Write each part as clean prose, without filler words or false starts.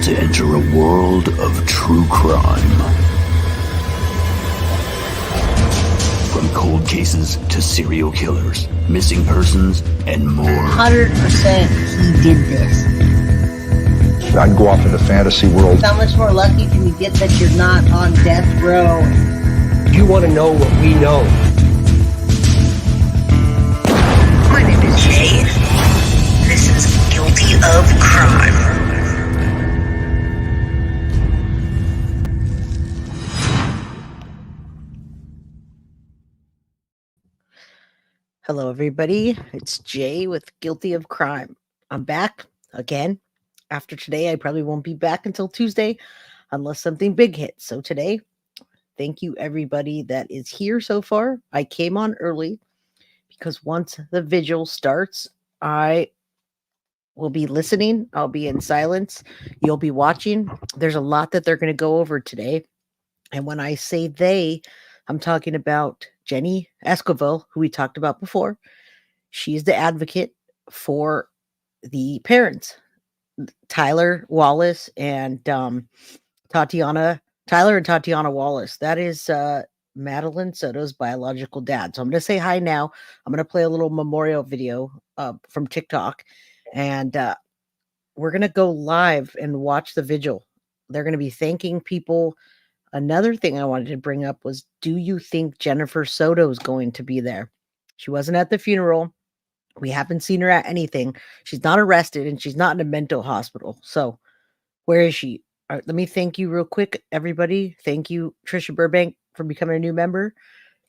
to enter a world of true crime. From cold cases to serial killers, missing persons, and more. 100% he did this. I'd go off into fantasy world. How much more lucky can you get that you're not on death row? You want to know what we know. My name is Jay. This is Guilty of Crime. Hello, everybody. It's Jay with Guilty of Crime. I'm back again. After today, I probably won't be back until Tuesday unless something big hits. So today, thank you everybody that is here so far. I came on early because once the vigil starts, I will be listening. I'll be in silence. You'll be watching. There's a lot that they're going to go over today. And when I say they, I'm talking about Jenny Esquivel, who we talked about before. She's the advocate for the parents, Tyler Wallace and Tyler and Tatiana Wallace. That is Madeline Soto's biological dad. So I'm going to say hi now. I'm going to play a little memorial video from TikTok, and we're going to go live and watch the vigil. They're going to be thanking people. Another thing I wanted to bring up was, do you think Jennifer Soto is going to be there? She wasn't at the funeral. We haven't seen her at anything. She's not arrested and she's not in a mental hospital. So where is she? All right, let me thank you real quick, everybody. Thank you, Trisha Burbank, for becoming a new member.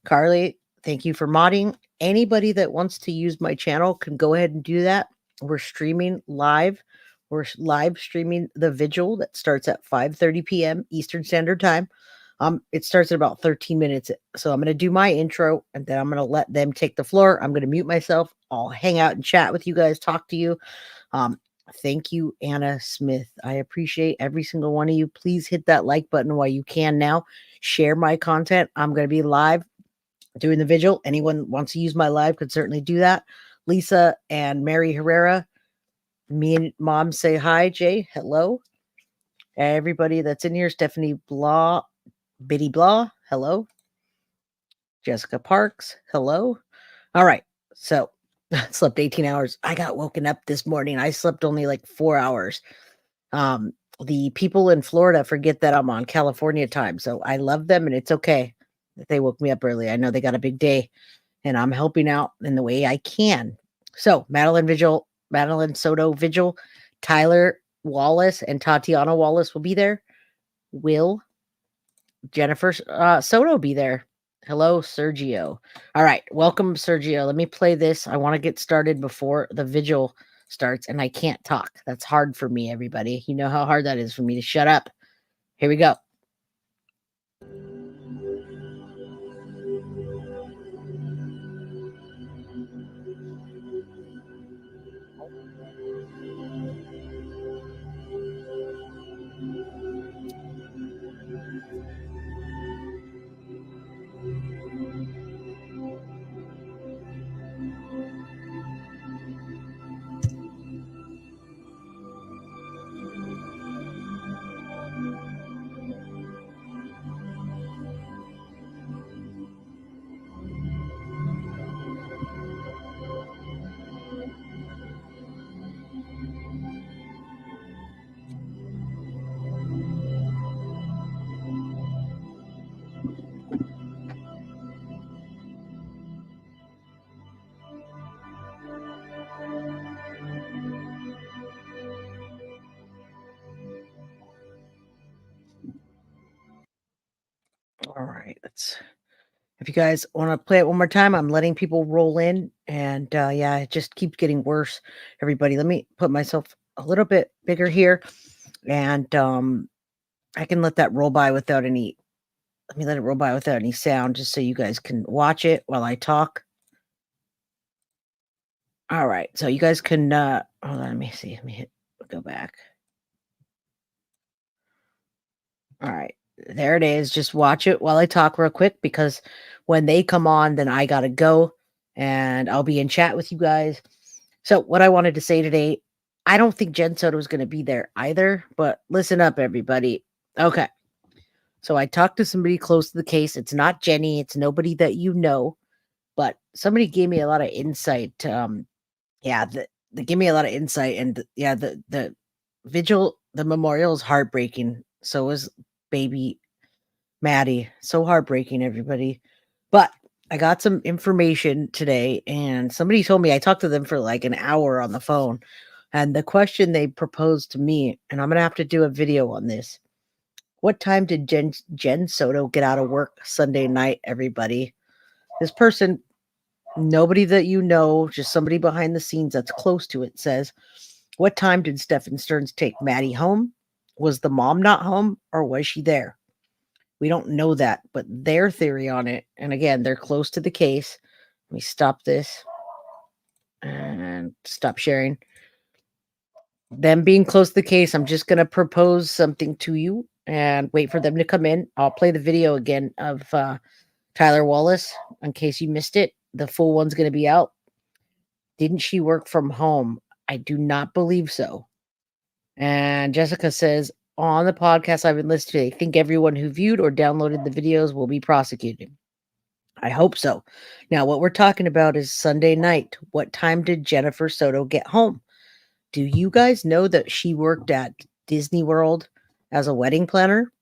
Carly, thank you for modding. Anybody that wants to use my channel can go ahead and do that. We're streaming live. We're live streaming the vigil that starts at 5:30 p.m. Eastern Standard Time. It starts in about 13 minutes. So I'm going to do my intro and then I'm going to let them take the floor. I'm going to mute myself. I'll hang out and chat with you guys, talk to you. Thank you, Anna Smith. I appreciate every single one of you. Please hit that like button while you can now. Share my content. I'm going to be live doing the vigil. Anyone wants to use my live could certainly do that. Lisa and Mary Herrera. Me and Mom say hi, Jay. Hello. Everybody that's in here. Stephanie Blah, Biddy Blah. Hello. Jessica Parks. Hello. All right. So I slept 18 hours. I got woken up this morning. I slept only like 4 hours. The people in Florida forget that I'm on California time. So I love them and it's okay that they woke me up early. I know they got a big day and I'm helping out in the way I can. So Madeline Soto vigil, Tyler Wallace and Tatiana Wallace will be there. Will Jennifer Soto be there? Hello, Sergio. All right. Welcome, Sergio. Let me play this. I want to get started before the vigil starts and I can't talk. That's hard for me, everybody. You know how hard that is for me to shut up. Here we go. All right, if you guys want to play it one more time, I'm letting people roll in and yeah, it just keeps getting worse. Everybody, let me put myself a little bit bigger here and I can let that roll by without any, let me let it roll by without any sound just so you guys can watch it while I talk. All right, so you guys can, hold on, let me see, go back. All right. There it is. Just watch it while I talk real quick because when they come on, then I got to go and I'll be in chat with you guys. So what I wanted to say today, I don't think Jen Soto is going to be there either, but listen up, everybody. Okay. So I talked to somebody close to the case. It's not Jenny. It's nobody that you know, but somebody gave me a lot of insight. Yeah, they gave me a lot of insight, and yeah, the vigil, the memorial is heartbreaking. So is baby Maddie. So heartbreaking, everybody. But I got some information today, and somebody told me I talked to them for like an hour on the phone. And the question they proposed to me, and I'm gonna have to do a video on this. What time did Jen Soto get out of work Sunday night, everybody? This person, nobody that you know, just somebody behind the scenes that's close to it, says, what time did Stephen Stearns take Maddie home? Was the mom not home, or was she there? We don't know that, but their theory on it, and again, they're close to the case. Let me stop this and stop sharing. Them being close to the case, I'm just going to propose something to you and wait for them to come in. I'll play the video again of Tyler Wallace in case you missed it. The full one's going to be out. Didn't she work from home? I do not believe so. And Jessica says, on the podcast I've been listening to, I think everyone who viewed or downloaded the videos will be prosecuted. I hope so. Now, what we're talking about is Sunday night. What time did Jennifer Soto get home? Do you guys know that she worked at Disney World as a wedding planner?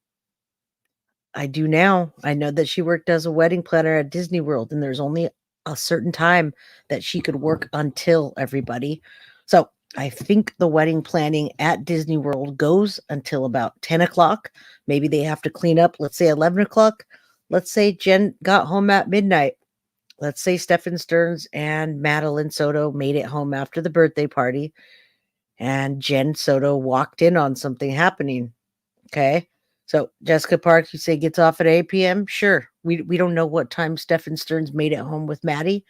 I do now. I know that she worked as a wedding planner at Disney World, and there's only a certain time that she could work until, everybody. So I think the wedding planning at Disney World goes until about 10 o'clock. Maybe they have to clean up, let's say 11 o'clock. Let's say Jen got home at midnight. Let's say Stephen Stearns and Madeline Soto made it home after the birthday party, and Jen Soto walked in on something happening. Okay. So Jessica Parks, you say gets off at 8 p.m. Sure. We don't know what time Stephen Stearns made it home with Maddie.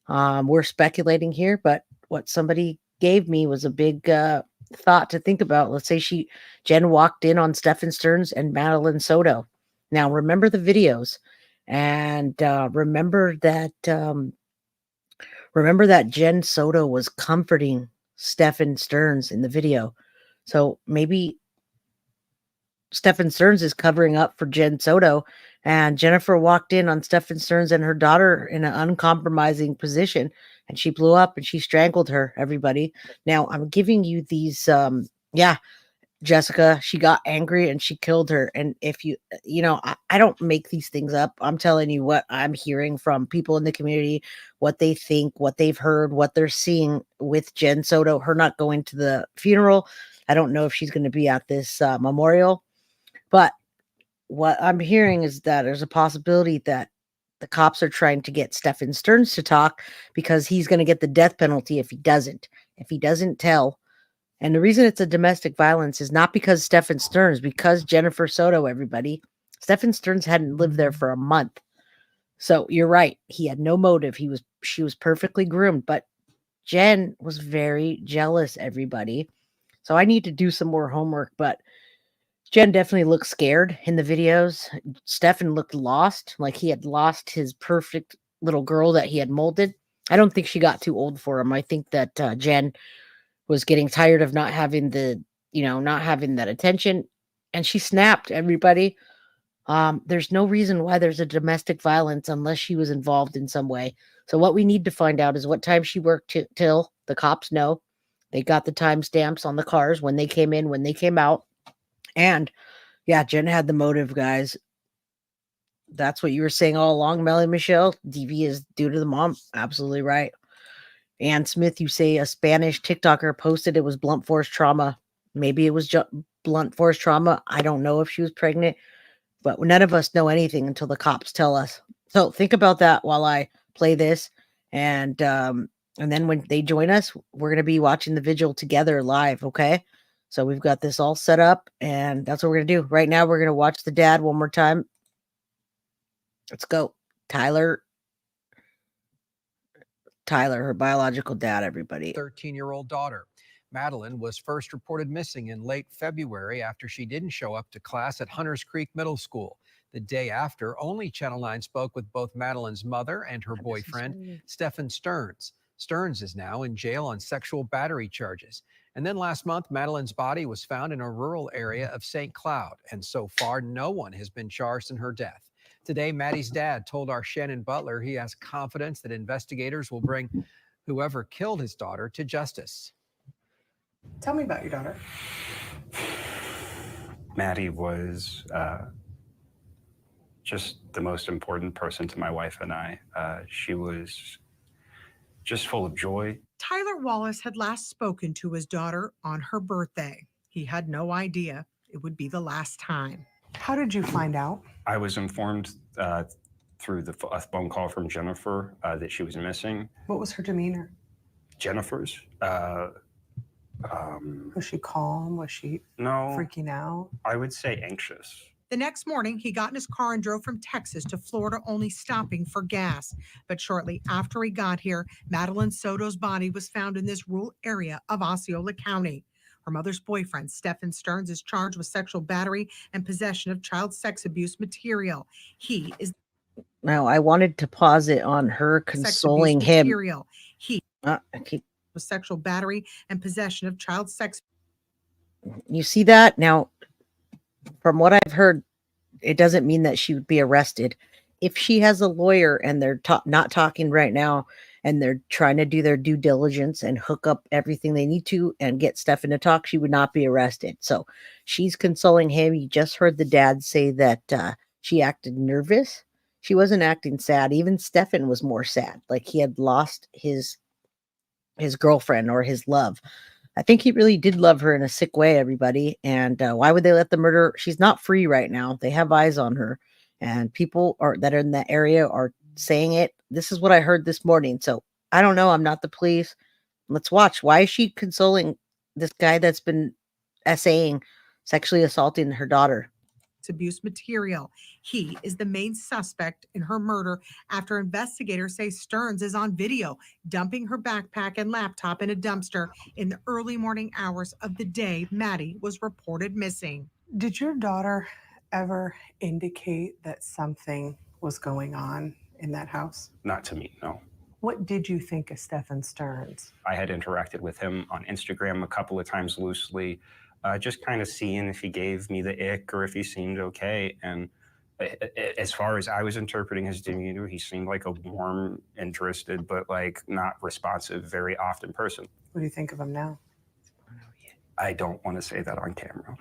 We're speculating here, but what somebody gave me was a big thought to think about. Let's say Jen walked in on Stephen Stearns and Madeline Soto. Now remember the videos, and remember that Jen Soto was comforting Stephen Stearns in the video. So maybe Stephen Stearns is covering up for Jen Soto, and Jennifer walked in on Stephen Stearns and her daughter in an uncompromising position, and she blew up and she strangled her, everybody. Now, I'm giving you these, Jessica, she got angry and she killed her. And if I don't make these things up. I'm telling you what I'm hearing from people in the community, what they think, what they've heard, what they're seeing with Jen Soto, her not going to the funeral. I don't know if she's going to be at this memorial. But what I'm hearing is that there's a possibility that the cops are trying to get Stephen Stearns to talk because he's going to get the death penalty if he doesn't. If he doesn't tell. And the reason it's a domestic violence is not because Stephen Stearns, because Jennifer Soto, everybody. Stephen Stearns hadn't lived there for a month. So you're right. He had no motive. She was perfectly groomed, but Jen was very jealous, everybody. So I need to do some more homework, but Jen definitely looked scared in the videos. Stefan looked lost, like he had lost his perfect little girl that he had molded. I don't think she got too old for him. I think that Jen was getting tired of not having not having that attention, and she snapped, everybody. There's no reason why there's a domestic violence unless she was involved in some way. So what we need to find out is what time she worked till the cops know. They got the timestamps on the cars, when they came in, when they came out. And yeah, Jen had the motive, guys. That's what you were saying all along, Melly Michelle. DV is due to the mom. Absolutely right. Ann Smith, you say a Spanish TikToker posted it was blunt force trauma. Maybe it was blunt force trauma. I don't know if she was pregnant, but none of us know anything until the cops tell us. So think about that while I play this. And then when they join us, we're going to be watching the vigil together live. Okay. So we've got this all set up, and that's what we're going to do. Right now, we're going to watch the dad one more time. Let's go. Tyler, her biological dad, everybody. 13-year-old daughter. Madeline was first reported missing in late February after she didn't show up to class at Hunters Creek Middle School. The day after, only Channel 9 spoke with both Madeline's mother and her boyfriend, Stephen Stearns. Stearns is now in jail on sexual battery charges. And then last month, Madeline's body was found in a rural area of St. Cloud. And so far, no one has been charged in her death. Today, Maddie's dad told our Shannon Butler he has confidence that investigators will bring whoever killed his daughter to justice. Tell me about your daughter. Maddie was just the most important person to my wife and I. She was just full of joy. Tyler Wallace had last spoken to his daughter on her birthday. He had no idea it would be the last time. How did you find out? I was informed through a phone call from Jennifer that she was missing. What was her demeanor? Jennifer's? Was she calm? Was she freaking out? I would say anxious. The next morning, he got in his car and drove from Texas to Florida, only stopping for gas. But shortly after he got here, Madeline Soto's body was found in this rural area of Osceola County. Her mother's boyfriend, Stephen Stearns, is charged with sexual battery and possession of child sex abuse material. He is Now, I wanted to pause it on her consoling him. Material. He with sexual battery and possession of child sex. You see that? Now, from what I've heard, it doesn't mean that she would be arrested. If she has a lawyer and they're not talking right now and they're trying to do their due diligence and hook up everything they need to and get Stefan to talk, she would not be arrested. So she's consoling him. You just heard the dad say that she acted nervous. She wasn't acting sad. Even Stefan was more sad. Like he had lost his girlfriend or his love. I think he really did love her in a sick way, everybody. And why would they let the murder? She's not free right now. They have eyes on her. And people that are in that area are saying it. This is what I heard this morning. So I don't know. I'm not the police. Let's watch. Why is she consoling this guy that's been essaying sexually assaulting her daughter? Abuse material. He is the main suspect in her murder after investigators say Stearns is on video dumping her backpack and laptop in a dumpster in the early morning hours of the day Maddie was reported missing. Did your daughter ever indicate that something was going on in that house? Not to me, no. What did you think of Stephen Stearns? I had interacted with him on Instagram a couple of times loosely, just kind of seeing if he gave me the ick or if he seemed okay. And as far as I was interpreting his demeanor, he seemed like a warm, interested, but like not responsive, very often person. What do you think of him now? I don't want to say that on camera.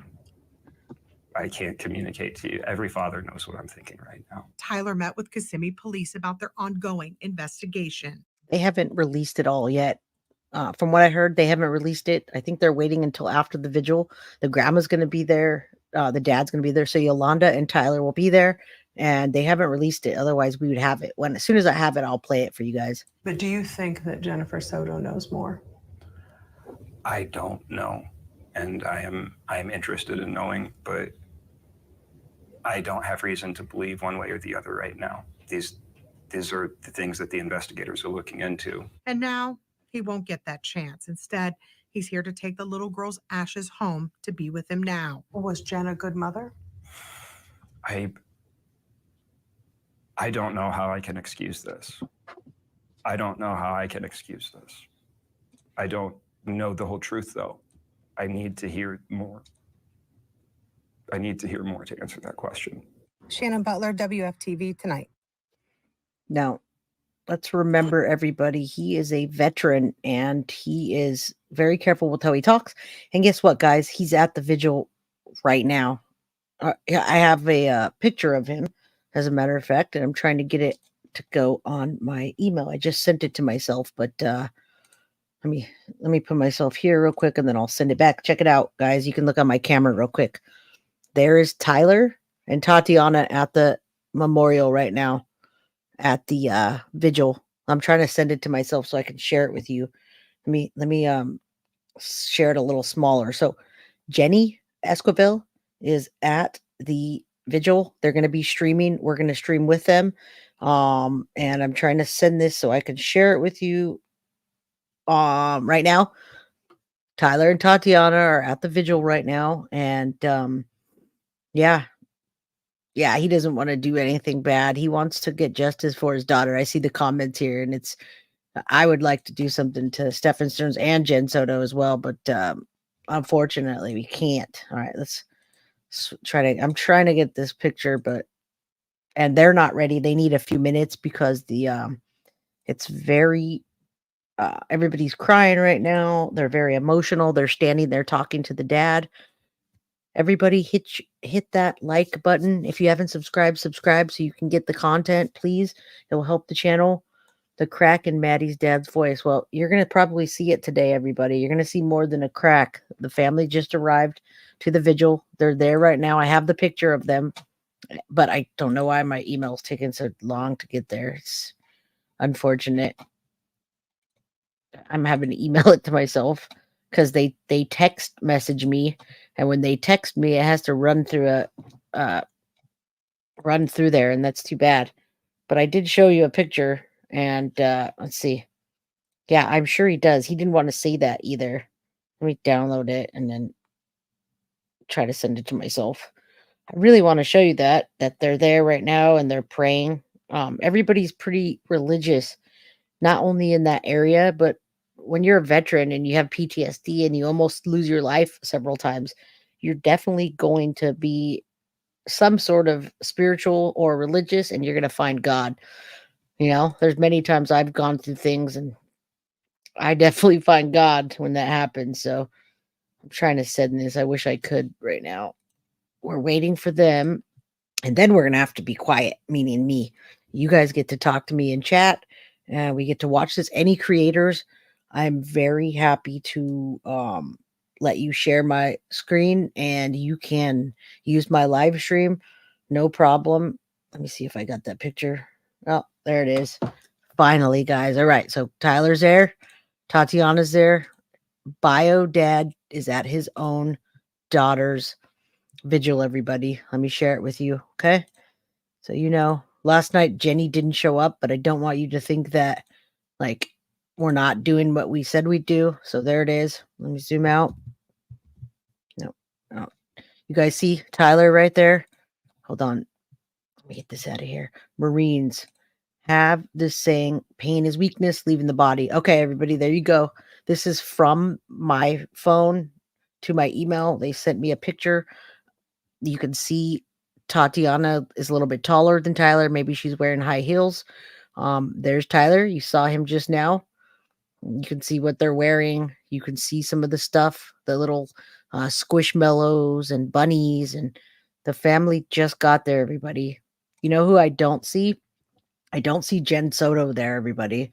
I can't communicate to you. Every father knows what I'm thinking right now. Tyler met with Kissimmee police about their ongoing investigation. They haven't released it all yet. From what I heard, they haven't released it. I think they're waiting until after the vigil. The grandma's going to be there. The dad's going to be there. So Yolanda and Tyler will be there. And they haven't released it. Otherwise, we would have it. As soon as I have it, I'll play it for you guys. But do you think that Jennifer Soto knows more? I don't know. And I am interested in knowing, but I don't have reason to believe one way or the other right now. These are the things that the investigators are looking into. And now he won't get that chance. Instead, he's here to take the little girl's ashes home to be with him now. Was Jen a good mother? I don't know how I can excuse this. I don't know how I can excuse this. I don't know the whole truth, though. I need to hear more. I need to hear more to answer that question. Shannon Butler, WFTV Tonight. Now, let's remember, everybody, he is a veteran and he is very careful with how he talks. And guess what, guys? He's at the vigil right now. I have a picture of him, as a matter of fact, and I'm trying to get it to go on my email. I just sent it to myself, but let me put myself here real quick and then I'll send it back. Check it out, guys. You can look on my camera real quick. There is Tyler and Tatiana at the memorial right now at the vigil. I'm trying to send it to myself so I can share it with you. Let me share it a little smaller. So Jenny Esquivel is at the vigil. They're going to be streaming. We're going to stream with them. And I'm trying to send this so I can share it with you. Right now, Tyler and Tatiana are at the vigil right now. And yeah, he doesn't want to do anything bad. He wants to get justice for his daughter. I see the comments here and it's I would like to do something to Stephen Stearns and Jen Soto as well, but unfortunately we can't. All right, let's try to. I'm trying to get this picture, and they're not ready. They need a few minutes because it's very everybody's crying right now. They're very emotional. They're standing there talking to the dad. Everybody hit that like button. If you haven't subscribed, subscribe so you can get the content, please. It will help the channel. The crack in Maddie's dad's voice. Well, you're going to probably see it today, everybody. You're going to see more than a crack. The family just arrived to the vigil. They're there right now. I have the picture of them, but I don't know why my email's taking so long to get there. It's unfortunate. I'm having to email it to myself because they text message me, and when they text me, it has to run through there, and that's too bad. But I did show you a picture, and let's see. Yeah, I'm sure he does. He didn't want to say that either. Let me download it and then try to send it to myself. I really want to show you that they're there right now and they're praying. Everybody's pretty religious, not only in that area, but when you're a veteran and you have PTSD and you almost lose your life several times, you're definitely going to be some sort of spiritual or religious, and you're going to find God. There's many times I've gone through things and I definitely find God when that happens. So I'm trying to send this. I wish I could right now. We're waiting for them. And then we're going to have to be quiet, meaning me. You guys get to talk to me in chat. We get to watch this. Any creators, I'm very happy to let you share my screen and you can use my live stream. No problem. Let me see if I got that picture. Oh, there it is. Finally, guys. All right. So Tyler's there. Tatiana's there. Bio dad is at his own daughter's vigil, everybody. Let me share it with you, okay? So last night Jenny didn't show up, but I don't want you to think that like we're not doing what we said we'd do. So there it is. Let me zoom out. No. You guys see Tyler right there? Hold on. Let me get this out of here. Marines have this saying, pain is weakness, leaving the body. Okay, everybody, there you go. This is from my phone to my email. They sent me a picture. You can see Tatiana is a little bit taller than Tyler. Maybe she's wearing high heels. There's Tyler. You saw him just now. You can see what they're wearing. You can see some of the stuff, the little squishmallows and bunnies, and the family just got there, everybody. You know who I don't see? I don't see Jen Soto there, everybody.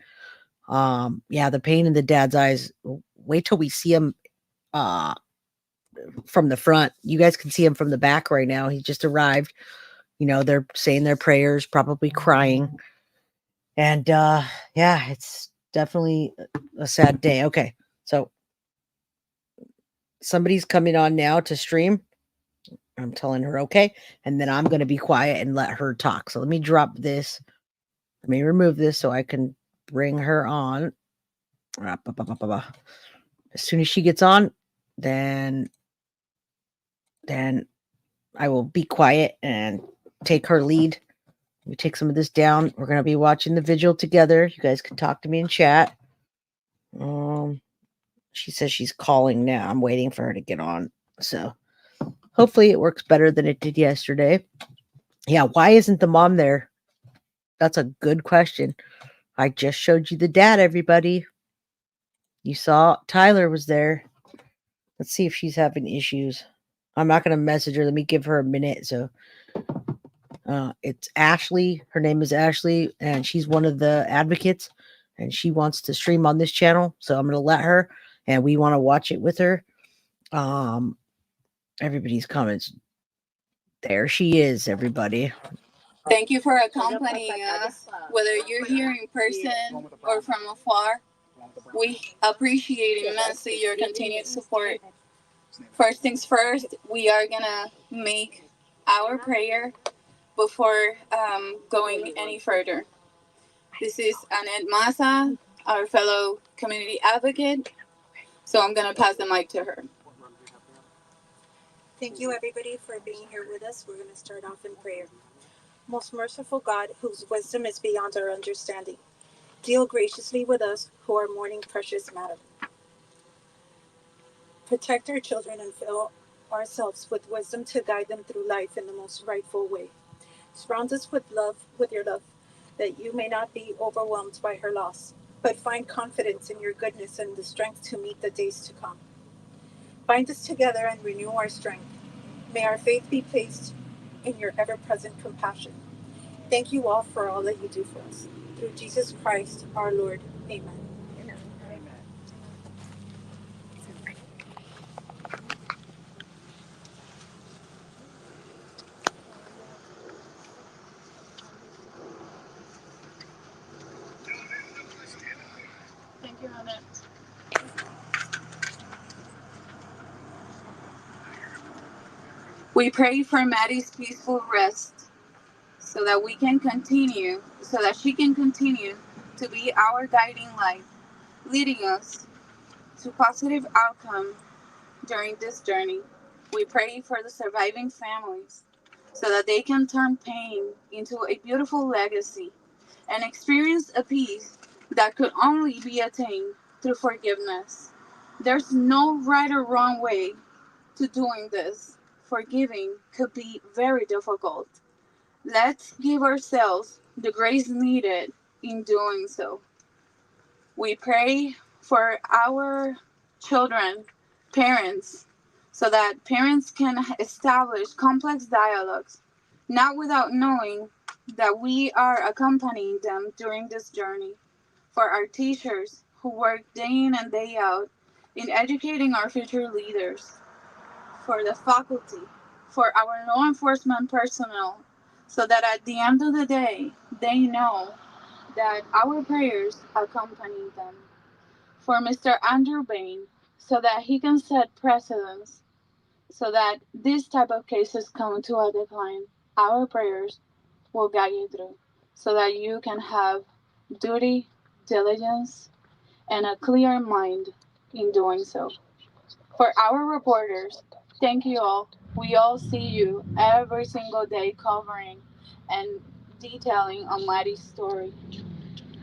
Yeah, the pain in the dad's eyes. Wait till we see him from the front. You guys can see him from the back right now. He just arrived. They're saying their prayers, probably crying. And yeah, it's definitely a sad day. Okay. So somebody's coming on now to stream. I'm telling her okay, and then I'm going to be quiet and let her talk. So let me drop this. Let me remove this so I can bring her on. As soon as she gets on, then I will be quiet and take her lead. We take some of this down. We're going to be watching the vigil together. You guys can talk to me in chat. She says she's calling now. I'm waiting for her to get on. So hopefully it works better than it did yesterday. Yeah, why isn't the mom there? That's a good question. I just showed you the dad, everybody. You saw Tyler was there. Let's see if she's having issues. I'm not going to message her. Let me give her a minute. So it's Ashley. Her name is Ashley, and she's one of the advocates, and she wants to stream on this channel. So I'm going to let her, and we want to watch it with her. Everybody's comments. There she is, everybody. Thank you for accompanying us, whether you're here in person or from afar. We appreciate immensely your continued support. First things first, we are gonna make our prayer before going any further. This is Annette Massa, our fellow community advocate, so I'm gonna pass the mic to her. Thank you, everybody, for being here with us. We're going to start off in prayer. Most merciful God, whose wisdom is beyond our understanding, Deal graciously with us who are mourning precious Madeline. Protect our children and fill ourselves with wisdom to guide them through life in the most rightful way. Surround us with your love, that you may not be overwhelmed by her loss, but find confidence in your goodness and the strength to meet the days to come. Bind us together and renew our strength. May our faith be placed in your ever-present compassion. Thank you all for all that you do for us. Through Jesus Christ, our Lord. Amen. Thank you, Hannah. We pray for Maddie's peaceful rest so that she can continue to be our guiding light, leading us to positive outcome during this journey. We pray for the surviving families so that they can turn pain into a beautiful legacy and experience a peace that could only be attained through forgiveness. There's no right or wrong way to doing this. Forgiving could be very difficult. Let's give ourselves the grace needed in doing so. We pray for our children, parents, so that parents can establish complex dialogues, not without knowing that we are accompanying them during this journey. For our teachers who work day in and day out in educating our future leaders, for the faculty, for our law enforcement personnel, so that at the end of the day, they know that our prayers accompany them. For Mr. Andrew Bain, so that he can set precedents, so that these type of cases come to a decline, our prayers will guide you through, so that you can have duty, diligence, and a clear mind in doing so. For our reporters, thank you all. We all see you every single day covering and detailing on Maddie's story.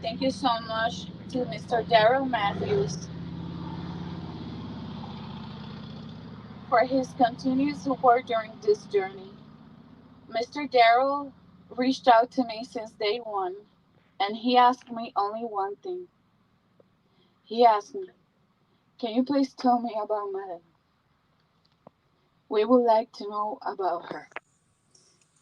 Thank you so much to Mr. Daryl Matthews for his continued support during this journey. Mr. Daryl reached out to me since day one, and he asked me only one thing. He asked me, "Can you please tell me about Madeline? We would like to know about her.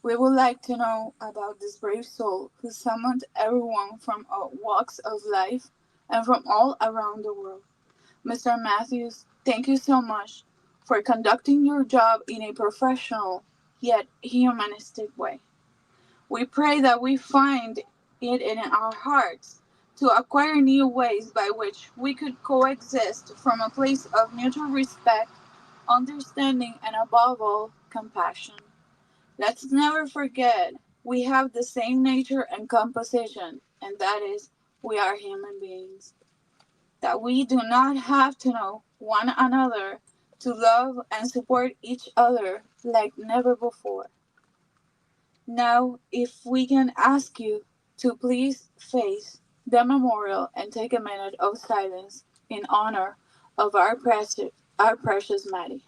We would like to know about this brave soul who summoned everyone from all walks of life and from all around the world. Mr. Matthews, thank you so much for conducting your job in a professional yet humanistic way. We pray that we find it in our hearts to acquire new ways by which we could coexist from a place of mutual respect, understanding, and above all, compassion. Let's never forget we have the same nature and composition, and that is we are human beings. That we do not have to know one another to love and support each other like never before. Now, if we can ask you to please face the memorial and take a minute of silence in honor of our precious Maddie.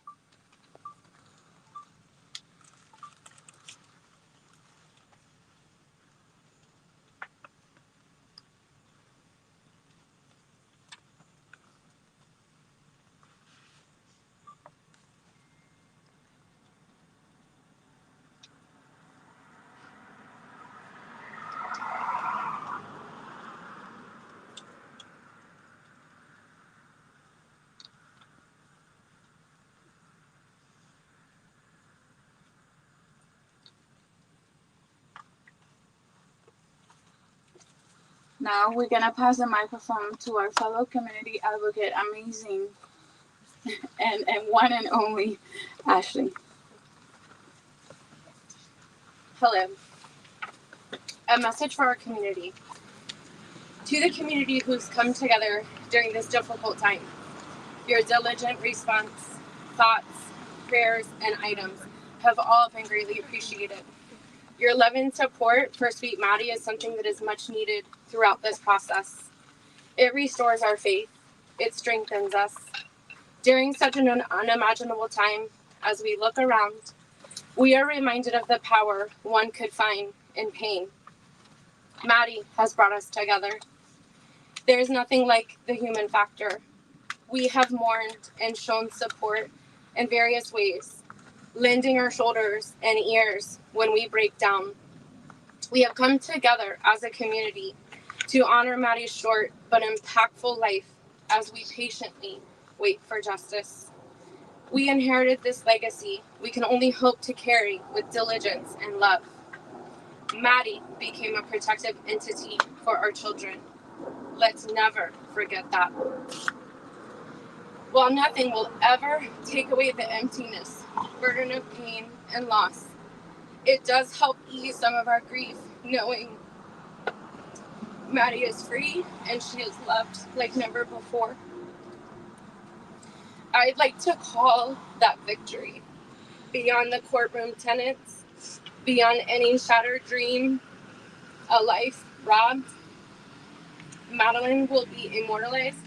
Now we're gonna pass the microphone to our fellow community advocate, amazing and one and only Ashley. Hello. A message for our community. To the community who's come together during this difficult time, your diligent response, thoughts, prayers, and items have all been greatly appreciated. Your love and support for sweet Maddie is something that is much needed throughout this process. It restores our faith. It strengthens us. During such an unimaginable time, as we look around, we are reminded of the power one could find in pain. Maddie has brought us together. There is nothing like the human factor. We have mourned and shown support in various ways, lending our shoulders and ears when we break down. We have come together as a community to honor Maddie's short but impactful life as we patiently wait for justice. We inherited this legacy we can only hope to carry with diligence and love. Maddie became a protective entity for our children. Let's never forget that. While nothing will ever take away the emptiness, burden of pain, and loss, it does help ease some of our grief knowing Maddie is free and she is loved like never before. I'd like to call that victory. Beyond the courtroom tenets, beyond any shattered dream, a life robbed, Madeline will be immortalized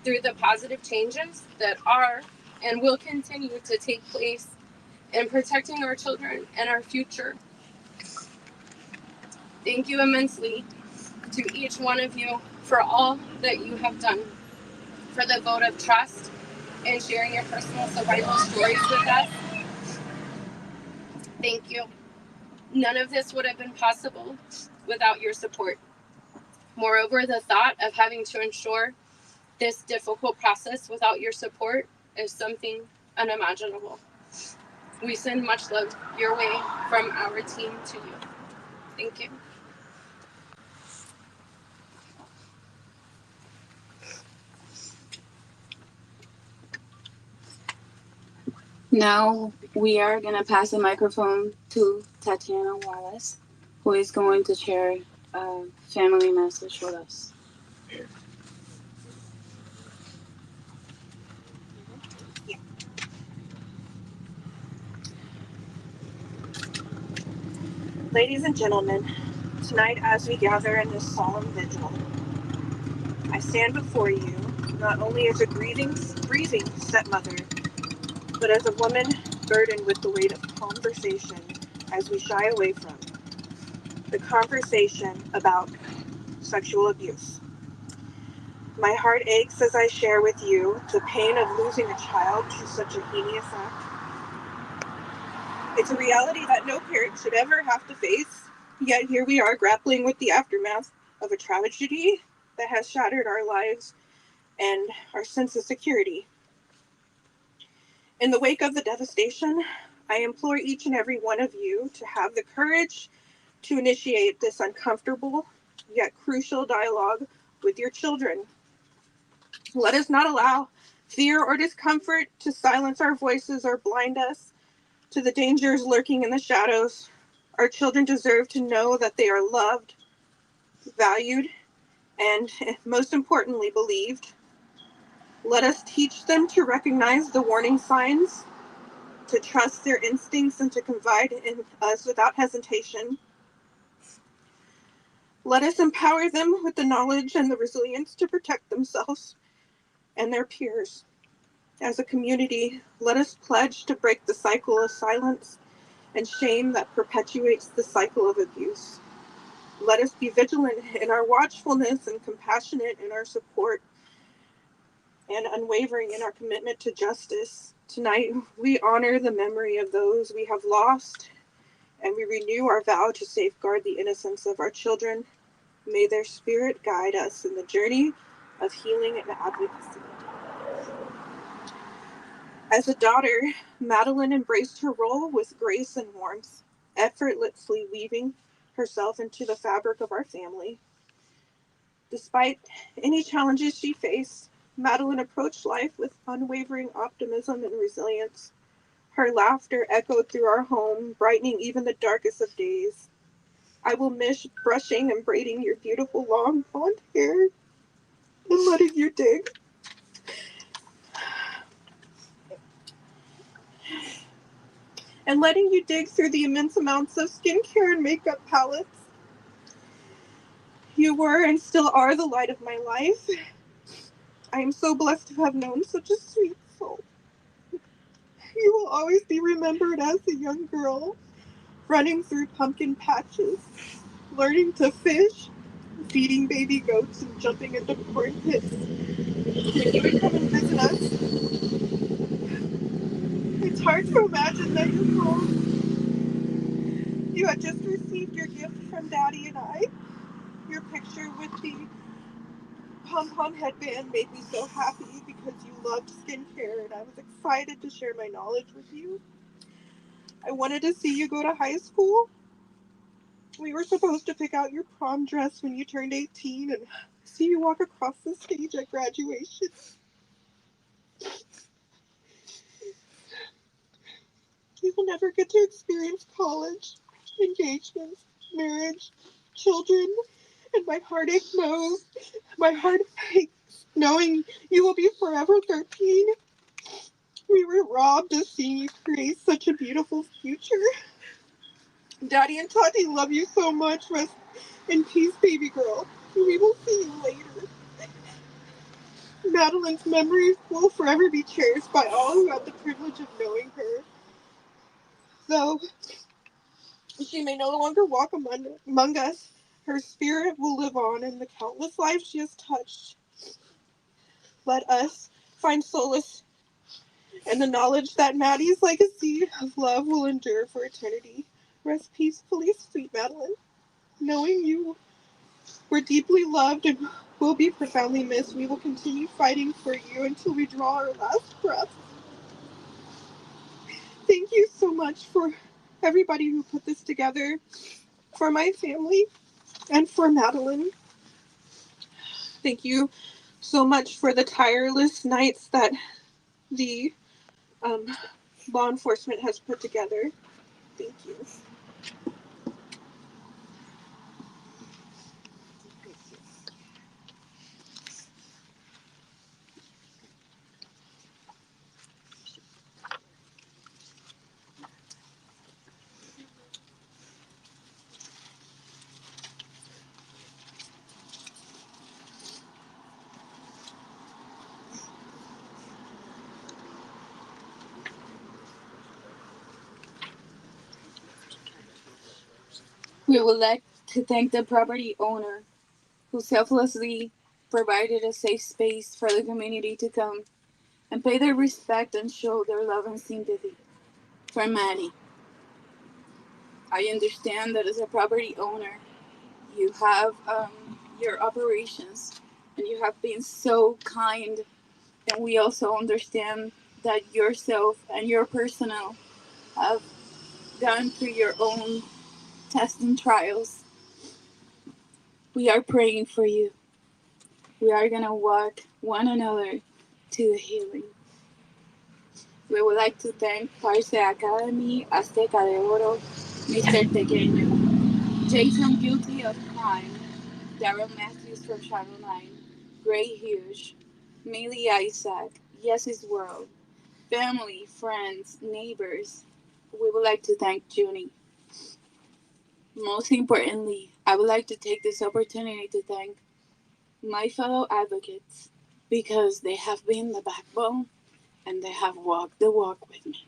through the positive changes that are and will continue to take place in protecting our children and our future. Thank you immensely to each one of you for all that you have done, for the vote of trust and sharing your personal survival stories with us. Thank you. None of this would have been possible without your support. Moreover, the thought of having to ensure this difficult process without your support is something unimaginable. We send much love your way from our team to you. Thank you. Now we are going to pass the microphone to Tatiana Wallace, who is going to share a family message with us. Ladies and gentlemen, tonight as we gather in this solemn vigil, I stand before you not only as a grieving stepmother, but as a woman burdened with the weight of conversation as we shy away from the conversation about sexual abuse. My heart aches as I share with you the pain of losing a child to such a heinous act. It's a reality that no parent should ever have to face, yet here we are grappling with the aftermath of a tragedy that has shattered our lives and our sense of security. In the wake of the devastation, I implore each and every one of you to have the courage to initiate this uncomfortable yet crucial dialogue with your children. Let us not allow fear or discomfort to silence our voices or blind us to the dangers lurking in the shadows. Our children deserve to know that they are loved, valued, and most importantly, believed. Let us teach them to recognize the warning signs, to trust their instincts, and to confide in us without hesitation. Let us empower them with the knowledge and the resilience to protect themselves and their peers. As a community, let us pledge to break the cycle of silence and shame that perpetuates the cycle of abuse. Let us be vigilant in our watchfulness and compassionate in our support and unwavering in our commitment to justice. Tonight, we honor the memory of those we have lost, and we renew our vow to safeguard the innocence of our children. May their spirit guide us in the journey of healing and advocacy. As a daughter, Madeline embraced her role with grace and warmth, effortlessly weaving herself into the fabric of our family. Despite any challenges she faced, Madeline approached life with unwavering optimism and resilience. Her laughter echoed through our home, brightening even the darkest of days. I will miss brushing and braiding your beautiful long blonde hair and letting you dig. and letting you dig through the immense amounts of skincare and makeup palettes. You were and still are the light of my life. I am so blessed to have known such a sweet soul. You will always be remembered as a young girl, running through pumpkin patches, learning to fish, feeding baby goats, and jumping into corn pits. When you would come and visit us, it's hard to imagine that you're home. You had just received your gift from Daddy and I. Your picture with the pom-pom headband made me so happy because you loved skincare and I was excited to share my knowledge with you. I wanted to see you go to high school. We were supposed to pick out your prom dress when you turned 18 and see you walk across the stage at graduation. You will never get to experience college, engagements, marriage, children, and my heartache knows, my heart aches knowing you will be forever 13. We were robbed of seeing you create such a beautiful future. Daddy and Tati love you so much. Rest in peace, baby girl. We will see you later. Madeline's memory will forever be cherished by all who had the privilege of knowing her. Though she may no longer walk among us, her spirit will live on in the countless lives she has touched. Let us find solace in the knowledge that Maddie's legacy of love will endure for eternity. Rest peacefully, sweet Madeline, knowing you were deeply loved and will be profoundly missed. We will continue fighting for you until we draw our last breath. Thank you so much for everybody who put this together, for my family, and for Madeline. Thank you so much for the tireless nights that the law enforcement has put together. Thank you. We would like to thank the property owner who selflessly provided a safe space for the community to come and pay their respect and show their love and sympathy for Maddie. I understand that as a property owner, you have your operations and you have been so kind, and we also understand that yourself and your personnel have gone through your own tests and trials. We are praying for you. We are going to walk one another to the healing. We would like to thank Parce Academy, Azteca de Oro, Mr. Tequeño, Jason Guilty of Crime, Daryl Matthews from Channel 9, Gray Hughes, Millie Isaac, Yes's World, family, friends, neighbors. We would like to thank Junie. Most importantly, I would like to take this opportunity to thank my fellow advocates because they have been the backbone and they have walked the walk with me.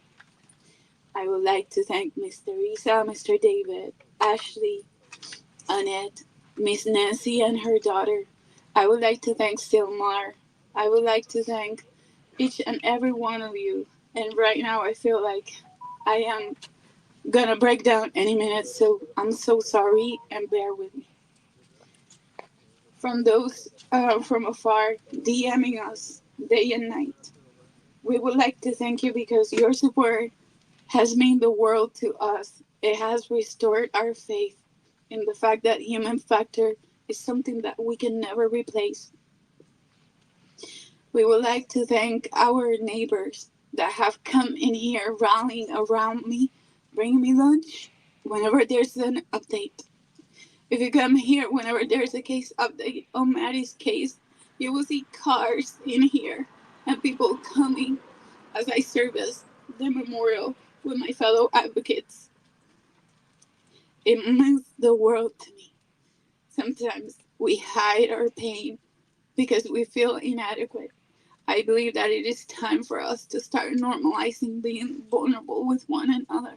I would like to thank Miss Teresa, Mr. David, Ashley, Annette, Miss Nancy and her daughter. I would like to thank Silmar. I would like to thank each and every one of you. And right now I feel like I am gonna break down any minute, so I'm so sorry and bear with me. From those from afar DMing us day and night, we would like to thank you because your support has meant the world to us. It has restored our faith in the fact that human factor is something that we can never replace. We would like to thank our neighbors that have come in here rallying around me, bringing me lunch whenever there's an update. If you come here whenever there's a case update on Maddie's case, you will see cars in here and people coming as I service the memorial with my fellow advocates. It means the world to me. Sometimes we hide our pain because we feel inadequate. I believe that it is time for us to start normalizing being vulnerable with one another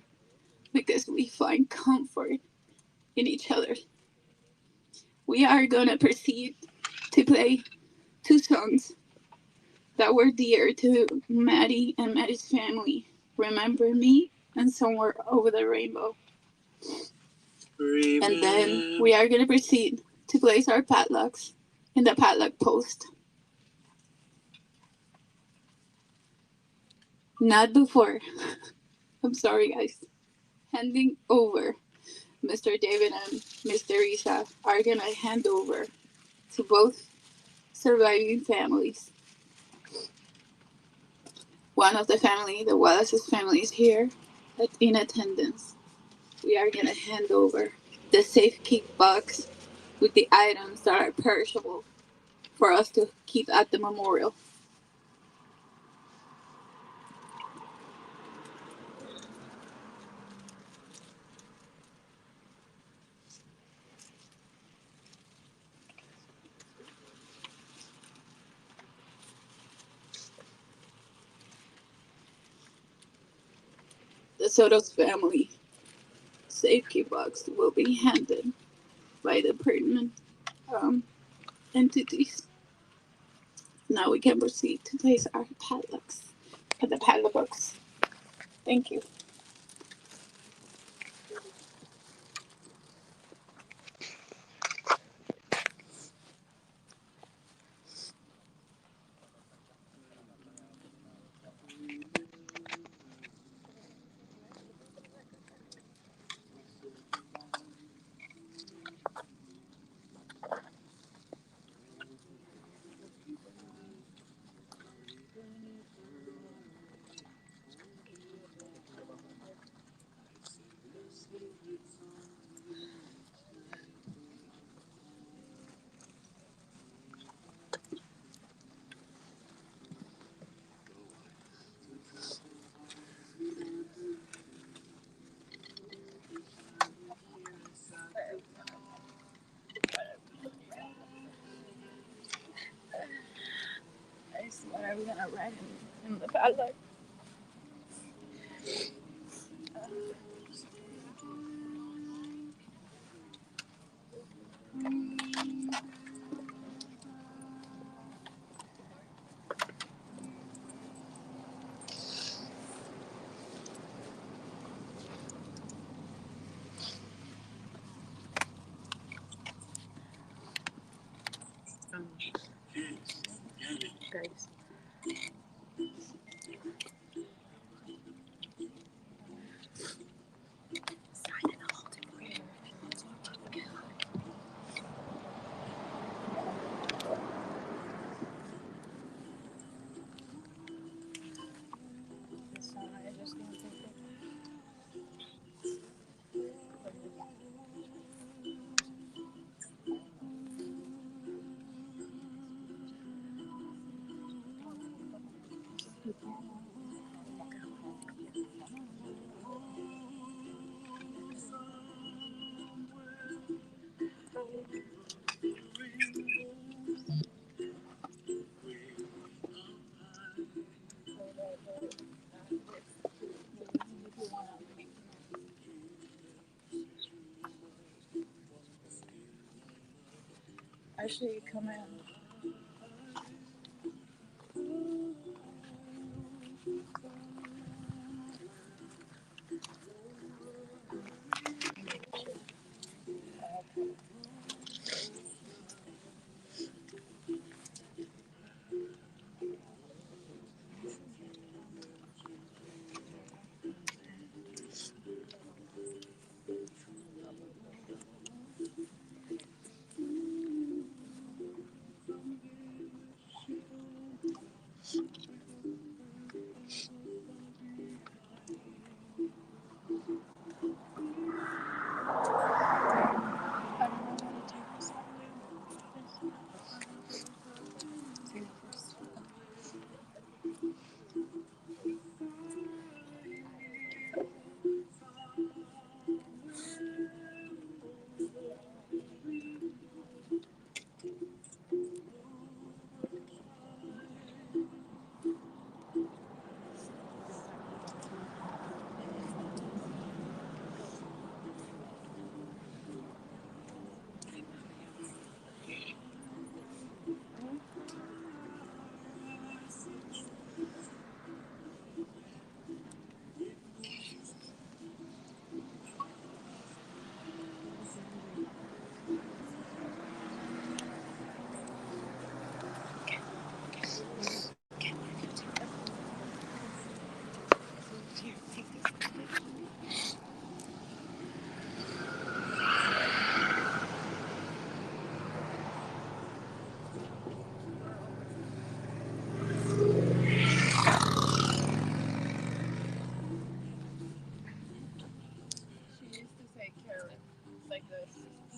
because we find comfort in each other. We are going to proceed to play 2 songs that were dear to Maddie and Maddie's family. Remember Me and Somewhere Over the Rainbow. And then we are going to proceed to place our padlocks in the padlock post. Not before. I'm sorry, guys. Handing over. Mr. David and Miss Teresa are going to hand over to both surviving families. One of the family, the Wallace's family, is here in attendance. We are going to hand over the safe keep box with the items that are perishable for us to keep at the memorial. The Soto's family safe keep box will be handed by the pertinent entities. Now we can proceed to place our padlocks at the padlock box. Thank you. What are we gonna write in the padlock? Guys. Actually, come in.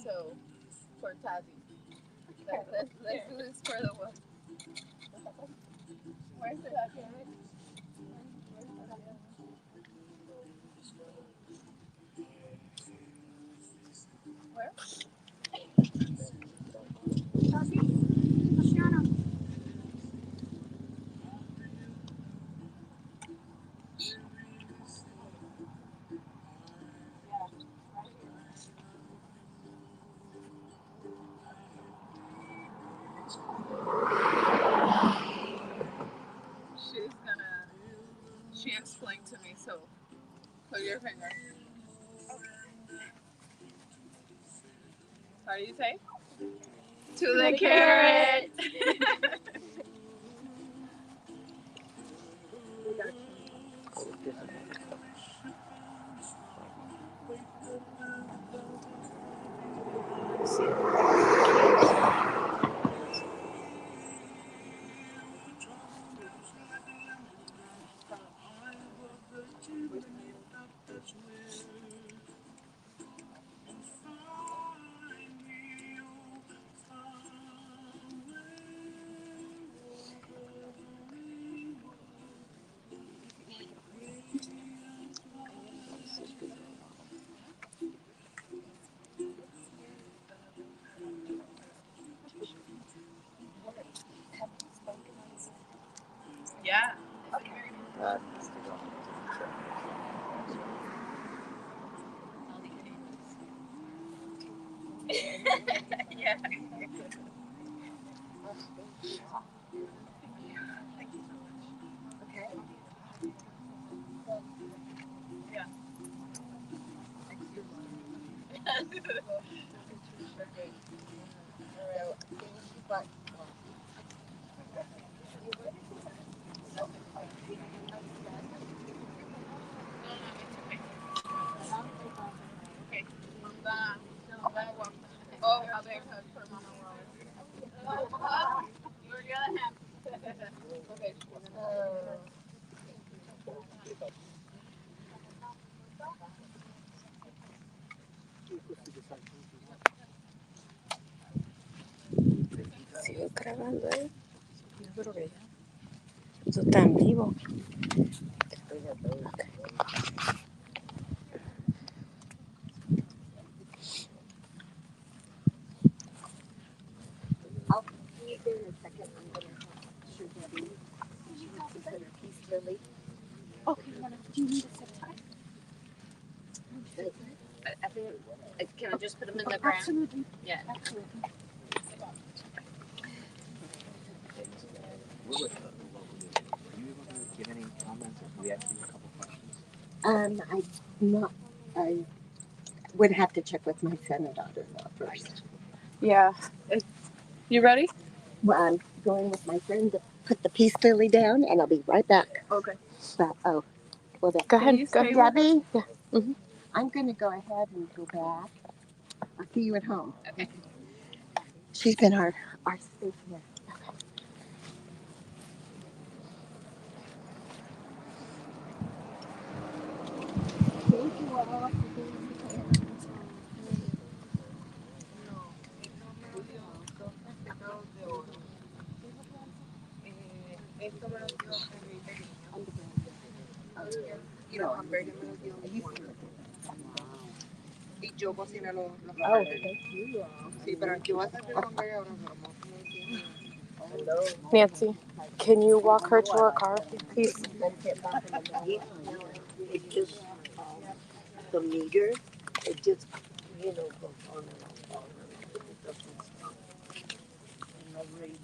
So for Tazi, let's do this for the one. Where's the carrot? Where? She explained to me, so put your finger. How do you say? To the carrot. Yeah. Yeah. Okay. Yeah. Oh, a ver, for Mama Wallace. You're gonna have. Okay. Sigo grabando, ¿eh? Yo creo que ya. Eso está en vivo. Okay. I'll be there in a second. I'm going to shoot Debbie. She wants to put her peace lily. Okay, do you need a set time? I think, can I just put them in the ground? Absolutely. Yeah. Absolutely. Are you able to give any comments if we ask you a couple questions? I would have to check with my son and daughter-in-law first. Yeah. You ready? Well, I'm going with my friend to put the peace lily down, and I'll be right back. Okay. But, well then. Go ahead. Go ahead. Debbie? Yeah. Mm-hmm. I'm going to go ahead and go back. I'll see you at home. Okay. She's been our space here. Thank you all for being here. Y los hamburgues me los dio mi Juan. Y yo cociné los Oh, thank you. Sí, pero yo voy a hacer el hamburgues ahora, pero Nancy, can you walk her to her car, please? It's just the meter. It just, goes on and on. It doesn't stop. No radio.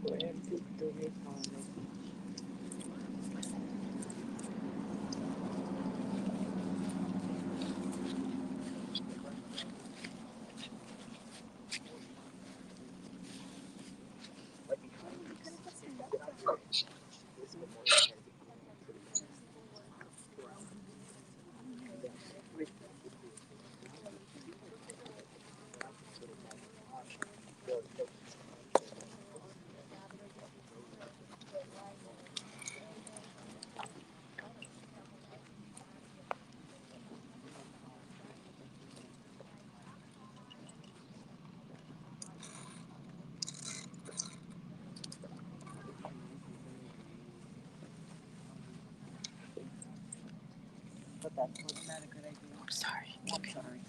But that's not a good idea. I'm sorry. I'm sorry.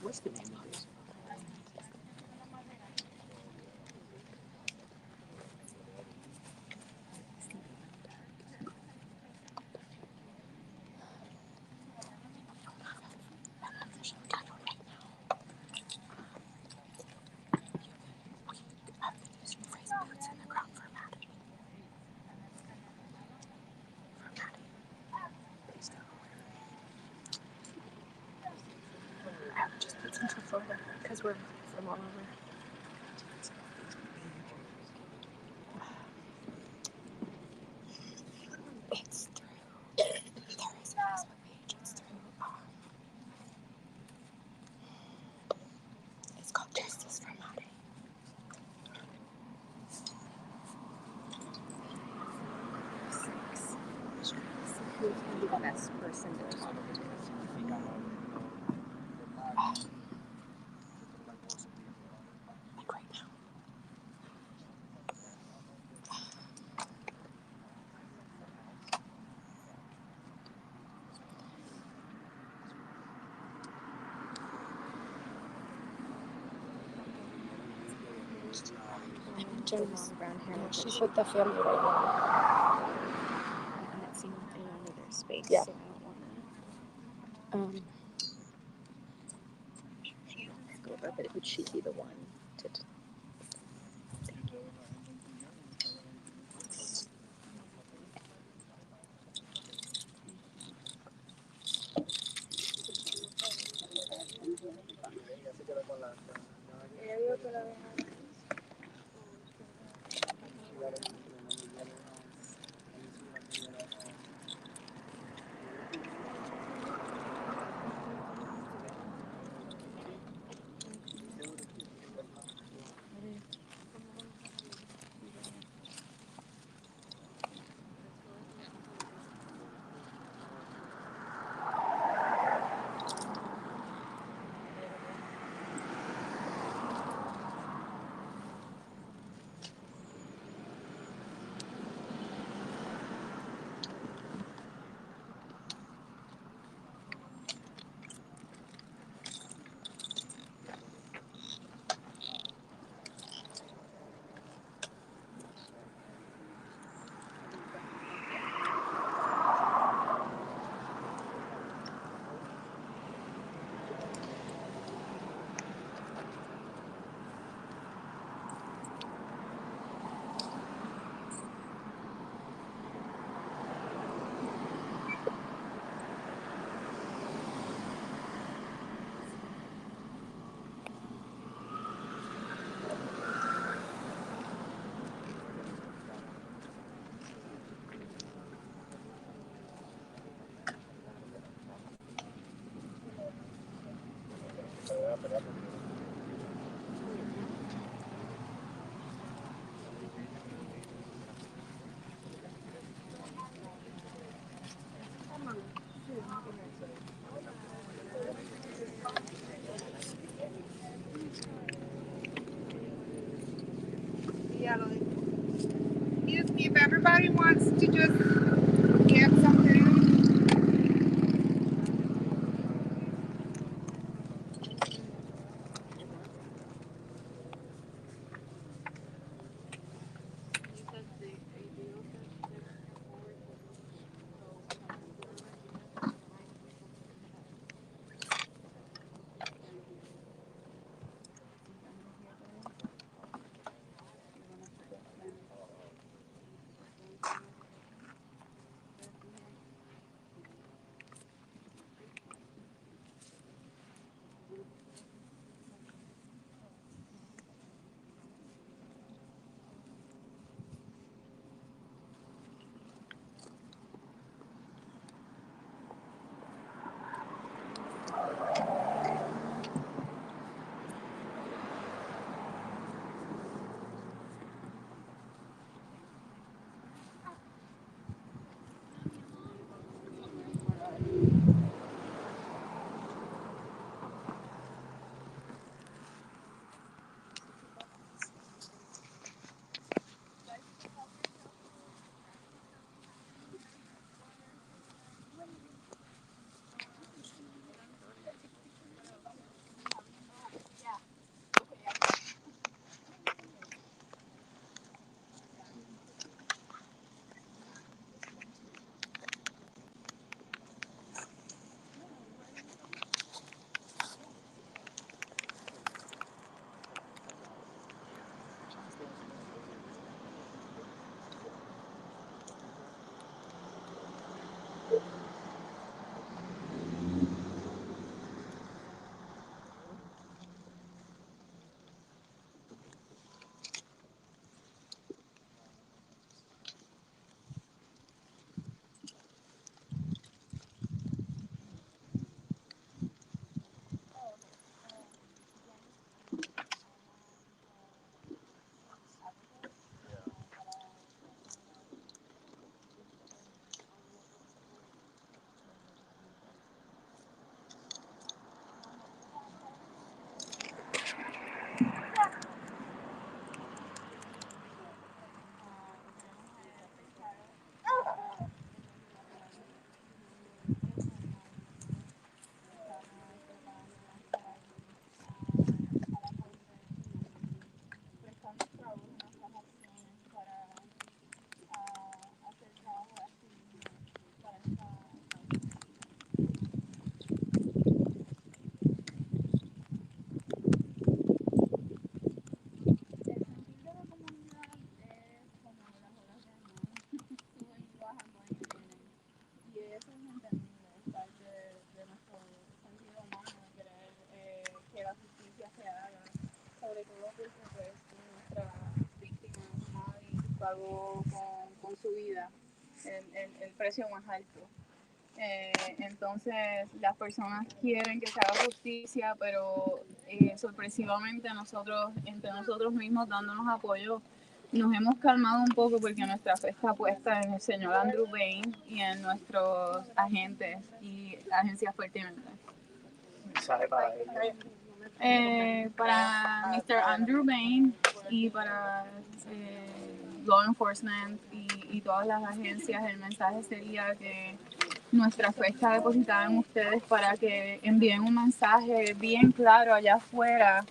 What's the name of this? Just put into Florida because we're from all over. It's through. There is a Facebook page. It's through. It's called Justice for Maddie. Who's going to be the best person to talk to? Like right now. I met Jen's brown hair. She's with the family right now. I'm not seeing anyone under their space, so I don't want to. Let's go over, but would she be the one to? Excuse me, if everybody wants to just get something. Pagó con su vida el precio más alto. Entonces las personas quieren que se haga justicia, pero sorpresivamente nosotros, entre nosotros mismos dándonos apoyo, nos hemos calmado un poco porque nuestra fe está puesta en el señor Andrew Bain y en nuestros agentes y agencias pertinentes. Para Mr. Andrew Bain y para Law Enforcement y todas las agencias, el mensaje sería que nuestra fe está depositada en ustedes para que envíen un mensaje bien claro allá afuera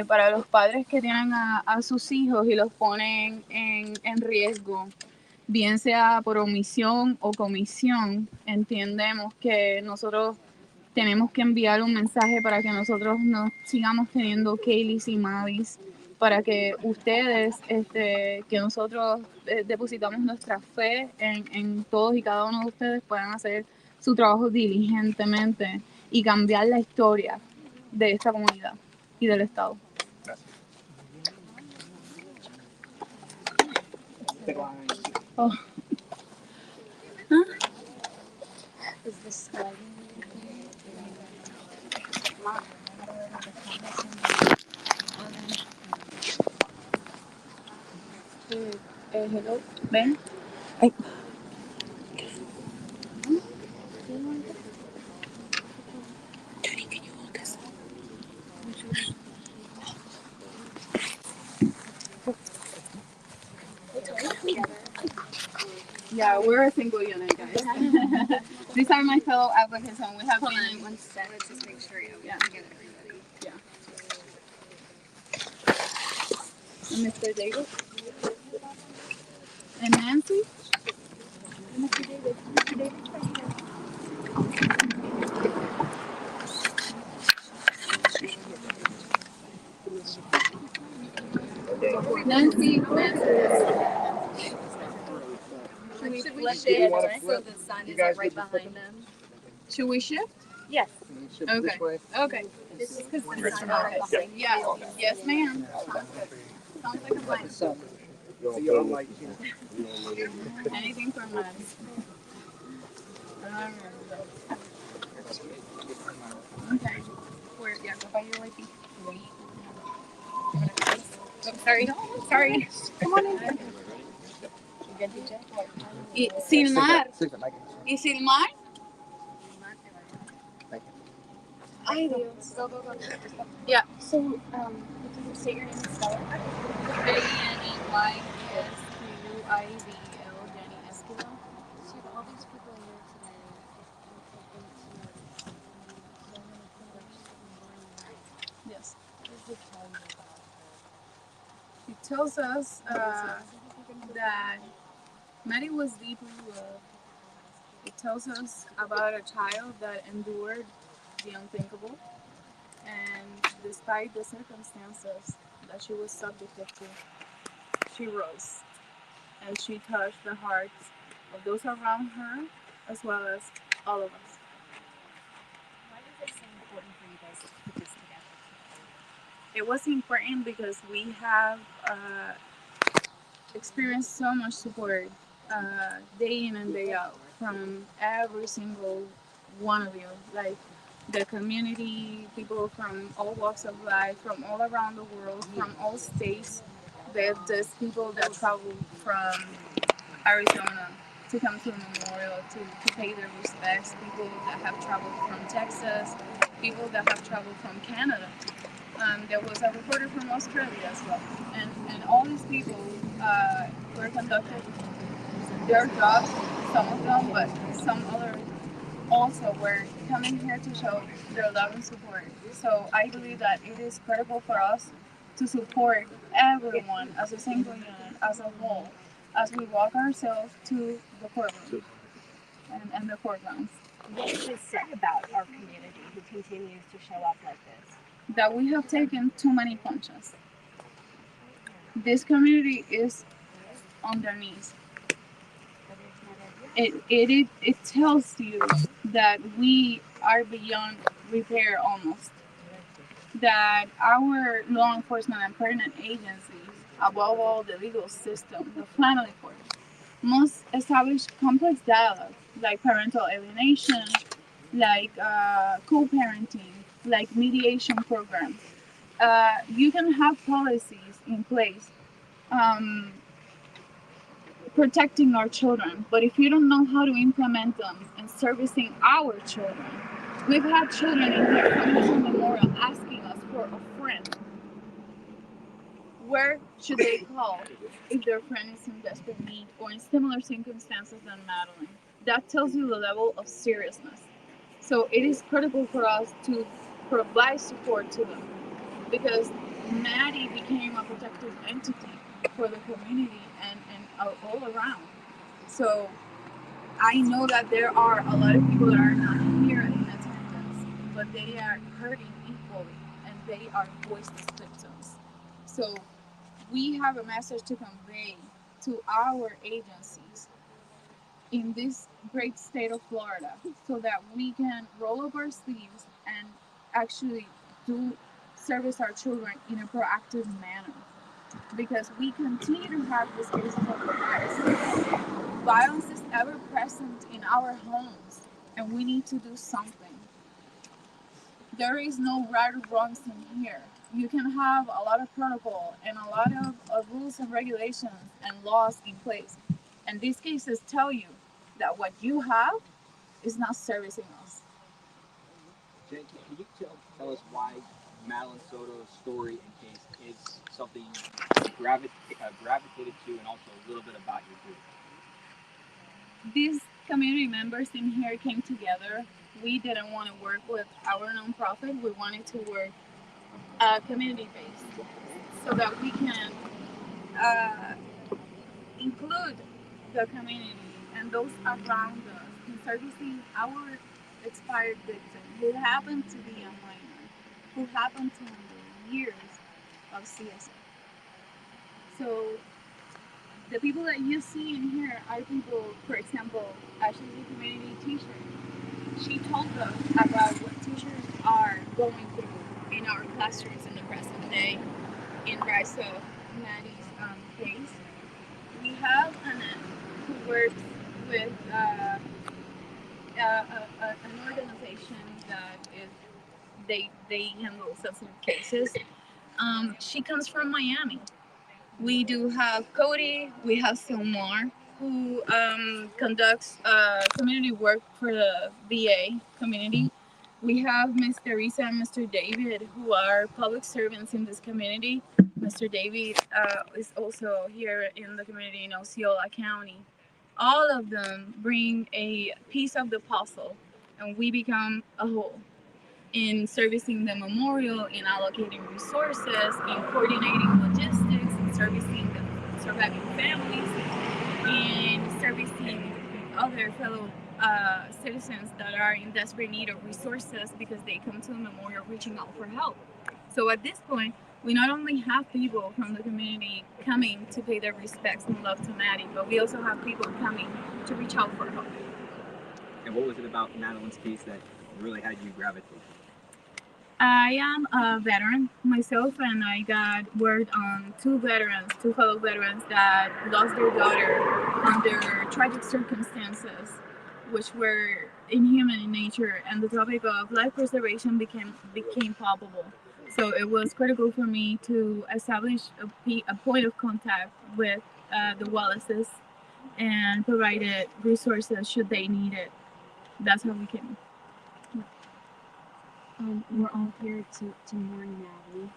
para los padres que tienen a sus hijos y los ponen en riesgo, bien sea por omisión o comisión. Entendemos que nosotros tenemos que enviar un mensaje para que nosotros no sigamos teniendo Kayleys y Mavis, para que ustedes, que nosotros depositamos nuestra fe en todos y cada uno de ustedes, puedan hacer su trabajo diligentemente y cambiar la historia de esta comunidad y del Estado. Oh. Is this sliding? Hello, Ben. Ay. Judy, can you hold this? Yeah, we're a single unit, guys. These are my fellow advocates, and we have been in one set. Let's just make sure we get everybody. Yeah. And Mr. David. And Nancy. And Mr. David. Mr. David's right here. Nancy. Should we shift so the sun isn't right behind them? Should we shift? Yes. Okay. Okay. This is because the sun is right behind you. Yeah. Yes, ma'am. Sounds like a plan. Anything from us. Okay. Yeah, go by your wifey. Oh, sorry. Sorry. Come on in. Silmar. ¿Y Silmar? Ay, Dios. Go. Yeah. So, you say your name is Stella? Jenny Esquivel. So all these people are here today. Yes. What does it tell you about her? It tells us that Maddie was deeply loved. It tells us about a child that endured the unthinkable, and despite the circumstances that she was subjected to, she rose and she touched the hearts of those around her as well as all of us. Why was it so important for you guys to put this together? It was important because we have experienced so much support day in and day out from every single one of you. Like the community, people from all walks of life, from all around the world, from all states. There's people that travel from Arizona to come to the memorial to pay their respects, people that have traveled from Texas, people that have traveled from Canada. There was a reporter from Australia as well. And all these people were conducted their jobs, some of them, but some others also were coming here to show their love and support. So I believe that it is critical for us to support everyone as a single unit, as a whole, as we walk ourselves to the courtroom and the courtrooms. What does it say about our community who continues to show up like this? That we have taken too many punches. This community is on their knees. It tells you that we are beyond repair almost. That our law enforcement and pertinent agencies, above all the legal system, the family court, must establish complex dialogue like parental alienation, like co-parenting, like mediation programs. You can have policies in place protecting our children, but if you don't know how to implement them and servicing our children, we've had children in here coming to the memorial asking us for a friend. Where should they call if their friend is in desperate need or in similar circumstances than Madeline? That tells you the level of seriousness. So it is critical for us to provide support to them because Maddie became a protective entity for the community and all around. So I know that there are a lot of people that are not here in attendance, but they are hurting equally and they are voiceless victims. So we have a message to convey to our agencies in this great state of Florida so that we can roll up our sleeves and actually do service our children in a proactive manner. Because we continue to have these cases of violence. Violence is ever present in our homes, and we need to do something. there is no right or wrongs in here. You can have a lot of protocol and a lot of rules and regulations and laws in place. And these cases tell you that what you have is not servicing us. Jen, can you tell us why Madeline Soto's story and case is something you gravitated to, and also a little bit about your group? These community members in here came together. We didn't want to work with our nonprofit. We wanted to work community-based so that we can include the community and those around us in servicing our expired victim who happened to be a minor, who happened to have years of CSA. So the people that you see in here are people, for example, Ashley's a community teacher. She told us about what teachers are going through in our classrooms in the present day in rise of Maddie's case. We have Annette who works with an organization that is they handle sensitive cases. She comes from Miami. We do have Cody. We have Silmar, who conducts community work for the VA community. We have Ms. Teresa and Mr. David, who are public servants in this community. Mr. David is also here in the community in Osceola County. All of them bring a piece of the puzzle, and we become a whole in servicing the memorial, in allocating resources, in coordinating logistics, in servicing the surviving families, in servicing other fellow citizens that are in desperate need of resources because they come to the memorial reaching out for help. So at this point, we not only have people from the community coming to pay their respects and love to Maddie, but we also have people coming to reach out for help. And what was it about Madeline's case that really had you gravitate? I am a veteran myself, and I got word on two fellow veterans that lost their daughter under tragic circumstances, which were inhuman in nature, and the topic of life preservation became palpable. So it was critical for me to establish a point of contact with the Wallaces and provided resources should they need it. That's how we came. We're all here to mourn Maddie,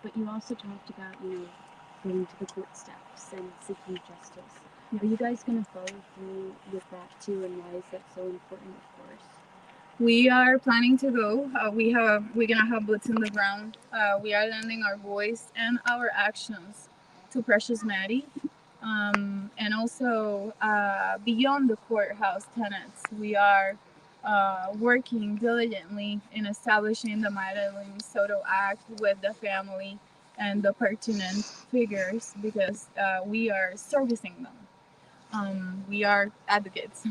but you also talked about, going to the court steps and seeking justice. Are you guys going to follow through with that too, and why is that so important, of course? We are planning to go. We're gonna have boots in the ground. We are lending our voice and our actions to Precious Maddie, and also beyond the courthouse tenants. We are working diligently in establishing the Madeline Soto Act with the family and the pertinent figures because we are servicing them. We are advocates,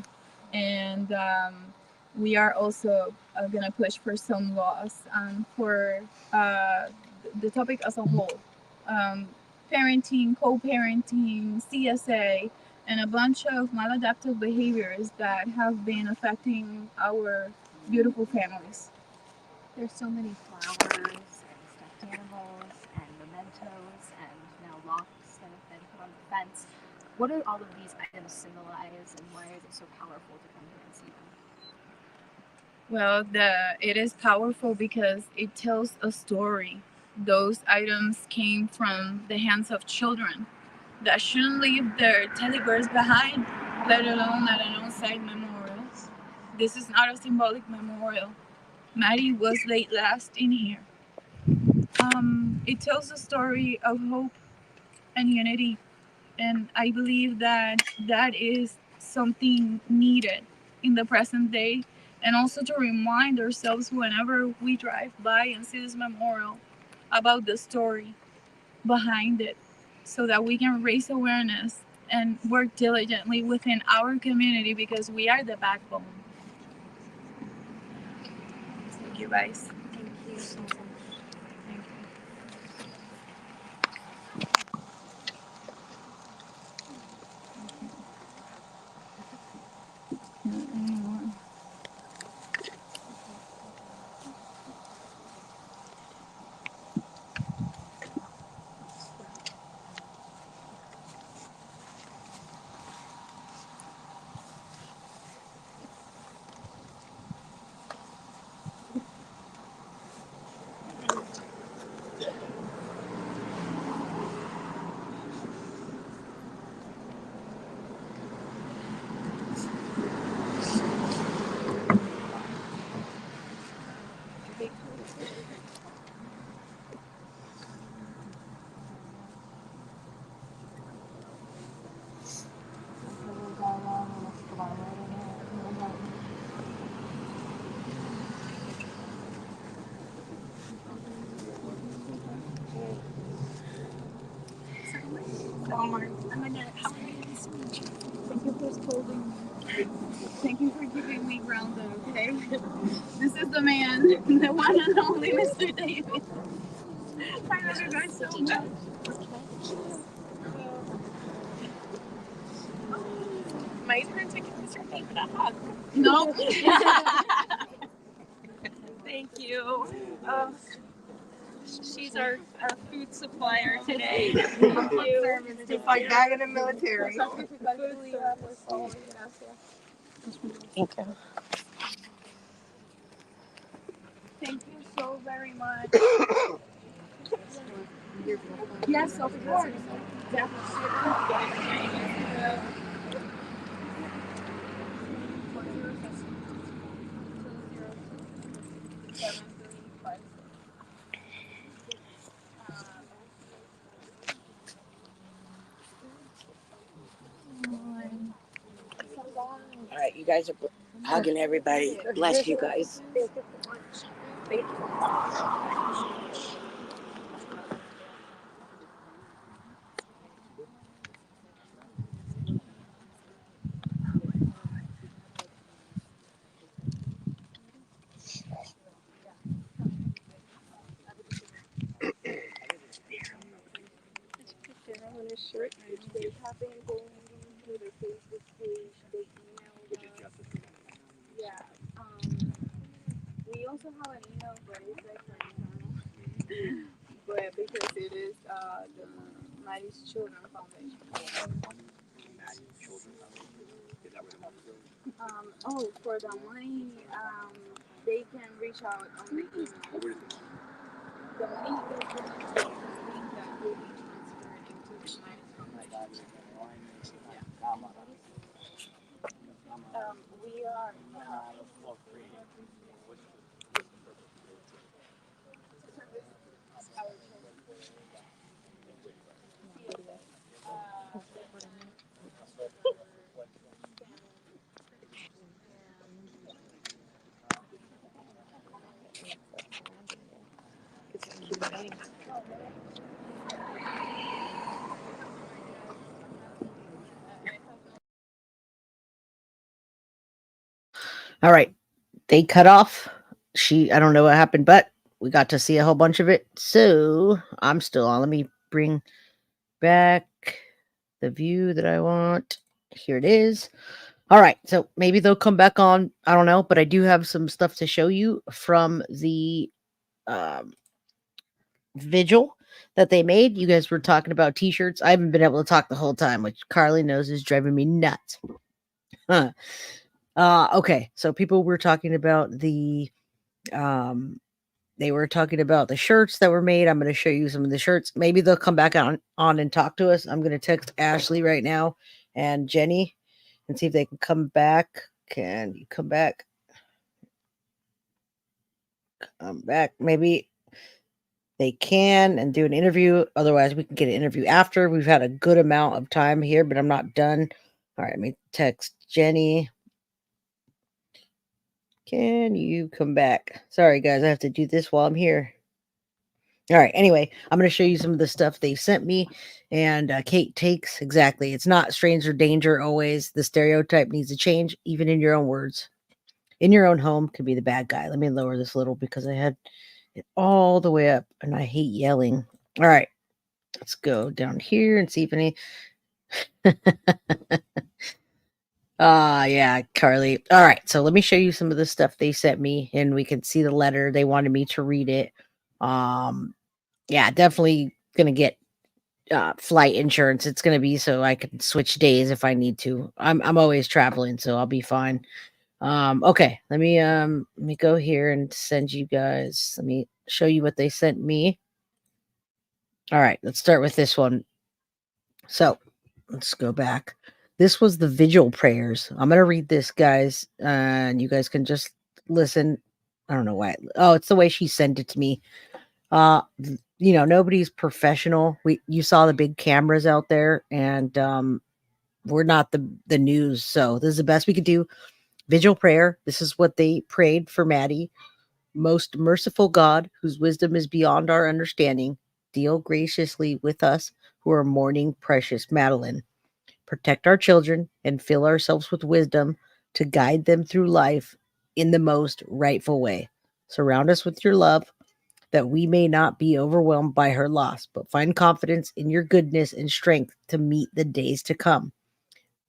and we are also going to push for some laws for the topic as a whole. Parenting, co-parenting, CSA, and a bunch of maladaptive behaviors that have been affecting our beautiful families. There's so many flowers and stuffed animals and mementos and now locks that have been put on the fence. What do all of these items symbolize, and why is it so powerful to come here and see them? Well, it is powerful because it tells a story. Those items came from the hands of children that shouldn't leave their teddy bears behind, let alone at an on-site memorial. This is not a symbolic memorial. Maddie was laid last in here. It tells a story of hope and unity, and I believe that is something needed in the present day, and also to remind ourselves whenever we drive by and see this memorial about the story behind it, so that we can raise awareness and work diligently within our community because we are the backbone. Thank you, guys. Thank you so much. How are you? Nice to meet you. Thank you for scolding me. Thank you for keeping me grounded, okay? This is the man, the one and only Mr. David. I love you guys so much. My turn to give Mr. David a hug. No. Thank you. She's our food supplier today. Thank you. To fight back in the military. Thank you. Thank you so very much. Yes, of course. All right, you guys are hugging everybody. Bless you guys. Thank you. On his shirt, they have been going through their Facebook page, they emailed us. Yeah. We also have an email, but it's like internal. But because it is the Maddie's Children Foundation. Oh, for the money, they can reach out on the email. The money is going to be something that will be transferred into the Maddie's Foundation. We are. All right. They cut off. I don't know what happened, but we got to see a whole bunch of it. So I'm still on. Let me bring back the view that I want. Here it is. All right. So maybe they'll come back on. I don't know, but I do have some stuff to show you from the vigil that they made. You guys were talking about t-shirts. I haven't been able to talk the whole time, which Carly knows is driving me nuts. Huh. Okay, so people were talking about they were talking about the shirts that were made. I'm going to show you some of the shirts. Maybe they'll come back on and talk to us. I'm going to text Ashley right now and Jenny and see if they can come back. Can you come back? Come back. Maybe they can and do an interview. Otherwise, we can get an interview after. We've had a good amount of time here, but I'm not done. All right, let me text Jenny. Can you come back? Sorry, guys, I have to do this while I'm here. All right, anyway, I'm going to show you some of the stuff they sent me. And Kate takes exactly. It's not stranger danger always. The stereotype needs to change, even in your own words. In your own home can be the bad guy. Let me lower this a little because I had it all the way up and I hate yelling. All right, let's go down here and see if any. Yeah, Carly. All right, so let me show you some of the stuff they sent me and we can see the letter. They wanted me to read it. Yeah, definitely gonna get flight insurance. It's gonna be so I can switch days if I need to. I'm always traveling, so I'll be fine. Okay, let me go here and send you guys. Let me show you what they sent me. All right, let's start with this one. So let's go back. This was the vigil prayers. I'm gonna read this, guys, and you guys can just listen. I don't know why. Oh, it's the way she sent it to me. Nobody's professional. You saw the big cameras out there, and we're not the news, so this is the best we could do. Vigil prayer. This is what they prayed for Maddie. Most merciful God, whose wisdom is beyond our understanding, deal graciously with us who are mourning precious Madeline. protect our children, and fill ourselves with wisdom to guide them through life in the most rightful way. Surround us with your love, that we may not be overwhelmed by her loss, but find confidence in your goodness and strength to meet the days to come.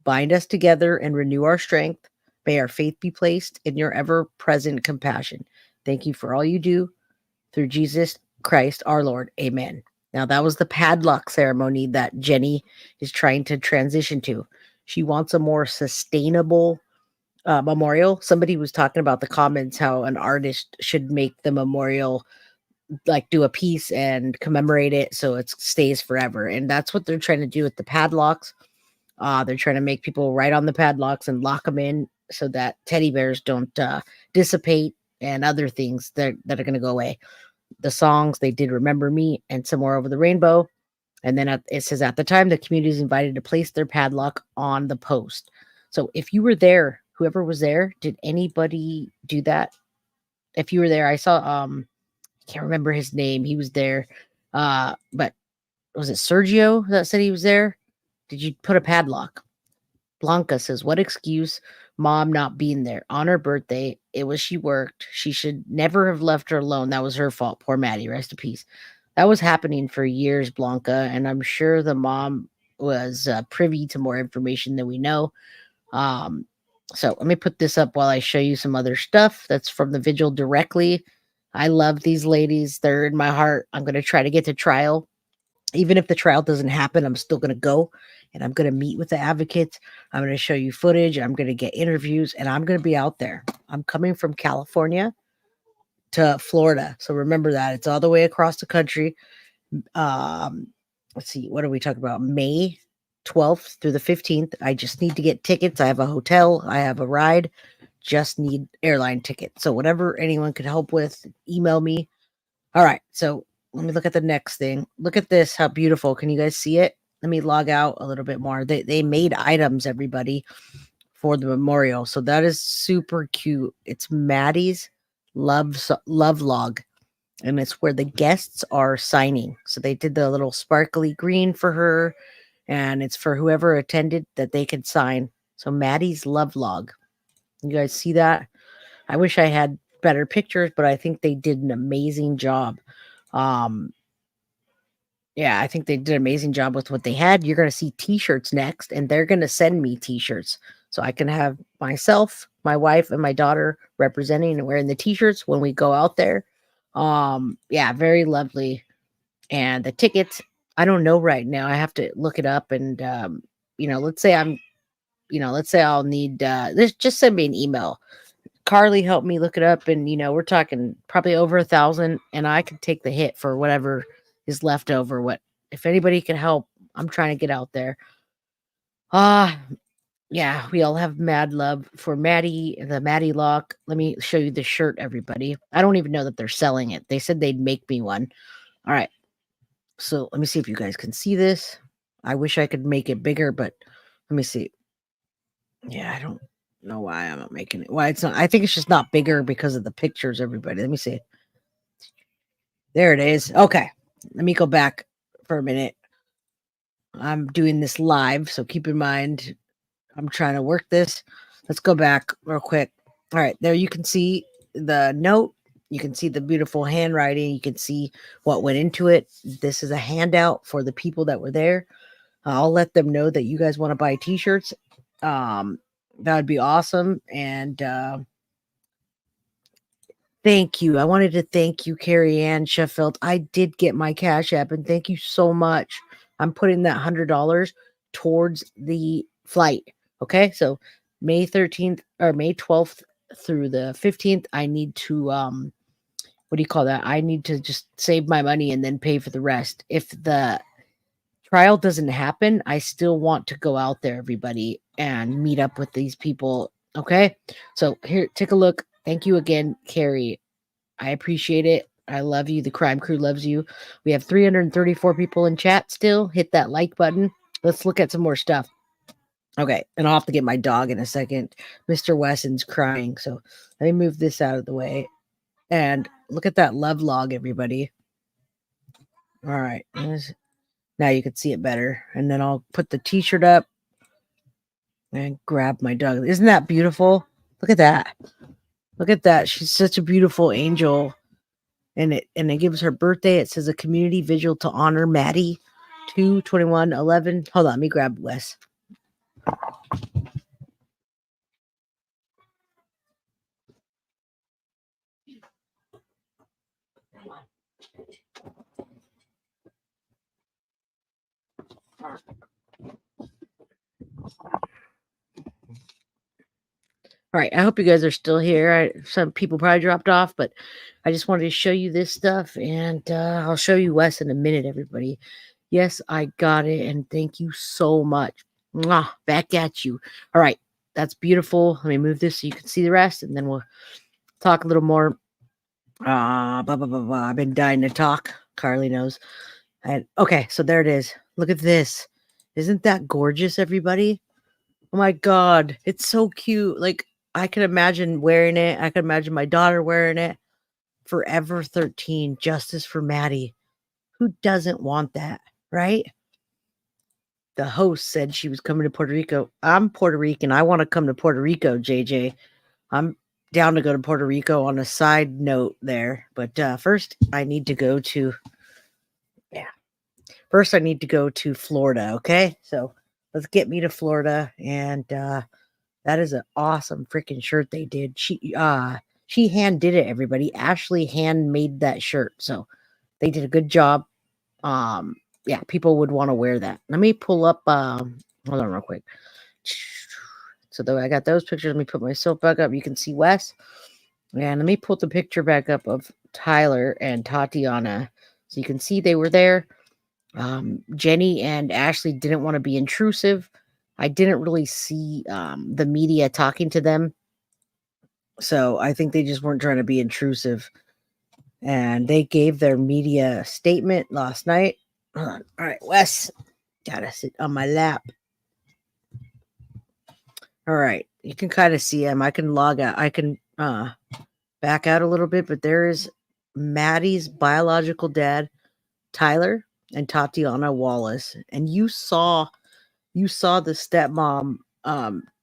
Bind us together and renew our strength. May our faith be placed in your ever present compassion. Thank you for all you do through Jesus Christ our Lord. Amen. Now, that was the padlock ceremony that Jenny is trying to transition to. She wants a more sustainable memorial. Somebody was talking about the comments how an artist should make the memorial, like do a piece and commemorate it so it stays forever. And that's what they're trying to do with the padlocks. They're trying to make people write on the padlocks and lock them in so that teddy bears don't dissipate and other things that are going to go away. The songs, they did Remember Me and Somewhere Over the Rainbow. And then it says, at the time, the community is invited to place their padlock on the post. So if you were there, whoever was there, did anybody do that? If you were there, I saw, I can't remember his name. He was there. But was it Sergio that said he was there? Did you put a padlock? Blanca says, what excuse mom not being there on her birthday? It was she worked. She should never have left her alone. That was her fault. Poor Maddie. Rest in peace. That was happening for years, Blanca. And I'm sure the mom was privy to more information than we know. So let me put this up while I show you some other stuff that's from the vigil directly. I love these ladies. They're in my heart. I'm going to try to get to trial. Even if the trial doesn't happen, I'm still going to go and I'm going to meet with the advocates. I'm going to show you footage. I'm going to get interviews and I'm going to be out there. I'm coming from California to Florida. So remember that it's all the way across the country. Let's see. What are we talking about? May 12th through the 15th. I just need to get tickets. I have a hotel. I have a ride. Just need airline tickets. So whatever anyone could help with, email me. All right. So let me look at the next thing. Look at this. How beautiful. Can you guys see it? Let me log out a little bit more. They made items, everybody, for the memorial. So that is super cute. It's Maddie's love log. And it's where the guests are signing. So they did the little sparkly green for her. And it's for whoever attended that they could sign. So Maddie's love log. You guys see that? I wish I had better pictures, but I think they did an amazing job. Yeah, I think they did an amazing job with what they had. You're going to see t-shirts next, and they're going to send me t-shirts so I can have myself, my wife, and my daughter representing and wearing the t-shirts when we go out there. Yeah, very lovely. And the tickets, I don't know right now. I have to look it up. And let's say I'll need this. Just send me an email. Carly helped me look it up, and we're talking probably over 1,000, and I can take the hit for whatever is left over. What if anybody can help? I'm trying to get out there. Yeah, we all have mad love for Maddie, the Maddie lock. Let me show you the shirt, everybody. I don't even know that they're selling it. They said they'd make me one. All right. So let me see if you guys can see this. I wish I could make it bigger, but let me see. Yeah, I don't know why I'm not making it. Why it's not. I think it's just not bigger because of the pictures, everybody. Let me see. There it is. Okay. Let me go back for a minute. I'm doing this live, so keep in mind I'm trying to work this. Let's go back real quick. All right, there you can see the note. You can see the beautiful handwriting. You can see what went into it. This is a handout for the people that were there. I'll let them know that you guys want to buy t-shirts. That would be awesome. And thank you. I wanted to thank you, Carrie Ann Sheffield. I did get my Cash App, and thank you so much. I'm putting that $100 towards the flight. Okay, so May 13th or May 12th through the 15th, I need to what do you call that? I need to just save my money and then pay for the rest. If the trial doesn't happen, I still want to go out there, everybody, and meet up with these people. Okay, so here, take a look. Thank you again, Carrie. I appreciate it. I love you. The crime crew loves you. We have 334 people in chat still. Hit that like button. Let's look at some more stuff. Okay, and I'll have to get my dog in a second. Mr. Wesson's crying, so let me move this out of the way. And look at that love log, everybody. All right. Now you can see it better. And then I'll put the t-shirt up. And grab my dog. Isn't that beautiful? Look at that. Look at that. She's such a beautiful angel. And it gives her birthday. It says a community vigil to honor Maddie. 2/21/11. Hold on, let me grab Wes. All right, I hope you guys are still here. Some people probably dropped off, but I just wanted to show you this stuff, and I'll show you Wes in a minute, everybody. Yes, I got it, and thank you so much. Mwah, back at you. All right, that's beautiful. Let me move this so you can see the rest, and then we'll talk a little more. Blah, blah, blah, blah. I've been dying to talk. Carly knows. Okay, so there it is. Look at this. Isn't that gorgeous, everybody? Oh my God, it's so cute. Like, I can imagine wearing it. I can imagine my daughter wearing it. Forever 13, justice for Maddie. Who doesn't want that, right? The host said she was coming to Puerto Rico. I'm Puerto Rican. I want to come to Puerto Rico, JJ. I'm down to go to Puerto Rico on a side note there. But first, I need to go to, First, I need to go to Florida, okay? So let's get me to Florida. And that is an awesome freaking shirt they did. She hand did it, everybody. Ashley hand made that shirt. So they did a good job. Yeah, people would want to wear that. Let me pull up hold on real quick. So though I got those pictures, let me put myself back up. You can see Wes. And let me pull the picture back up of Tyler and Tatiana. So you can see they were there. Jenny and Ashley didn't want to be intrusive. I didn't really see the media talking to them. So I think they just weren't trying to be intrusive. And they gave their media statement last night. Hold on. All right, Wes. Gotta sit on my lap. All right. You can kind of see him. I can log out. I can back out a little bit, but there is Maddie's biological dad, Tyler, and Tatiana Wallace. And you saw the stepmom,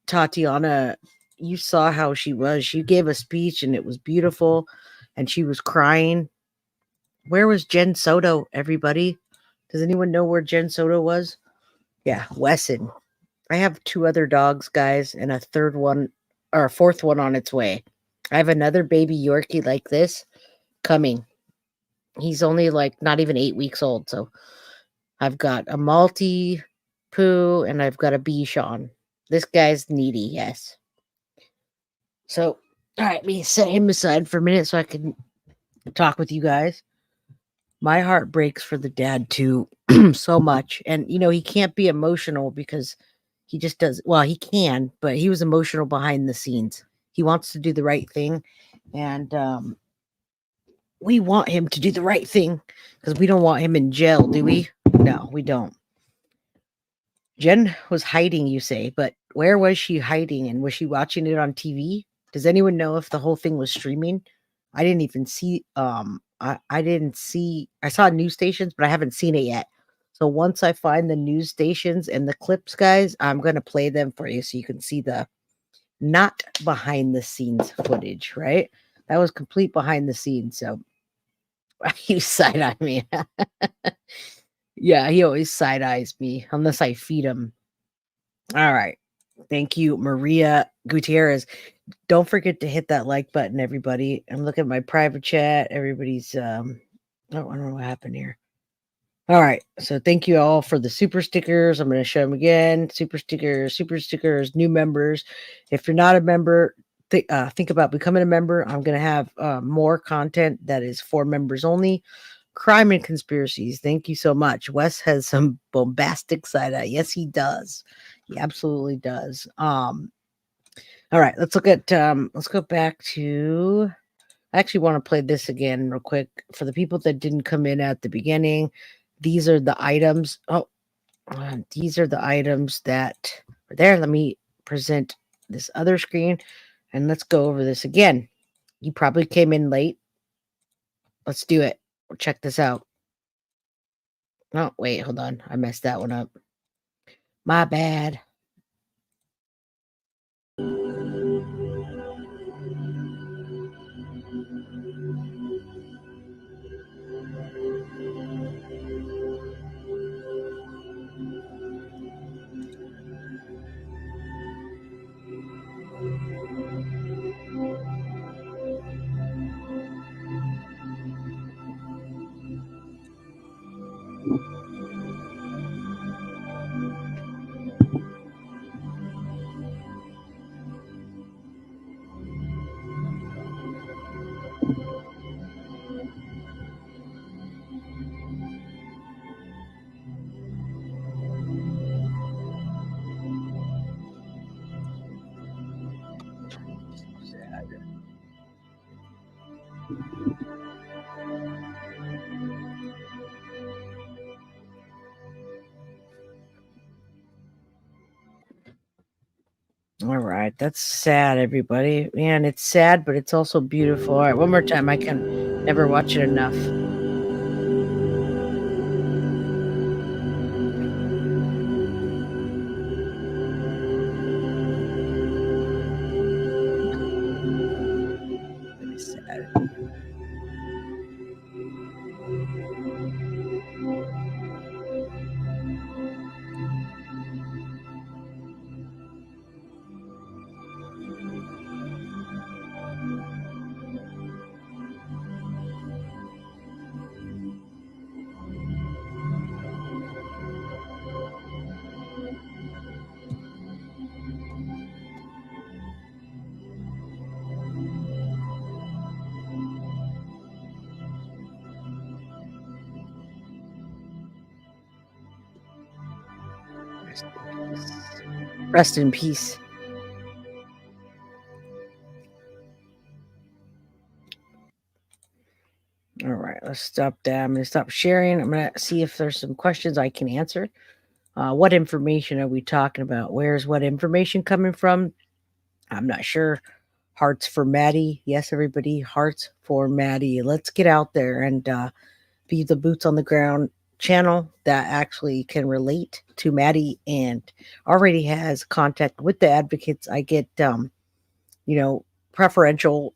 Tatiana. You saw how she was. She gave a speech and it was beautiful, and she was crying. Where was Jen Soto, everybody? Does anyone know where Jen Soto was? Yeah, Wesson. I have 2 other dogs, guys, and a third one or a fourth one on its way. I have another baby Yorkie like this coming. He's only like not even 8 weeks old. So I've got a Maltese Poo and I've got a Bichon. This guy's needy, yes. So, all right, let me set him aside for a minute so I can talk with you guys. My heart breaks for the dad too so much. And, he can't be emotional because he just does. Well, he can, but he was emotional behind the scenes. He wants to do the right thing. And we want him to do the right thing because we don't want him in jail, do we? No, we don't. Jen was hiding, you say, but where was she hiding? And was she watching it on TV? Does anyone know if the whole thing was streaming? I didn't even see, I didn't see, I saw news stations, but I haven't seen it yet. So once I find the news stations and the clips, guys, I'm going to play them for you so you can see the not behind the scenes footage, right? That was complete behind the scenes. So he side eye me. Yeah, he always side eyes me unless I feed him. All right. Thank you, Maria Gutierrez. Don't forget to hit that like button, everybody. I'm looking at my private chat. Everybody's oh, I don't know what happened here. All right. So thank you all for the super stickers. I'm going to show them again. Super stickers, new members. If you're not a member, think about becoming a member. I'm going to have more content that is for members only. Crime and conspiracies. Thank you so much. Wes has some bombastic side eye. Yes, he does. He absolutely does. All right, let's look at let's go back to, I actually want to play this again real quick for the people that didn't come in at the beginning. These are the items. Oh, these are the items that are there. Let me present this other screen and let's go over this again. You probably came in late. Let's do it. Check this out. Oh, wait, hold on. I messed that one up. My bad. All right, that's sad, everybody. Man, it's sad, but it's also beautiful. All right, one more time. I can never watch it enough. Really sad. Rest in peace. All right, let's stop that. I'm going to stop sharing. I'm going to see if there's some questions I can answer. What information are we talking about? Where's what information coming from? I'm not sure. Hearts for Maddie. Yes, everybody, hearts for Maddie. Let's get out there and be the boots on the ground channel that actually can relate to Maddie and already has contact with the advocates. I get, preferential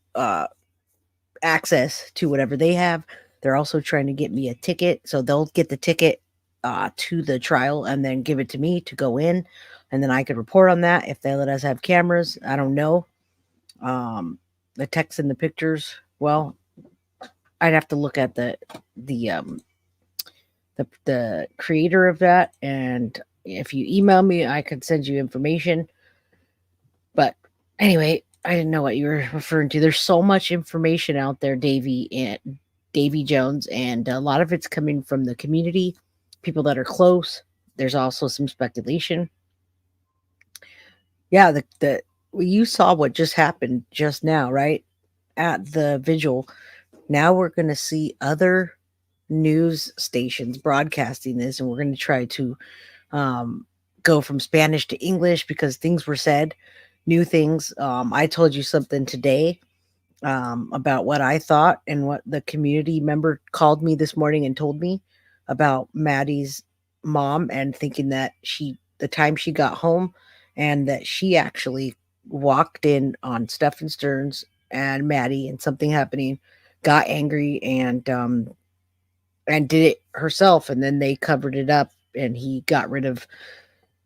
access to whatever they have. They're also trying to get me a ticket, so they'll get the ticket to the trial and then give it to me to go in, and then I could report on that if they let us have cameras. I don't know. The text and the pictures. Well, I'd have to look at the the creator of that, and if you email me, I could send you information. But anyway, I didn't know what you were referring to. There's so much information out there, Davy Jones, and a lot of it's coming from the community, people that are close. There's also some speculation. Yeah, the you saw what just happened just now, right? At the vigil. Now we're going to see other news stations broadcasting this, and we're going to try to go from Spanish to English because things were said, new things. I told you something today about what I thought and what the community member called me this morning and told me about Maddie's mom, and thinking that the time she got home and that she actually walked in on Stephen Stearns and Maddie and something happening, got angry and did it herself, and then they covered it up and he got rid of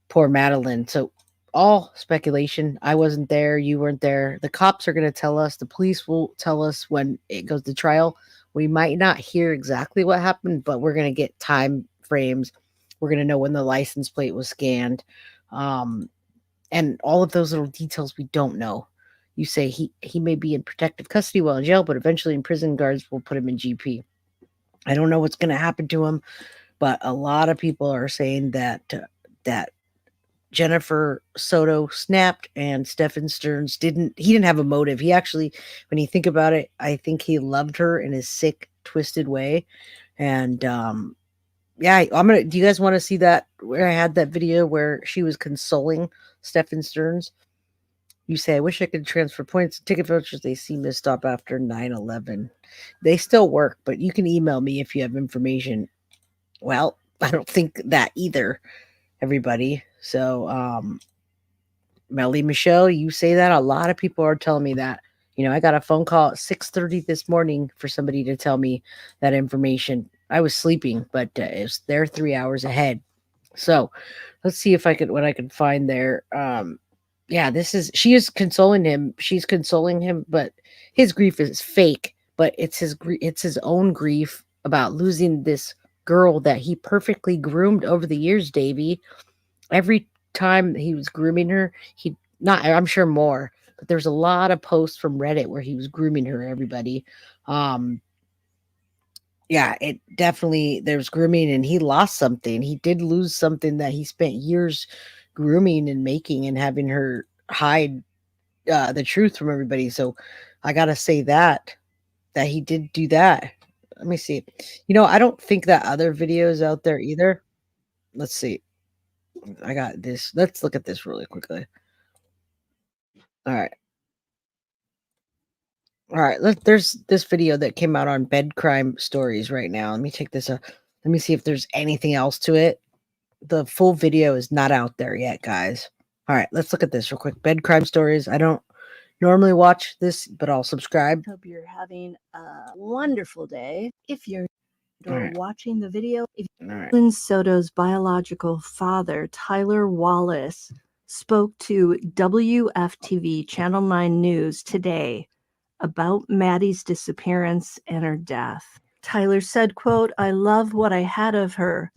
poor Madeline. So all speculation. I wasn't there, you weren't there. The cops are going to tell us, the police will tell us when it goes to trial. We might not hear exactly what happened, but we're going to get time frames. We're going to know when the license plate was scanned. And all of those little details we don't know. You say he may be in protective custody while in jail, but eventually in prison, guards will put him in GP. I don't know what's going to happen to him, but a lot of people are saying that Jennifer Soto snapped and Stephen Stearns didn't have a motive. He actually, when you think about it, I think he loved her in his sick, twisted way. And yeah, do you guys want to see that where I had that video where she was consoling Stephen Stearns? You say, I wish I could transfer points. Ticket vouchers, they seem to stop after 9/11. They still work, but you can email me if you have information. Well, I don't think that either, everybody. So, Melly Michelle, you say that. A lot of people are telling me that. I got a phone call at 6:30 this morning for somebody to tell me that information. I was sleeping, but it's they're 3 hours ahead. So let's see if what I can find there. Yeah, she is consoling him. She's consoling him, but his grief is fake. But it's his own grief about losing this girl that he perfectly groomed over the years, Davy. Every time he was grooming her, I'm sure more, but there's a lot of posts from Reddit where he was grooming her, everybody. Yeah, it definitely, there's grooming, and he lost something. He did lose something that he spent years grooming and making and having her hide the truth from everybody. So I gotta say that he did do that. Let me see. I don't think that other videos out there either. Let's see. I got this. Let's look at this really quickly. All right. All right. There's this video that came out on Bed Crime Stories right now. Let me take this. Let me see if there's anything else to it. The full video is not out there yet, guys. All right. Let's look at this real quick. Bed Crime Stories. I don't normally watch this, but I'll subscribe. Hope you're having a wonderful day. If you're right. watching the video, right. Madeline Soto's biological father, Tyler Wallace, spoke to WFTV Channel 9 News today about Maddie's disappearance and her death. Tyler said, quote, "I love what I had of her,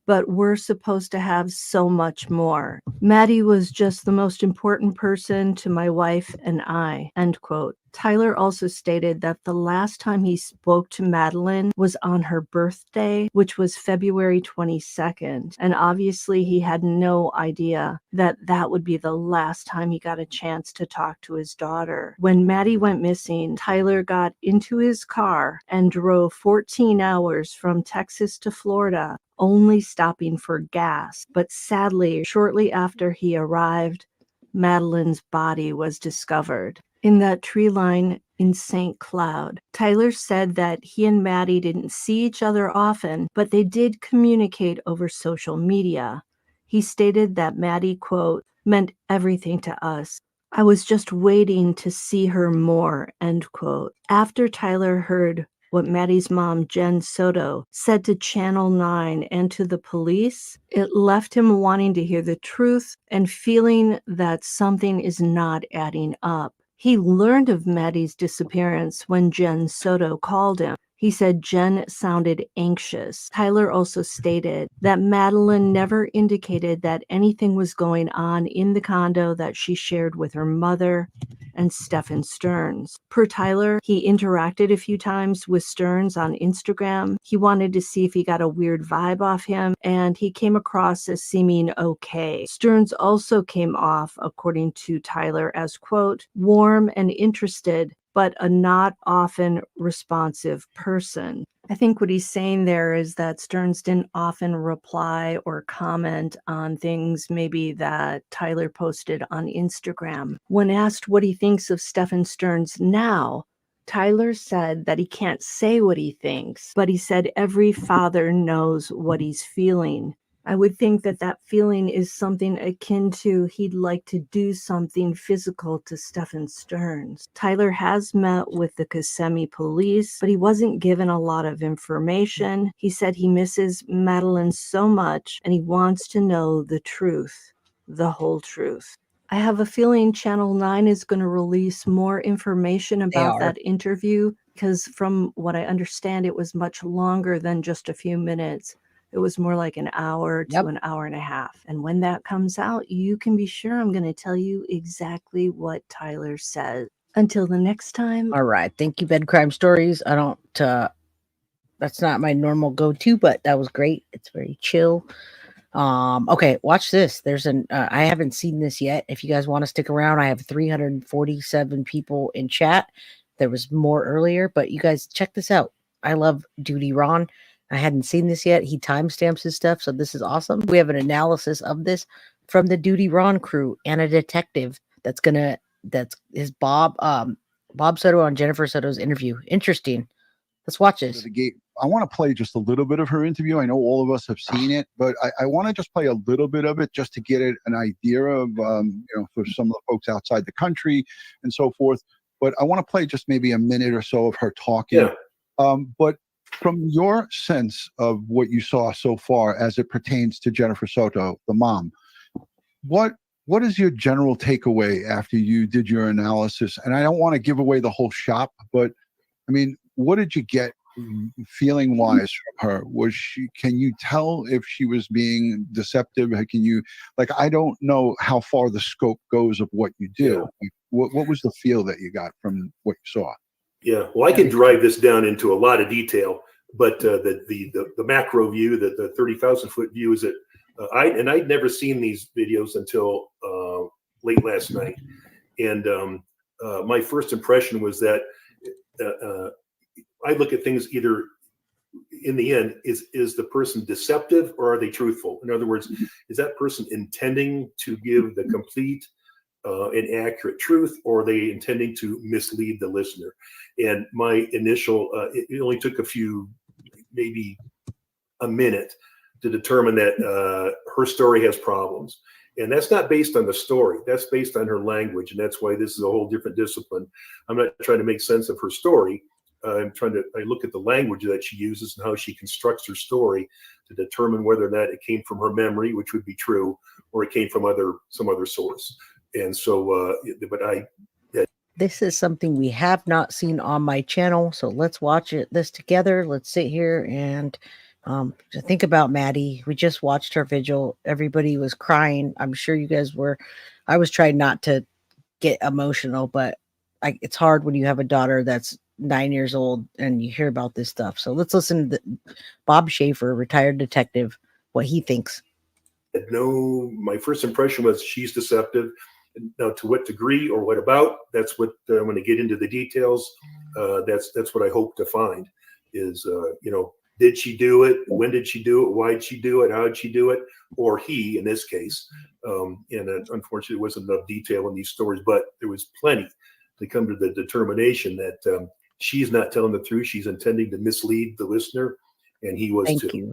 but we're supposed to have so much more. Maddie was just the most important person to my wife and I," end quote. Tyler also stated that the last time he spoke to Madeline was on her birthday, which was February 22nd. And obviously he had no idea that that would be the last time he got a chance to talk to his daughter. When Maddie went missing, Tyler got into his car and drove 14 hours from Texas to Florida, only stopping for gas. But sadly, shortly after he arrived, Madeline's body was discovered in that tree line in St. Cloud. Tyler said that he and Maddie didn't see each other often, but they did communicate over social media. He stated that Maddie, quote, "meant everything to us. I was just waiting to see her more," end quote. After Tyler heard what Maddie's mom, Jen Soto, said to Channel 9 and to the police, it left him wanting to hear the truth and feeling that something is not adding up. He learned of Maddie's disappearance when Jen Soto called him. He said Jen sounded anxious. Tyler also stated that Madeline never indicated that anything was going on in the condo that she shared with her mother and Stephen Stearns. Per Tyler, he interacted a few times with Stearns on Instagram. He wanted to see if he got a weird vibe off him, and he came across as seeming okay. Stearns also came off, according to Tyler, as, quote, "warm and interested, but a not often responsive person." I think what he's saying there is that Stearns didn't often reply or comment on things maybe that Tyler posted on Instagram. When asked what he thinks of Stephen Stearns now, Tyler said that he can't say what he thinks, but he said every father knows what he's feeling. I would think that that feeling is something akin to he'd like to do something physical to Stephen Stearns. Tyler has met with the Kissimmee police, but he wasn't given a lot of information. He said he misses Madeline so much and he wants to know the truth, the whole truth. I have a feeling Channel 9 is going to release more information about that interview because from what I understand, it was much longer than just a few minutes. It was more like an hour to an hour and a half. And when that comes out, you can be sure I'm going to tell you exactly what Tyler says. Until the next time. All right. Thank you, Bed Crime Stories. I don't, that's not my normal go-to, but that was great. It's very chill. Okay, watch this. There's I haven't seen this yet. If you guys want to stick around, I have 347 people in chat. There was more earlier, but you guys check this out. I love Duty Ron. I hadn't seen this yet. He timestamps his stuff, so this is awesome. We have an analysis of this from the Duty Ron crew and a detective that's is Bob Soto on Jennifer Soto's interview. Interesting. Let's watch this. I want to play just a little bit of her interview. I know all of us have seen it, but I want to just play a little bit of it just to get an idea of, for some of the folks outside the country and so forth. But I want to play just maybe a minute or so of her talking. Yeah. But from your sense of what you saw so far as it pertains to Jennifer Soto, the mom, what is your general takeaway after you did your analysis? And I don't want to give away the whole shop, but I mean, what did you get feeling wise from her? Can you tell if she was being deceptive? I don't know how far the scope goes of what you do. Yeah. What was the feel that you got from what you saw? Yeah, well, I can drive this down into a lot of detail, but the macro view, the 30,000 foot view, is that I'd never seen these videos until late last night, and my first impression was that I look at things either in the end, is the person deceptive or are they truthful? In other words, is that person intending to give the complete inaccurate truth, or are they intending to mislead the listener? And my initial, it only took maybe a minute to determine that her story has problems. And that's not based on the story. That's based on her language. And that's why this is a whole different discipline. I'm not trying to make sense of her story. I look at the language that she uses and how she constructs her story to determine whether or not it came from her memory, which would be true, or it came from some other source. And so, This is something we have not seen on my channel, so let's watch this together. Let's sit here and to think about Maddie. We just watched her vigil. Everybody was crying. I'm sure you guys were. I was trying not to get emotional, but it's hard when you have a daughter that's 9 years old and you hear about this stuff. So let's listen to Bob Schaefer, retired detective, what he thinks. My first impression was she's deceptive. Now, to what degree or what about? That's what I'm going to get into the details. That's what I hope to find is, did she do it? When did she do it? Why did she do it? How did she do it? Or he, in this case. And unfortunately, there wasn't enough detail in these stories, but there was plenty to come to the determination that she's not telling the truth. She's intending to mislead the listener, and he was too. Thank you.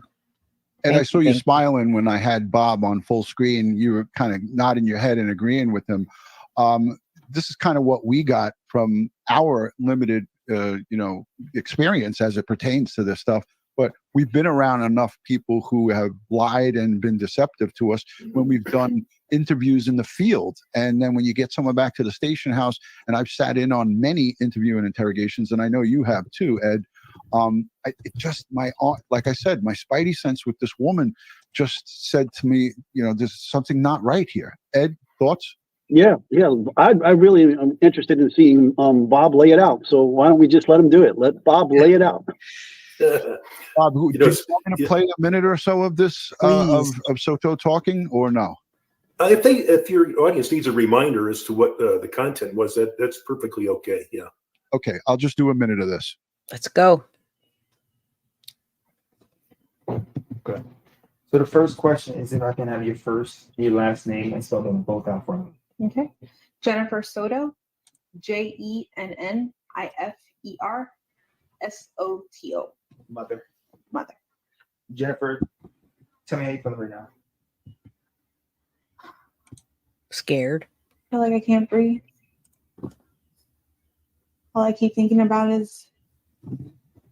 And I saw you smiling when I had Bob on full screen. You were kind of nodding your head and agreeing with him. This is kind of what we got from our limited, experience as it pertains to this stuff. But we've been around enough people who have lied and been deceptive to us when we've done interviews in the field. And then when you get someone back to the station house, and I've sat in on many interview and interrogations, and I know you have too, Ed. Like I said, my spidey sense with this woman just said to me, there's something not right here. Ed, thoughts? Yeah. I really am interested in seeing Bob lay it out. So why don't we just let him do it? Let Bob lay it out. Bob, do you want to play a minute or so of this of Soto talking, or no? I think if your audience needs a reminder as to what the content was, that's perfectly okay. Yeah. Okay, I'll just do a minute of this. Let's go. Okay. So the first question is if I can have your first, your last name, and spell them both out for me. Okay. Jennifer Soto, JENNIFER SOTO. Mother. Jennifer, tell me how you feeling right now. Scared. I feel like I can't breathe. All I keep thinking about is,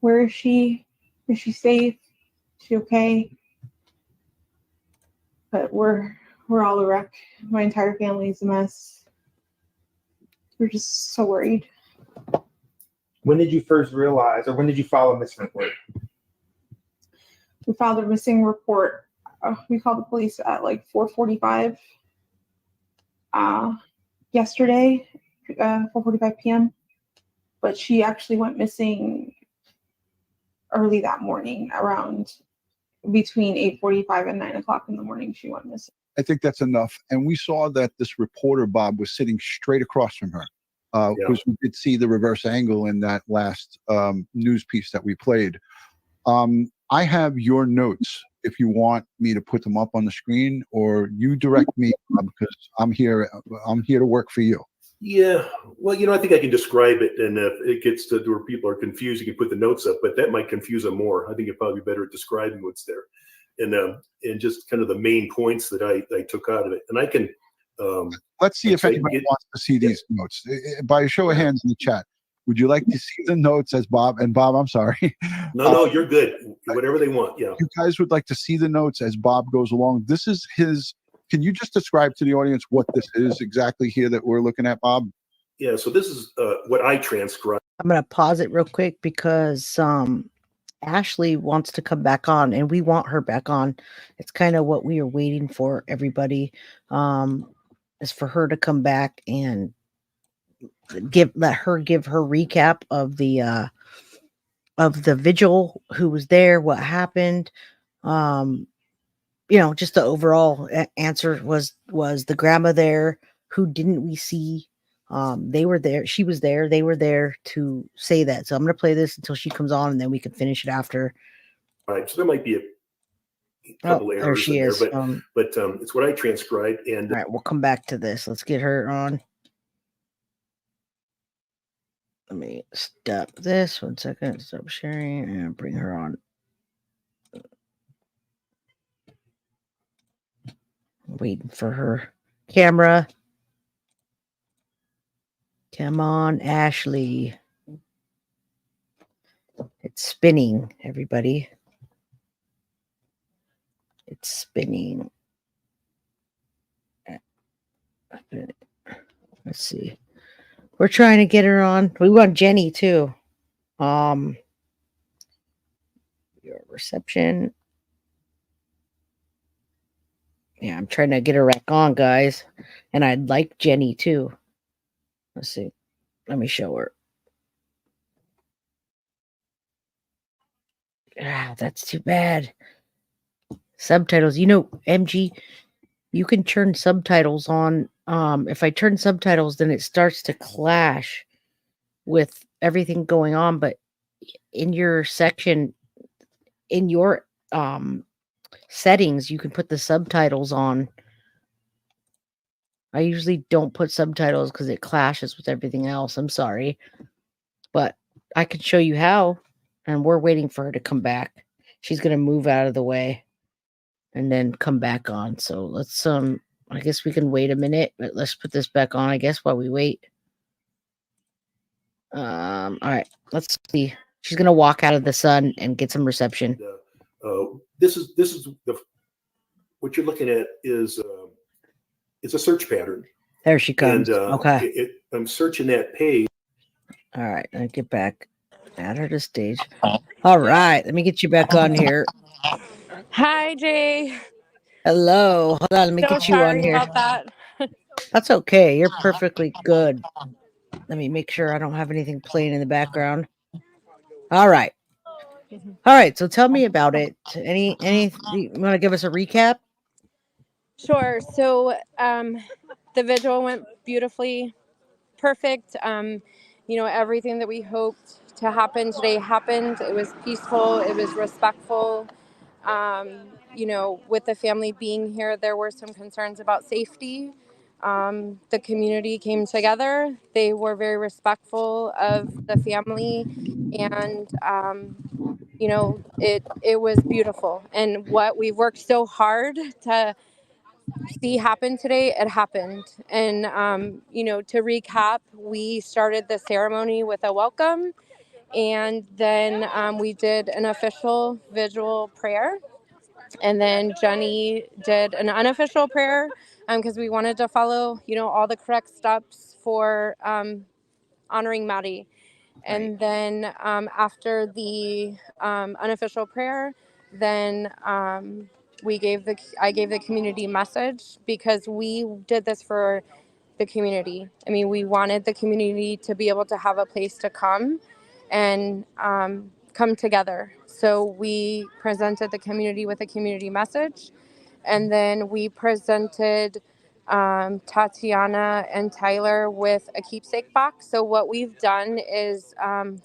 where is she? Is she safe? Is she okay? But we're all a wreck. My entire family's a mess. We're just so worried. When did you first realize, or when did you file a missing report? We filed a missing report. We called the police at like 4:45 yesterday, 4:45 p.m. But she actually went missing early that morning, around between 8:45 and 9 o'clock in the morning. She went missing. I think that's enough. And we saw that this reporter, Bob, was sitting straight across from her. Because we did see the reverse angle in that last news piece that we played. I have your notes if you want me to put them up on the screen, or you direct me, because I'm here to work for you. Yeah, well, I think I can describe it, and if it gets to where people are confused, you can put the notes up, but that might confuse them more. I think you're probably better at describing what's there, and just kind of the main points that I took out of it. And I can. Let's see if anybody wants to see these notes. By a show of hands in the chat, would you like to see the notes as Bob? And Bob, I'm sorry. No, you're good. Whatever they want. Yeah. You guys would like to see the notes as Bob goes along. This is his. Can you just describe to the audience what this is exactly here that we're looking at, Bob? Yeah. So this is what I transcribed. I'm going to pause it real quick because Ashley wants to come back on, and we want her back on. It's kind of what we are waiting for, everybody, is for her to come back and let her give her recap of the vigil, who was there, what happened. Just the overall answer was the grandma there? Who didn't we see? They were there. She was there. They were there to say that. So I'm going to play this until she comes on, and then we can finish it after. All right. So there might be couple there errors she in there, is. but it's what I transcribed. And all right, we'll come back to this. Let's get her on. Let me stop this 1 second. Stop sharing and bring her on. Waiting for her camera. Come on, Ashley. It's spinning, everybody. It's spinning. Let's see. We're trying to get her on. We want Jenny too. Your reception. Yeah, I'm trying to get her back on, guys. And I'd like Jenny too. Let's see. Let me show her. Ah, that's too bad. Subtitles. MG, you can turn subtitles on. If I turn subtitles, then it starts to clash with everything going on. But in your section, in your settings, you can put the subtitles on. I usually don't put subtitles because it clashes with everything else. I'm sorry. But I can show you how. And we're waiting for her to come back. She's going to move out of the way and then come back on. So let's, I guess we can wait a minute, but let's put this back on, I guess, while we wait. All right, let's see. She's going to walk out of the sun and get some reception. This is what you're looking at is it's a search pattern. There she comes. And, okay. I'm searching that page. All right, let me get back. Add her to stage. All right, let me get you back on here. Hi, Jay. Hello. Hold on, let me get you on here. About that. That's okay. You're perfectly good. Let me make sure I don't have anything playing in the background. All right. All right. So tell me about it. Any you want to give us a recap? Sure. So the vigil went beautifully, perfect. Everything that we hoped to happen today happened. It was peaceful. It was respectful. With the family being here, there were some concerns about safety. The community came together. They were very respectful of the family, and it was beautiful. And what we've worked so hard to see happen today, it happened. And to recap, we started the ceremony with a welcome, and then we did an official vigil prayer. And then Jenny did an unofficial prayer because we wanted to follow, all the correct steps for honoring Maddie. And then after the unofficial prayer, then I gave the community message, because we did this for the community. I mean, we wanted the community to be able to have a place to come and come together. So we presented the community with a community message, and then we presented Tatiana and Tyler with a keepsake box. So what we've done is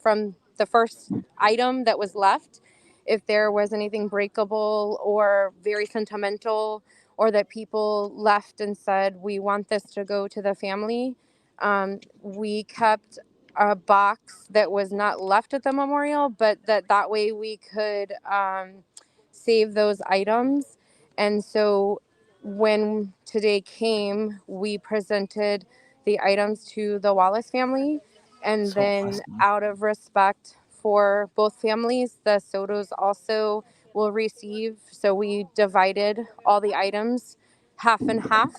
from the first item that was left, if there was anything breakable or very sentimental, or that people left and said, we want this to go to the family, we kept a box that was not left at the memorial, but that way we could save those items. And so when today came, we presented the items to the Wallace family, and So then awesome. out of respect for both families, the Sotos also will receive. So we divided all the items half and half,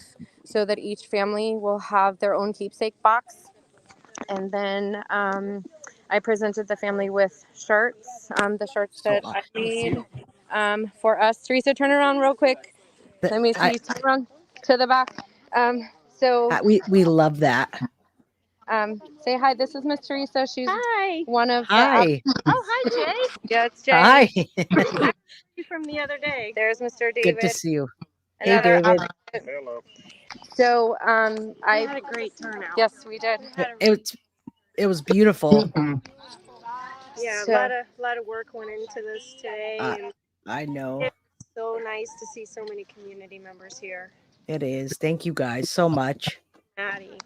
so that each family will have their own keepsake box. And then I presented the family with shirts, the shirts that I made for us. Teresa, turn around real quick. Let me see. Turn around to the back. We love that. Say hi. This is Miss Teresa. She's one of Hi. the. Oh, hi, Jay. Yeah, it's Jay. Hi. From the other day. There's Mr. David. Good to see you. Hey, Another David. Hello. So I had a great turnout. Yes, we did. It was beautiful. Yeah, a lot of work went into this today. I know. so nice to see so many community members here. It is. Thank you guys so much. Maddie.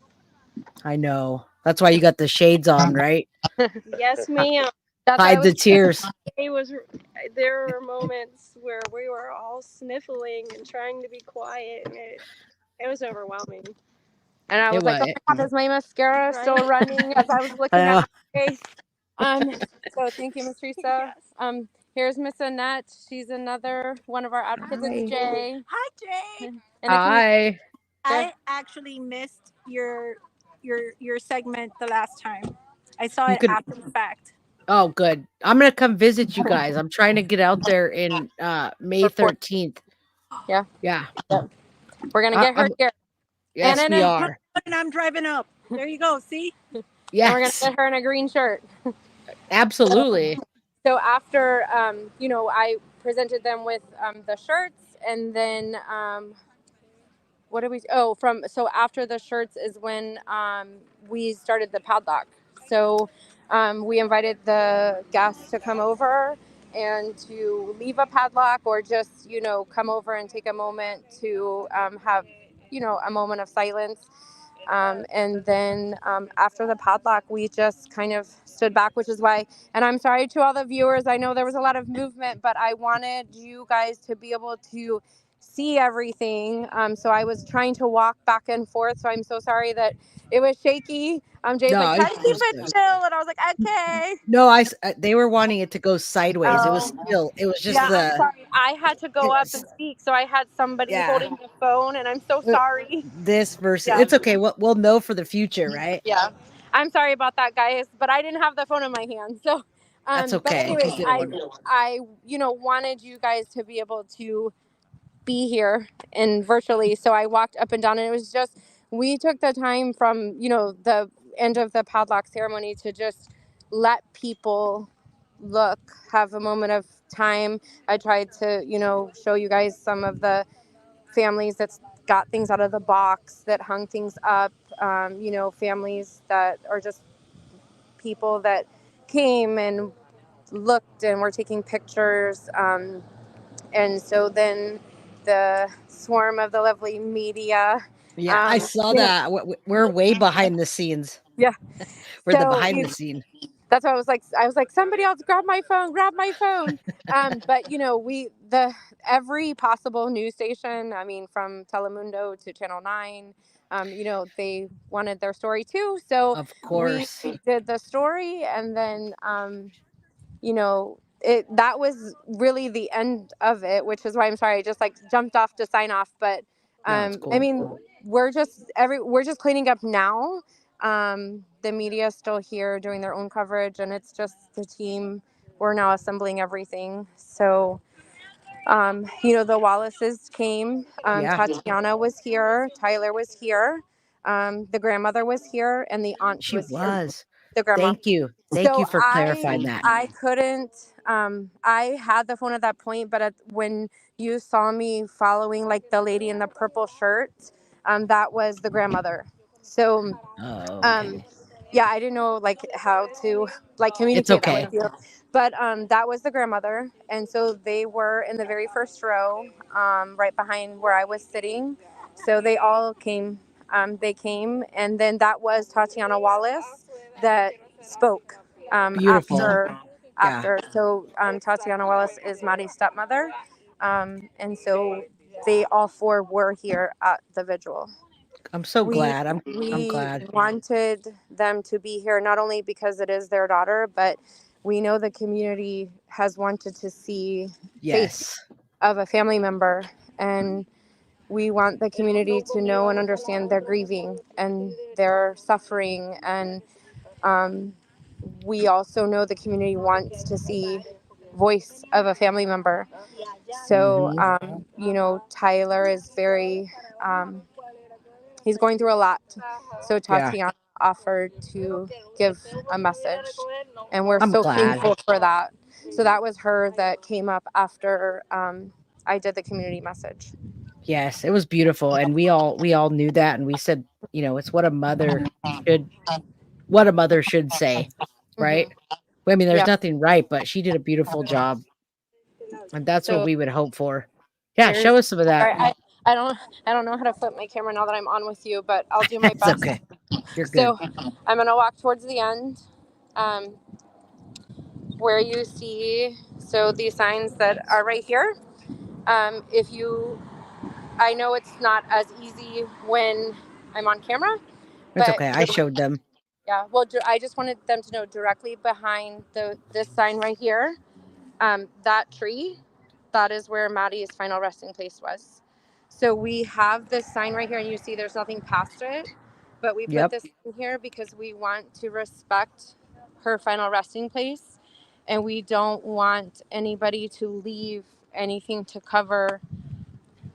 I know. That's why you got the shades on, right? Yes, ma'am. That's why I Hide the was. tears. It was. There were moments where we were all sniffling and trying to be quiet, and it was overwhelming. And I It was like, was. "Oh my God, is my mascara still running?" As I was looking at my face. So thank you, Miss Teresa. Here's Miss Annette. She's another one of our advocates. Hi. It's Jay. Hi, Jay. And the community. I actually missed your segment the last time. I saw You it could. after the fact. Oh, good. I'm gonna come visit you guys. I'm trying to get out there in May 13th. Yeah. Yeah. Yep. We're gonna get her here. Yes, and we in are. And I'm driving up. There you go. See? And we're gonna Yes. get her in a green shirt. Absolutely. So after, I presented them with the shirts, and then what did we? Oh, so after the shirts is when we started the padlock. So we invited the guests to come over and to leave a padlock, or just come over and take a moment to have a moment of silence. And then after the padlock, we just kind of stood back, which is why, and I'm sorry to all the viewers, I know there was a lot of movement, but I wanted you guys to be able to see everything. So I was trying to walk back and forth. So I'm so sorry that it was shaky. Jay's No, like, try it to keep was it good. still. And I was like, okay. No, they were wanting it to go sideways. It was still. It was just Yeah, I'm sorry. I had to go up It's, and speak. So I had somebody yeah. holding the phone, and I'm so sorry. This versus. Yeah. It's okay. We'll know for the future, right? Yeah, I'm sorry about that, guys, but I didn't have the phone in my hand. So, That's but okay. anyways, You did I wanted you guys to be able to be here and virtually. So I walked up and down, and it was just, we took the time from, the end of the padlock ceremony to just let people have a moment of time. I tried to, show you guys some of the families that got things out of the box, that hung things up, families that are just people that came and looked and were taking pictures. And so then the swarm of the lovely media. Yeah, I saw that. We're way behind the scenes. Yeah. We're the So, behind the scene. That's why I was like, somebody else grab my phone. But every possible news station, I mean, from Telemundo to Channel 9, they wanted their story too. So Of course. we did the story, and then that was really the end of it, which is why I'm sorry I just jumped off to sign off. But No, it's cool. I mean, we're just cleaning up now. The media is still here doing their own coverage, and it's just the team. We're now assembling everything. So the Wallaces came. Tatiana was here. Tyler was here. The grandmother was here, and the aunt She was here. was. The grandma. Thank you. Thank you for clarifying that. I couldn't. I had the phone at that point, but when you saw me following the lady in the purple shirt, that was the grandmother. So, okay. Yeah, I didn't know how to communicate that with you. But that was the grandmother, and so they were in the very first row, right behind where I was sitting. So they all came. They came, and then that was Tatiana Wallace that spoke. Beautiful. After. So Tatiana Wallace is Maddie's stepmother, and so they all four were here at the vigil. I'm so glad. I'm glad. We wanted them to be here not only because it is their daughter, but we know the community has wanted to see face of a family member, and we want the community to know and understand their grieving and their suffering. And we also know the community wants to see voice of a family member. So, Tyler is very, he's going through a lot. So Tatiana offered to give a message, and we're so thankful for that. So that was her that came up after I did the community message. Yes, it was beautiful, and we all knew that, and we said, it's what a mother should say, right? I mean, there's nothing right, but she did a beautiful job, and that's what we would hope for. Yeah, show us some of that. Sorry, I don't know how to flip my camera now that I'm on with you, but I'll do my It's best. okay. You're good. So I'm gonna walk towards the end, where you see these signs that are right here. I know it's not as easy when I'm on camera, It's but okay. I showed them. yeah. Well, I just wanted them to know directly behind this sign right here, that tree, that is where Maddie's final resting place was. So we have this sign right here, and you see there's nothing past it, but we put this in here because we want to respect her final resting place, and we don't want anybody to leave anything to cover,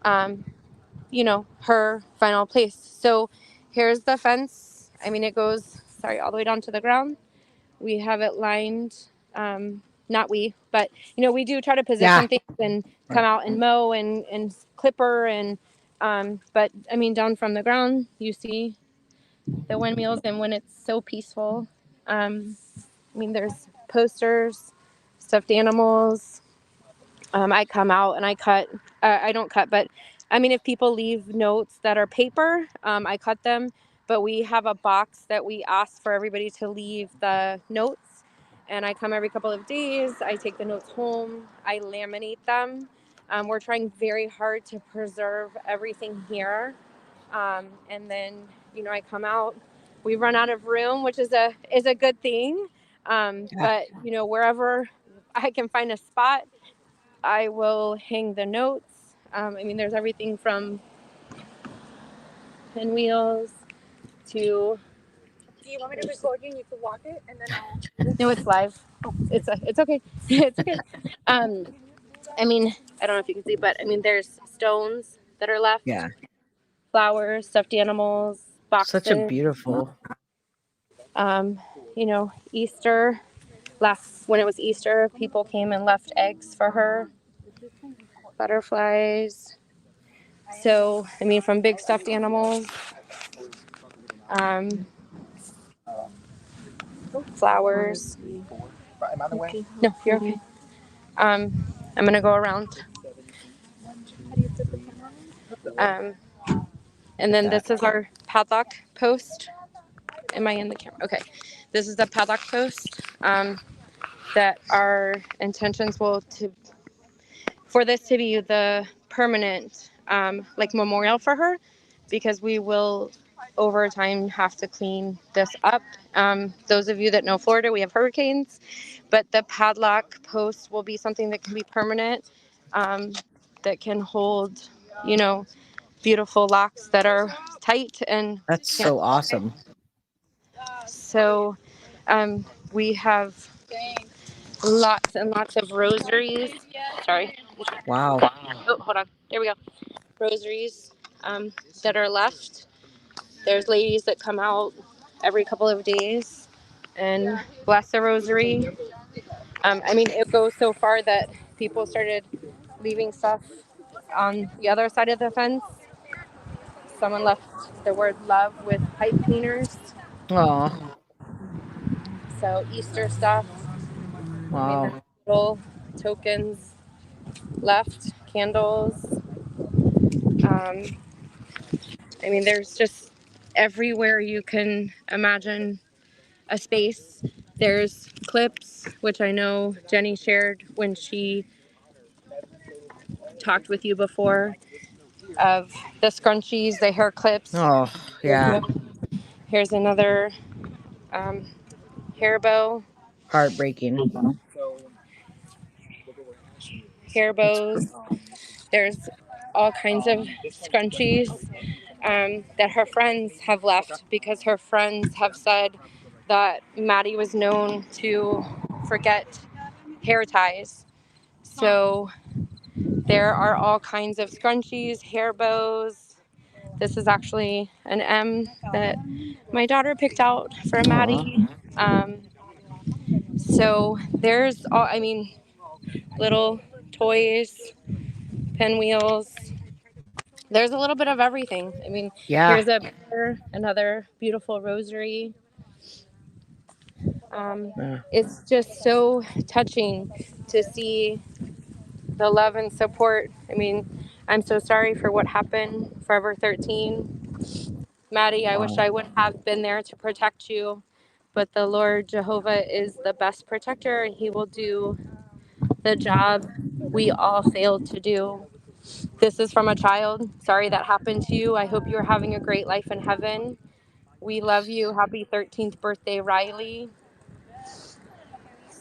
her final place. So here's the fence. I mean, it goes, all the way down to the ground. We have it lined. Not we, but we do try to position things and come out and mow and clipper but I mean, down from the ground, you see the windmills, and when it's so peaceful, I mean, there's posters, stuffed animals. I come out and I cut. I don't cut, but I mean, if people leave notes that are paper, I cut them. But we have a box that we ask for everybody to leave the notes. And I come every couple of days. I take the notes home. I laminate them. We're trying very hard to preserve everything here. And then, I come out. We run out of room, which is a good thing. But wherever I can find a spot, I will hang the notes. I mean, there's everything from pinwheels to. Do you want me to record you and you can walk it and then I'll. No, it's live. It's okay. It's okay. I mean, I don't know if you can see, but I mean, there's stones that are left. Yeah. Flowers, stuffed animals, boxes. Such a beautiful. Easter. When it was Easter, people came and left eggs for her. Butterflies. So, I mean, from big stuffed animals, flowers. No, you're okay. I'm going to go around. And then this is our padlock post. Am I in the camera? Okay. This is the padlock post that our intentions for this to be the permanent memorial for her, because we will over time have to clean this up. Those of you that know Florida, we have hurricanes, but the padlock post will be something that can be permanent, that can hold, beautiful locks that are tight and. That's so awesome. So we have lots and lots of rosaries. Sorry. Wow. Oh, hold on. There we go. Rosaries that are left. There's ladies that come out every couple of days and bless the rosary. I mean, it goes so far that people started leaving stuff on the other side of the fence. Someone left the word love with pipe cleaners. Aw. So Easter stuff. Wow. I mean, there's little tokens left, candles. I mean, there's just everywhere you can imagine a space. There's clips, which I know Jenny shared when she talked with you before, of the scrunchies, the hair clips. Oh, yeah. Here's another hair bow. Heartbreaking. Hair bows. There's all kinds of scrunchies that her friends have left, because her friends have said that Maddie was known to forget hair ties. So there are all kinds of scrunchies, hair bows. This is actually an M that my daughter picked out for Maddie. So there's little toys, pinwheels. There's a little bit of everything. I mean, here's another beautiful rosary. It's just so touching to see the love and support. I mean, I'm so sorry for what happened. Forever 13. Maddie, I wish I would have been there to protect you, but the Lord Jehovah is the best protector, and he will do the job we all failed to do. This is from a child. Sorry that happened to you. I hope you're having a great life in heaven. We love you. Happy 13th birthday, Riley.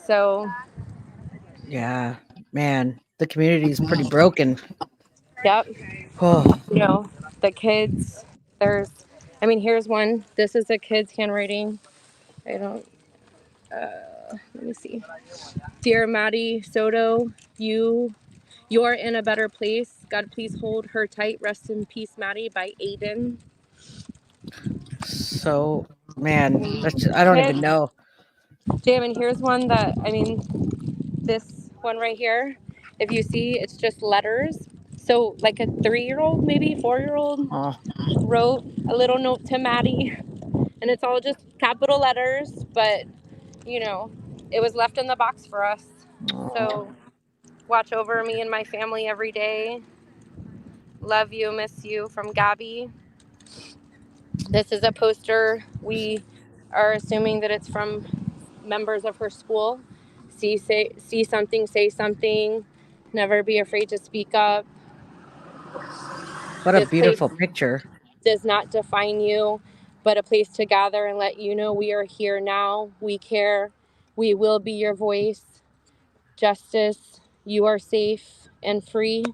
So, Yeah, man, the community is pretty broken. yep. Oh, You know, the kids, here's one. This is a kid's handwriting. I don't, let me see. Dear Maddie Soto, you're in a better place. God, please hold her tight. Rest in peace, Maddie, by Aiden. so man, I don't even know. Jam, and here's one that, this one right here, if you see, it's just letters. So, like a 3-year-old, maybe 4-year-old, wrote a little note to Maddie, and it's all just capital letters, but, it was left in the box for us. So, watch over me and my family every day. Love you, miss you, from Gabby. This is a poster. We are assuming that it's from members of her school. See something, say something. Never be afraid to speak up. What a This place beautiful picture. does not define you, but a place to gather and let you know we are here now. We care. We will be your voice. Justice. You are safe and free.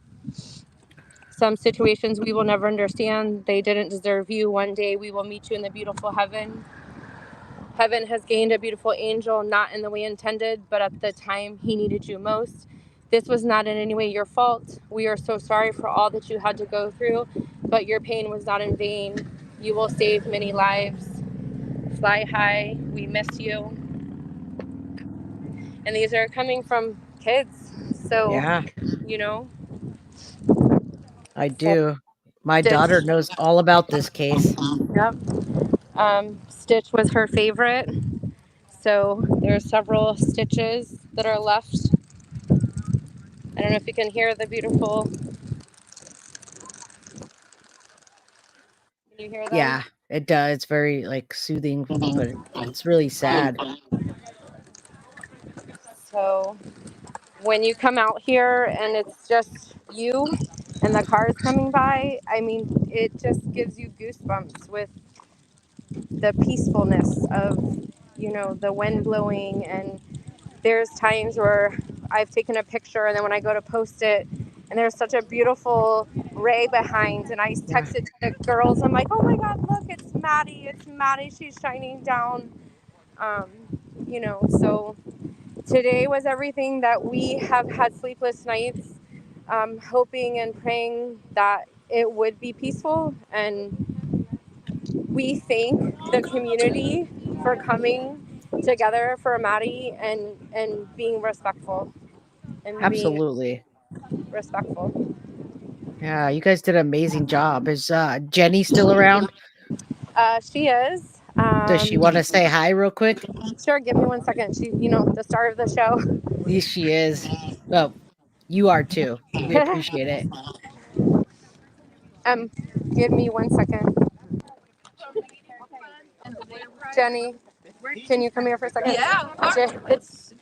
Some situations we will never understand. They didn't deserve you. One day we will meet you in the beautiful heaven. Heaven has gained a beautiful angel, not in the way intended, but at the time he needed you most. This was not in any way your fault. We are so sorry for all that you had to go through, but your pain was not in vain. You will save many lives. Fly high. We miss you. And these are coming from kids. So, Yeah, you know, I do. My Stitch. daughter knows all about this case. Yep. Stitch was her favorite. So there's several stitches that are left. I don't know if you can hear the beautiful. Can you hear them? Yeah, it does. It's very like soothing, but it's really sad. So when you come out here and it's just you and the cars coming by, it just gives you goosebumps with the peacefulness of, the wind blowing. And there's times where I've taken a picture and then when I go to post it and there's such a beautiful ray behind, and I text it to the girls, I'm like, oh my God, look, it's Maddie, she's shining down. So today was everything that we have had sleepless nights, hoping and praying that it would be peaceful. And we thank the community for coming together for Maddie and being respectful. Absolutely. Respectful. Yeah, you guys did an amazing job. Is Jenny still around? She is. Does she want to say hi real quick? Sure, give me 1 second. She's, the star of the show. Yes, she is. Well, you are too. We appreciate it. Give me 1 second. Jenny, can you come here for a second? Yeah,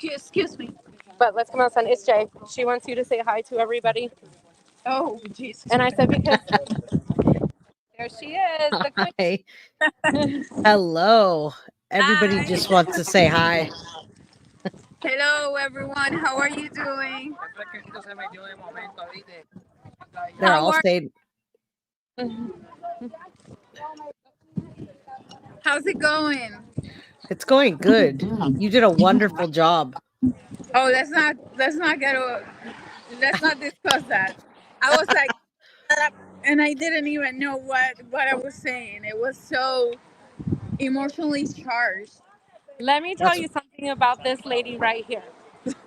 excuse me. But let's come outside. It's Jay. She wants you to say hi to everybody. Oh, Jesus. And I said, because there she is. The Hi. Hello. Everybody just wants to say hi. Hello, everyone. How are you doing? They're How all are? saying How's it going? it's going good. You did a wonderful job. Oh, let's not discuss that. I was like, and I didn't even know what I was saying. It was so emotionally charged. Let me tell you something about this lady right here.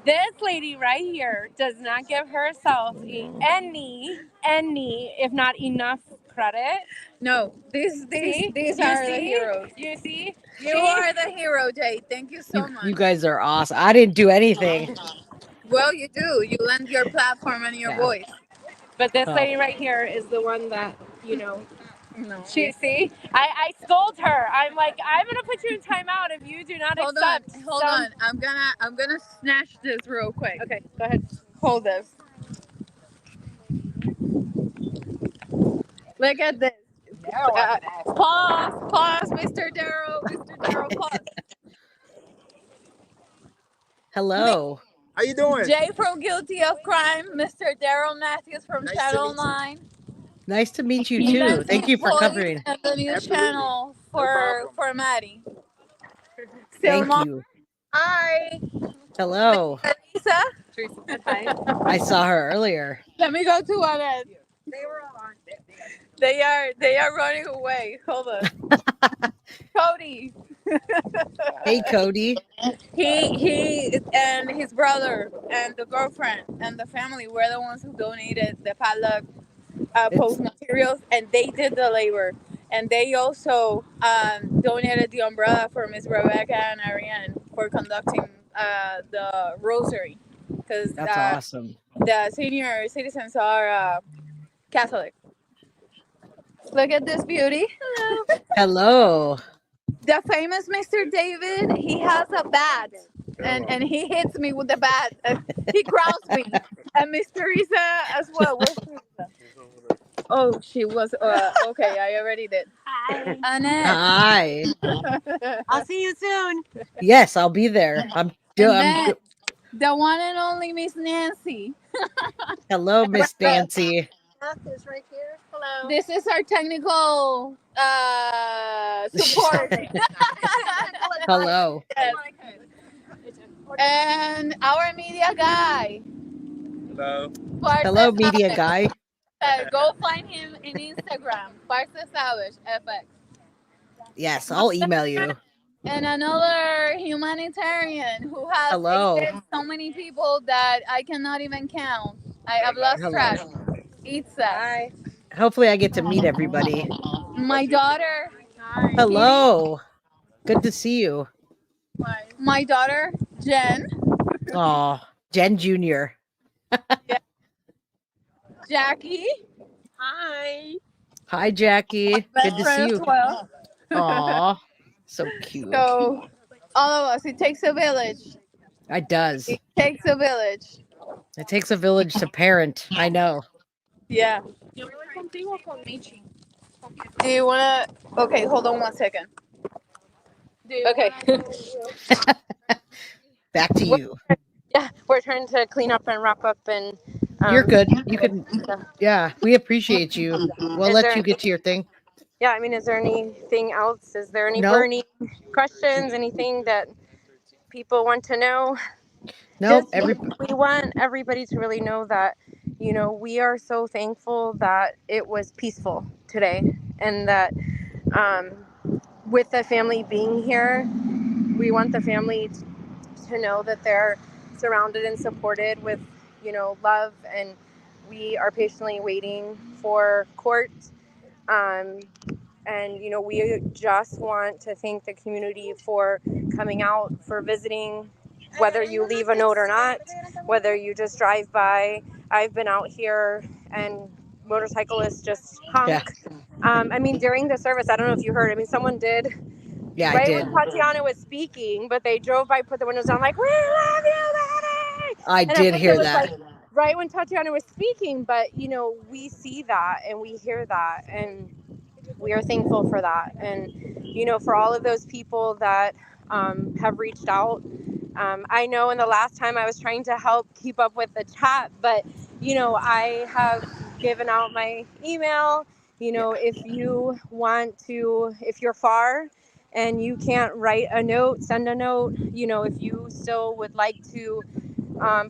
This lady right here does not give herself any, if not enough credit. No, these are the heroes. You see? You are the hero, Jay. Thank you so You much. guys are awesome. I didn't do anything. Well, you do. You lend your platform and your Yeah. voice. But this Oh. lady right here is the one that, you know, No. she see. I scold her. I'm like, I'm gonna put you in timeout if you do not Hold accept. on, hold on. I'm gonna snatch this real quick. Okay, go ahead. Hold this. Look at this. Pause, Mr. Darrow, pause. Hello. How you doing? Jay from Guilty of Crime, Mr. Daryl Matthews from Nice Channel to meet you. 9. Nice to meet you He too. does Thank the you for voice covering. and the news Absolutely. channel No problem. for Maddie. Thank Silma. you. Hi. Hello. Teresa. Teresa, hi. I saw her earlier. Let me go to one end. They were on. They are running away. Hold on. Cody. Hey, Cody. He and his brother and the girlfriend and the family were the ones who donated the Padlock post materials, and they did the labor, and they also donated the umbrella for Miss Rebecca and Ariane for conducting the rosary, because That's awesome. the senior citizens are Catholic. Look at this beauty. Hello. The famous Mr. David, he has a bat, and he hits me with the bat. He growls me. And Miss Teresa as well. Where's Teresa? Oh, she was, okay, I already did. Hi. Annette. Hi. I'll see you soon. Yes, I'll be there. I'm Annette, the one and only Miss Nancy. Hello, Miss Nancy. Is right here. Hello. This is our technical support. Hello. Yes. And our media guy. Hello. Hello, media guy. Go find him in Instagram. Barca Savage FX. Yes, I'll email you. And another humanitarian who has Hello. aided so many people that I cannot even count. I have lost Hello. track. Itza. Hi. Hopefully, I get to meet everybody. My daughter. Hi. Hello. Good to see you. My daughter, Jen. Oh, Jen Jr. Jackie. Hi. Hi, Jackie. Good to see you. Well. Aw, so cute. So, all of us, it takes a village. It does. It takes a village. It takes a village to parent. I know. Yeah. Do you want to? Okay, hold on one second. Okay. Back to you. Yeah, we're trying to clean up and wrap up, and You're good. You can. Yeah, we appreciate you. We'll let you get to your thing. Yeah, I mean, is there anything else? Is there any No. burning questions? Anything that people want to know? No. We want everybody to really know that, you know, we are so thankful that it was peaceful today, and that with the family being here, we want the family to know that they're surrounded and supported with, you know, love, and we are patiently waiting for court. And, you know, we just want to thank the community for coming out, for visiting, whether you leave a note or not, whether you just drive by. I've been out here and motorcyclists just honk. Yeah. I mean, during the service, I don't know if you heard, I mean, someone did. Yeah, right I did. when Tatiana was speaking, but they drove by, put the windows down, like, we love you, Maddie! I And did it hear was that. like, right when Tatiana was speaking, but, you know, we see that and we hear that, and we are thankful for that. And, you know, for all of those people that have reached out. I know in the last time I was trying to help keep up with the chat, but, you know, I have given out my email. You know, if you want to, if you're far and you can't write a note, send a note. You know, if you still would like to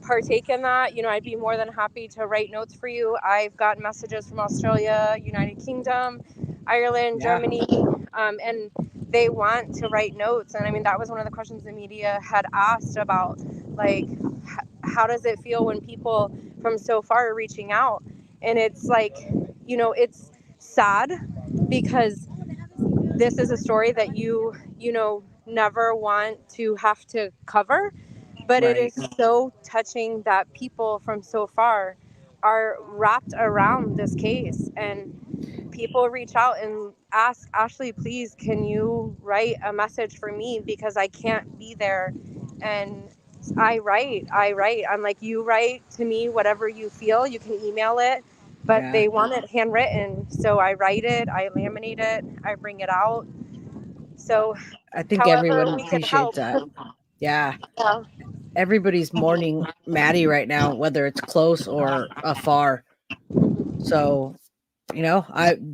partake in that, you know, I'd be more than happy to write notes for you. I've gotten messages from Australia, United Kingdom, Ireland, Germany, and they want to write notes. And I mean, that was one of the questions the media had asked about, like, how does it feel when people from so far are reaching out? And it's like, you know, it's sad because this is a story that you know, never want to have to cover. But it is so touching that people from so far are wrapped around this case. And people reach out and ask, Ashley, please, can you write a message for me because I can't be there? And I write. I'm like, you write to me whatever you feel. You can email it, but Yeah. they want it handwritten. So I write it, I laminate it, I bring it out. So I think however everyone we can help. appreciates that. Yeah. Yeah. Everybody's mourning Maddie right now, whether it's close or afar. So, you know,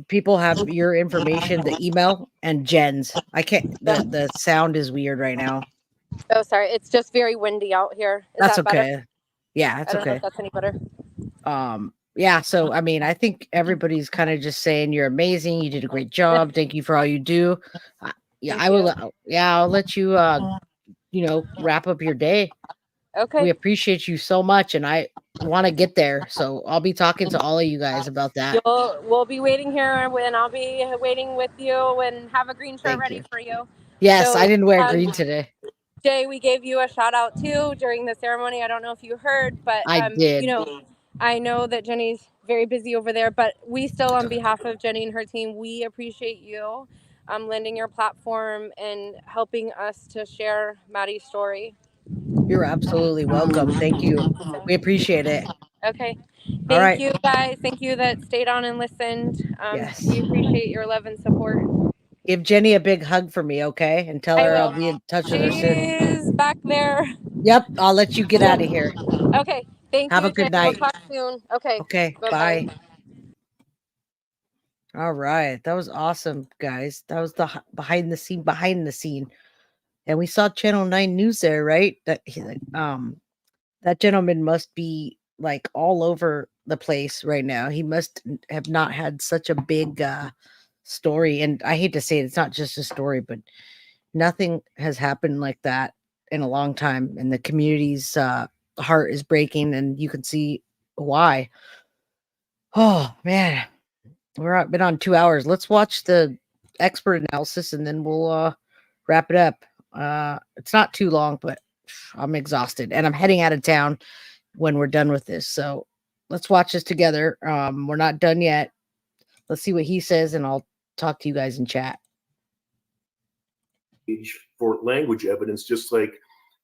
people have your information, the email and Jen's. I can't. The sound is weird right now. Oh, sorry. It's just very windy out here. Is That's that better? okay. Yeah, it's I don't know okay. if that's any better. Yeah, so I mean, I think everybody's kind of just saying you're amazing. You did a great job. Thank you for all you do. Yeah, Thank I will. you. Yeah, I'll let you. Wrap up your day. Okay. We appreciate you so much, and I want to get there. So I'll be talking to all of you guys about that. We'll be waiting here, and I'll be waiting with you, and have a green shirt Thank ready you. for you. Yes, So, I didn't wear green today. Jay, we gave you a shout out too during the ceremony. I don't know if you heard, but I did. I know that Jenny's very busy over there, but we still, on behalf of Jenny and her team, we appreciate you lending your platform and helping us to share Maddie's story. You're absolutely welcome. Thank you. We appreciate it. Okay. All Thank right. you guys. Thank you that stayed on and listened. Yes. We appreciate your love and support. Give Jenny a big hug for me, okay? And tell I her I'll will. be in touch with her soon. She's back there. Yep, I'll let you get out of here. Okay. Thank Have you, a good Jay. We'll night. talk soon. Okay. Okay, Bye-bye. bye. All right, that was awesome, guys. That was the behind the scene. And we saw Channel 9 News there, right? That gentleman must be like all over the place right now. He must have not had such a big story. And I hate to say it, it's not just a story, but nothing has happened like that in a long time. And the community's heart is breaking, and you can see why. Oh man, been on 2 hours. Let's watch the expert analysis, and then we'll wrap it up. It's not too long, but I'm exhausted, and I'm heading out of town when we're done with this. So let's watch this together. We're not done yet. Let's see what he says, and I'll talk to you guys in chat. For language evidence, just like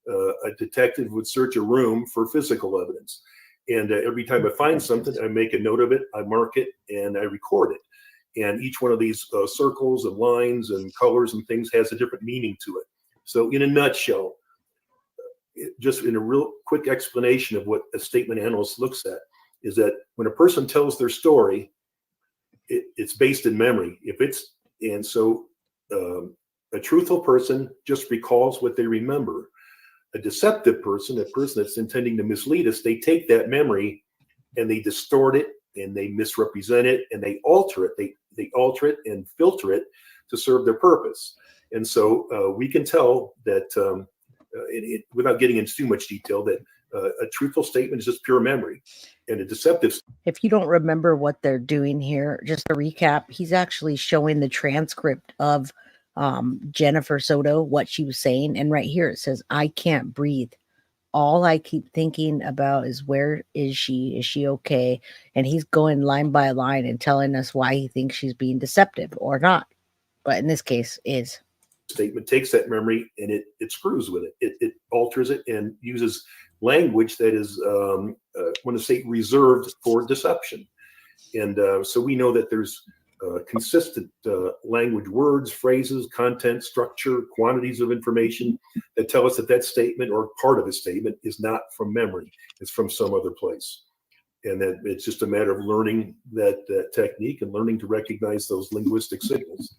a detective would search a room for physical evidence. And every time I find something, I make a note of it, I mark it, and I record it. And each one of these circles and lines and colors and things has a different meaning to it. So in a nutshell, just in a real quick explanation of what a statement analyst looks at, is that when a person tells their story, it's based in memory. A truthful person just recalls what they remember. A deceptive person, a person that's intending to mislead us, they take that memory and they distort it and they misrepresent it and they alter it. They alter it and filter it to serve their purpose. And so we can tell that, without getting into too much detail, that a truthful statement is just pure memory, and a deceptive. If you don't remember what they're doing here, just to recap, he's actually showing the transcript of Jennifer Soto, what she was saying. And right here it says, I can't breathe. All I keep thinking about is, where is she? Is she okay? And he's going line by line and telling us why he thinks she's being deceptive or not. But in this case, is. Statement takes that memory and it screws with it. It alters it and uses language that is, I want to say, reserved for deception. And so we know that there's consistent language, words, phrases, content, structure, quantities of information that tell us that that statement or part of a statement is not from memory. It's from some other place. And that it's just a matter of learning that technique and learning to recognize those linguistic signals.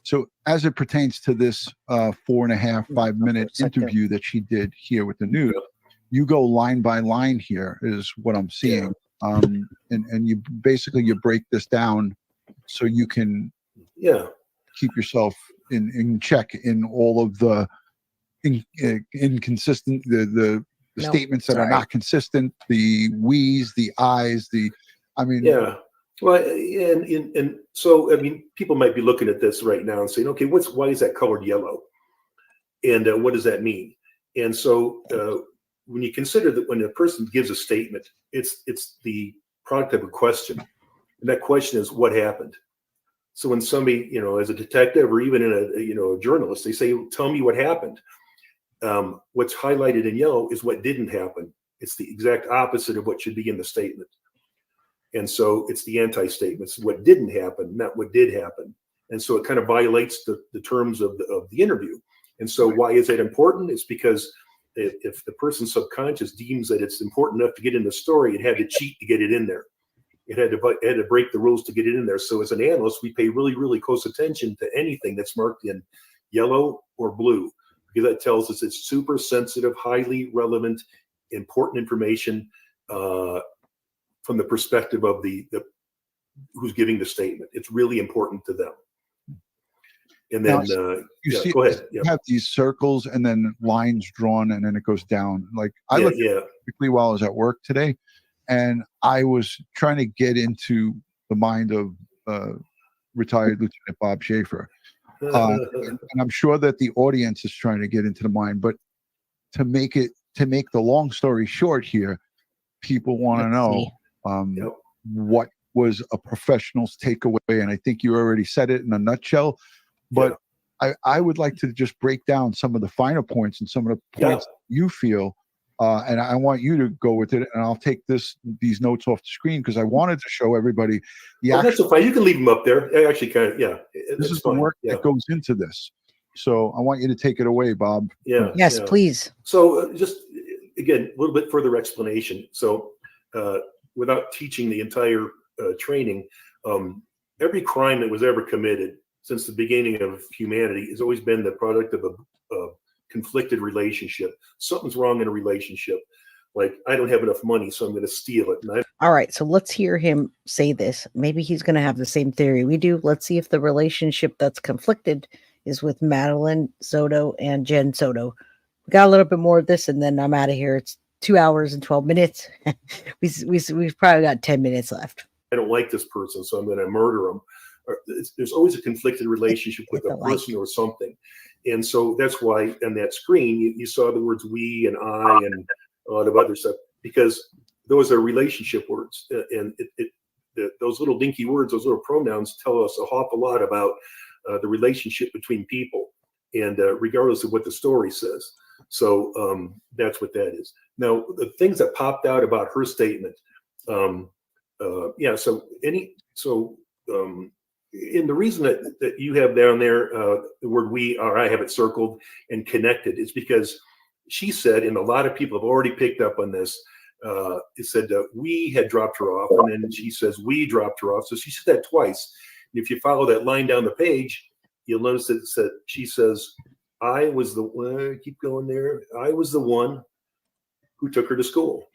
So as it pertains to this 4.5, 5 minute interview that she did here with the news, you go line by line here is what I'm seeing. And you basically, you break this down so you can keep yourself in check in all of the inconsistent, the statements that are not consistent, the we's, the I's, Well, and so, I mean, people might be looking at this right now and saying, okay, why is that colored yellow? And what does that mean? And so when you consider that when a person gives a statement it's the product of a question, and that question is what happened. So when somebody, as a detective or even in a journalist, they say, "Tell me what happened." What's highlighted in yellow is what didn't happen. It's the exact opposite of what should be in the statement. And so it's the anti-statement. It's what didn't happen, not what did happen. And so it kind of violates the terms of the interview. And so why is that important? It's because if the person's subconscious deems that it's important enough to get in the story, it had to cheat to get it in there. It had to break the rules to get it in there. So as an analyst, we pay really, really close attention to anything that's marked in yellow or blue, because that tells us it's super sensitive, highly relevant, important information from the perspective of the who's giving the statement. It's really important to them. And then you see, go ahead. You have these circles and then lines drawn, and then it goes down. Like I looked at it quickly while I was at work today, and I was trying to get into the mind of retired Lieutenant Bob Schaefer. And I'm sure that the audience is trying to get into the mind, but to make the long story short here, people want to know what was a professional's takeaway. And I think you already said it in a nutshell, but I would like to just break down some of the finer points and some of the points you feel. And I want you to go with it, and I'll take these notes off the screen because I wanted to show everybody the that's so fine. You can leave them up there. I actually kind of, this is the work that goes into this. So I want you to take it away, Bob. Yes, please. So just again, a little bit further explanation. So without teaching the entire training, every crime that was ever committed since the beginning of humanity has always been the product of a conflicted relationship. Something's wrong in a relationship. Like, I don't have enough money, so I'm going to steal it. All right, so let's hear him say this. Maybe he's going to have the same theory we do. Let's see if the relationship that's conflicted is with Madeline Soto and Jen Soto. We got a little bit more of this, and then I'm out of here. It's 2 hours and 12 minutes. We've probably got 10 minutes left. I don't like this person, so I'm going to murder him. There's always a conflicted relationship with a person or something. And so that's why on that screen, you saw the words we and I and a lot of other stuff, because those are relationship words. And those little dinky words, those little pronouns tell us an awful lot about the relationship between people, and regardless of what the story says. So that's what that is. Now, the things that popped out about her statement. And the reason that you have down there the word we, or I have it circled and connected, is because she said, and a lot of people have already picked up on this, it said we had dropped her off, and then she says we dropped her off. So she said that twice. And if you follow that line down the page, you'll notice that she says, I was the keep going there. I was the one who took her to school.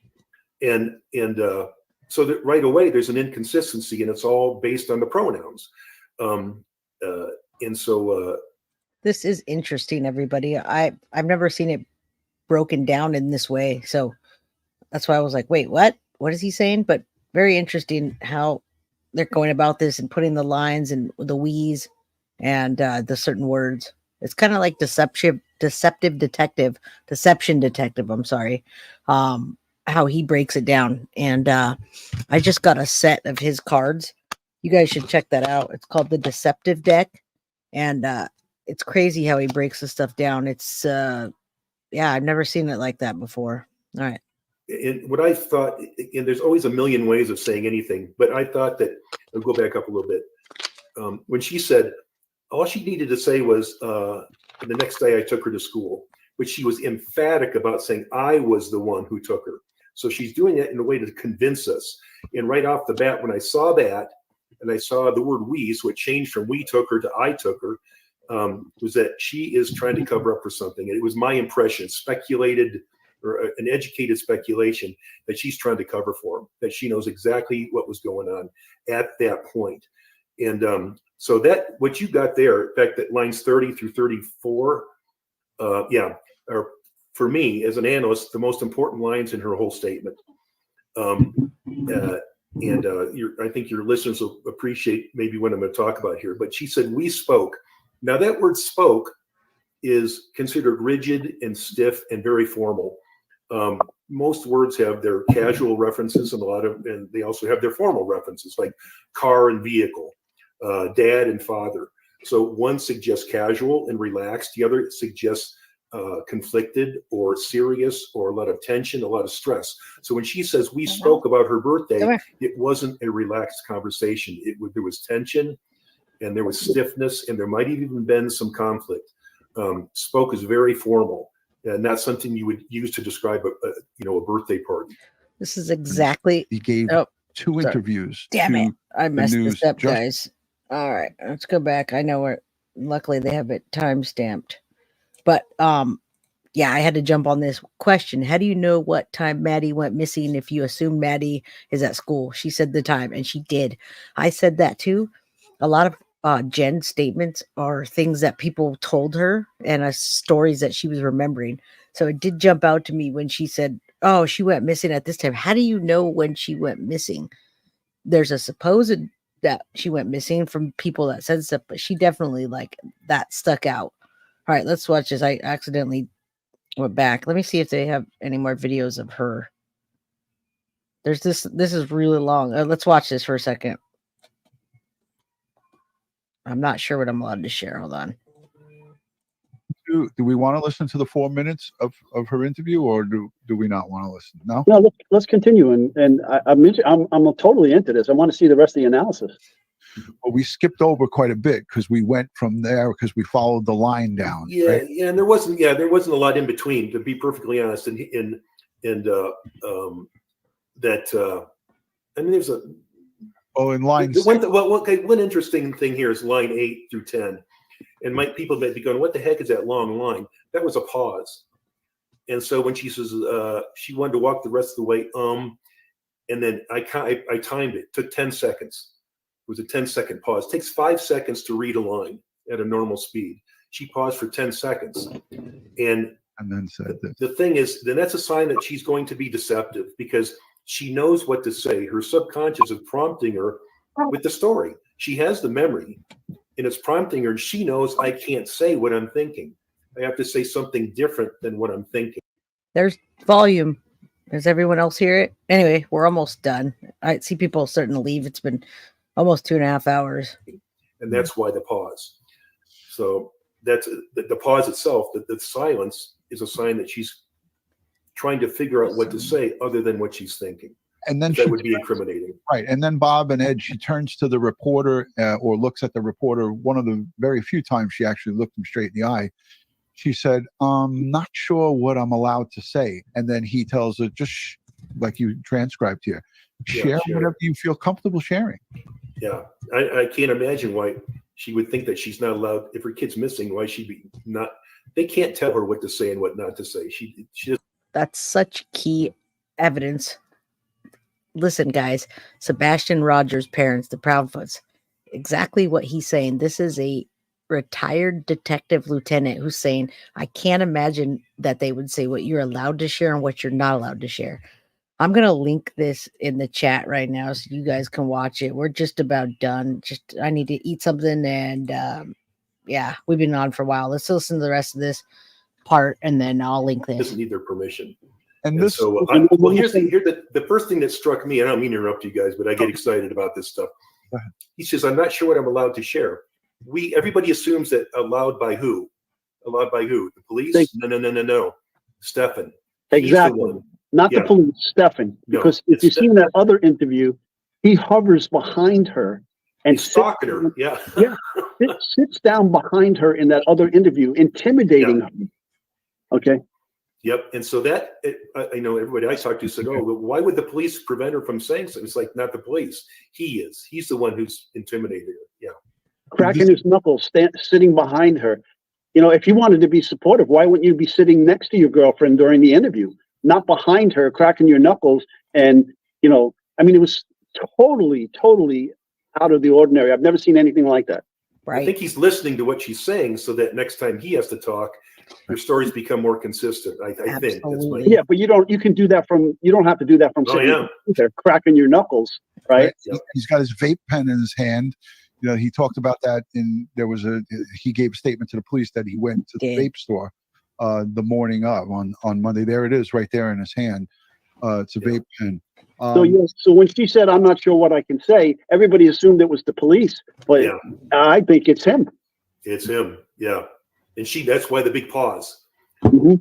And so that right away there's an inconsistency, and it's all based on the pronouns. And so this is interesting, everybody. I've never seen it broken down in this way, so that's why I was like, wait, what is he saying? But very interesting how they're going about this and putting the lines and the we's and the certain words. It's kind of like deception detective. I'm sorry. How he breaks it down. And I just got a set of his cards. You guys should check that out. It's called the Deceptive Deck. And it's crazy how he breaks the stuff down. It's I've never seen it like that before. All right. And what I thought, and there's always a million ways of saying anything, but I thought that, I'll go back up a little bit. When she said, all she needed to say was, the next day I took her to school, but she was emphatic about saying, I was the one who took her. So she's doing that in a way to convince us. And right off the bat, when I saw that, and I saw the word we, so it changed from we took her to I took her, was that she is trying to cover up for something. And it was my impression, speculated, or an educated speculation, that she's trying to cover for him, that she knows exactly what was going on at that point. And so that, what you got there, in fact, that lines 30 through 34, are, for me, as an analyst, the most important lines in her whole statement. I think your listeners will appreciate maybe what I'm going to talk about here. But she said, we spoke. Now, that word spoke is considered rigid and stiff and very formal. Most words have their casual references and they also have their formal references, like car and vehicle, dad and father. So one suggests casual and relaxed. The other suggests conflicted or serious or a lot of tension, a lot of stress. So when she says we spoke about her birthday, it wasn't a relaxed conversation. There was tension and there was stiffness and there might have even been some conflict. Spoke is very formal and not something you would use to describe a birthday party. This is exactly. He gave two interviews. Damn it! I messed this up, just- guys. All right, let's go back. I know where. Luckily, they have it time stamped. But yeah, I had to jump on this question. How do you know what time Maddie went missing if you assume Maddie is at school? She said the time, and she did. I said that too. A lot of Jen's statements are things that people told her and stories that she was remembering. So it did jump out to me when she said, oh, she went missing at this time. How do you know when she went missing? There's a supposed that she went missing from people that said stuff, but she definitely that stuck out. All right, let's watch this. I accidentally went back. Let me see if they have any more videos of her. There's this is really long. Let's watch this for a second. I'm not sure what I'm allowed to share. Hold on. Do we want to listen to the 4 minutes of her interview, or do we not want to listen? No. No, let's continue. And I'm totally into this. I want to see the rest of the analysis. Well, we skipped over quite a bit because we went from there because we followed the line down. Yeah, right? yeah, and there wasn't a lot in between, to be perfectly honest. I mean, there's a in line. One interesting thing here is line 8 through 10, and people might be going, "What the heck is that long line?" That was a pause, and so when she says she wanted to walk the rest of the way, and then I timed it. Took 10 seconds. It was a 10-second pause. It takes 5 seconds to read a line at a normal speed. She paused for 10 seconds, and then said this. The thing is, then that's a sign that she's going to be deceptive because she knows what to say. Her subconscious is prompting her with the story. She has the memory, and it's prompting her. She knows I can't say what I'm thinking. I have to say something different than what I'm thinking. There's volume. Does everyone else hear it? Anyway, we're almost done. I see people starting to leave. It's been almost 2.5 hours. And that's why the pause. So that's the pause itself, the silence is a sign that she's trying to figure out what to say other than what she's thinking. And then that would be incriminating. Right. And then Bob and Ed, she turns to the reporter or looks at the reporter. One of the very few times she actually looked him straight in the eye. She said, not sure what I'm allowed to say. And then he tells her, just like you transcribed here, share whatever you feel comfortable sharing. Yeah. I can't imagine why she would think that she's not allowed, if her kid's missing, why she'd be not, they can't tell her what to say and what not to say. She just. That's such key evidence. Listen, guys, Sebastian Rogers' parents, the Proudfoots, exactly what he's saying. This is a retired detective lieutenant who's saying, I can't imagine that they would say what you're allowed to share and what you're not allowed to share. I'm going to link this in the chat right now so you guys can watch it. We're just about done. I need to eat something. And yeah, we've been on for a while. Let's listen to the rest of this part and then I'll link this. Doesn't need their permission. And this, so here's the first thing that struck me. I don't mean to interrupt you guys, but I get excited about this stuff. He says, I'm not sure what I'm allowed to share. Everybody assumes that allowed by who? Allowed by who? The police? No. Stefan. Exactly. Not the police, Stefan. Because if you've seen that other interview, he hovers behind her and stalking her. Yeah. Sits down behind her in that other interview, intimidating her. Okay. Yep. And so that, I know everybody I talked to said, oh, well, why would the police prevent her from saying something? It's like, not the police. He is. He's the one who's intimidated her. Yeah. Cracking his knuckles, sitting behind her. You know, if you wanted to be supportive, why wouldn't you be sitting next to your girlfriend during the interview? Not behind her, cracking your knuckles. And, you know, I mean, it was totally out of the ordinary. I've never seen anything like that. Right. I think he's listening to what she's saying so that next time he has to talk, your stories become more consistent. I think. Yeah, but you don't have to do that from sitting there cracking your knuckles, right? He's got his vape pen in his hand. You know, he talked about that he gave a statement to the police that he went to the vape store the morning of on Monday. There it is, right there in his hand. It's a vape pen. So yes, so when she said, "I'm not sure what I can say," everybody assumed it was the police, but Yeah. I think it's him. It's him. Yeah. And that's why the big pause,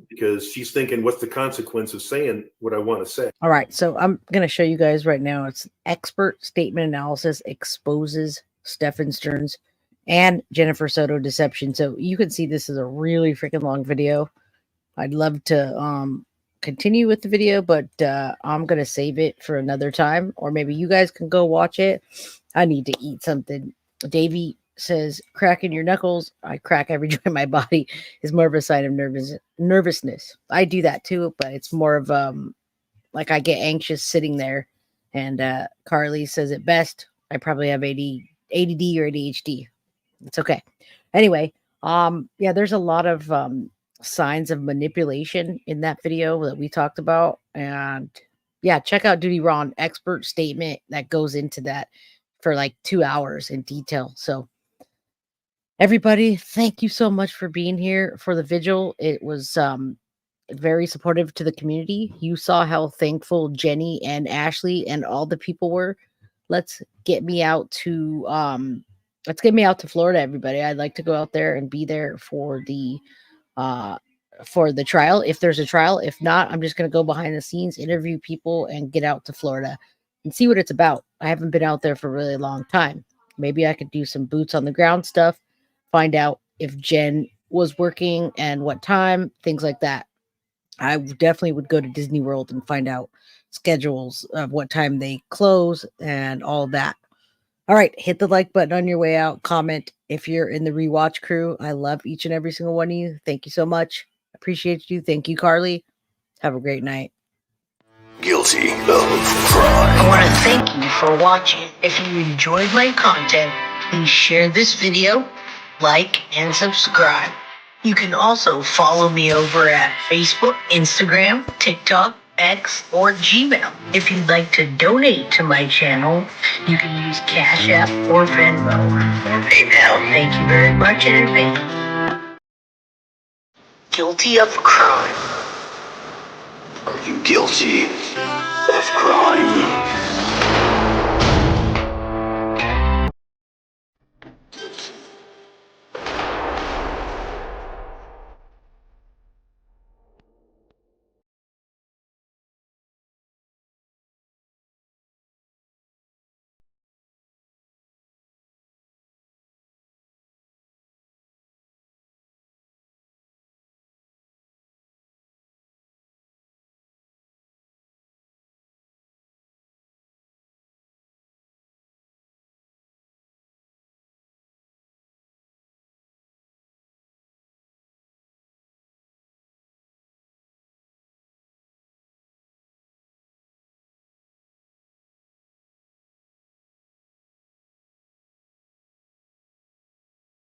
because she's thinking, what's the consequence of saying what I want to say? All right, so I'm going to show you guys right now. It's expert statement analysis exposes Stephen Stearns and Jennifer Soto deception. So you can see this is a really freaking long video. I'd love to continue with the video, but I'm going to save it for another time, or maybe you guys can go watch it. I need to eat something. Davey says, cracking your knuckles, I crack every joint in my body, is more of a sign of nervousness. I do that too, but it's more of like I get anxious sitting there. And Carly says it best, I probably have ADD or ADHD. It's okay. Anyway, yeah, there's a lot of signs of manipulation in that video that we talked about. And yeah, check out Duty Ron expert statement that goes into that for like 2 hours in detail. So everybody, thank you so much for being here for the vigil. It was very supportive to the community. You saw how thankful Jenny and Ashley and all the people were. Let's get me out to Florida, everybody. I'd like to go out there and be there for the trial, if there's a trial. If not, I'm just going to go behind the scenes, interview people, and get out to Florida and see what it's about. I haven't been out there for a really long time. Maybe I could do some boots on the ground stuff, find out if Jen was working and what time, things like that. I definitely would go to Disney World and find out schedules of what time they close and all that. All right, hit the like button on your way out. Comment if you're in the rewatch crew. I love each and every single one of you. Thank you so much. Appreciate you. Thank you, Carly. Have a great night. Guilty of crime. I want to thank you for watching. If you enjoyed my content, please share this video, like, and subscribe. You can also follow me over at Facebook, Instagram, TikTok, X, or Gmail. If you'd like to donate to my channel, you can use Cash App or Venmo or PayPal. Thank you very much in advance. Guilty of crime. Are you guilty of crime?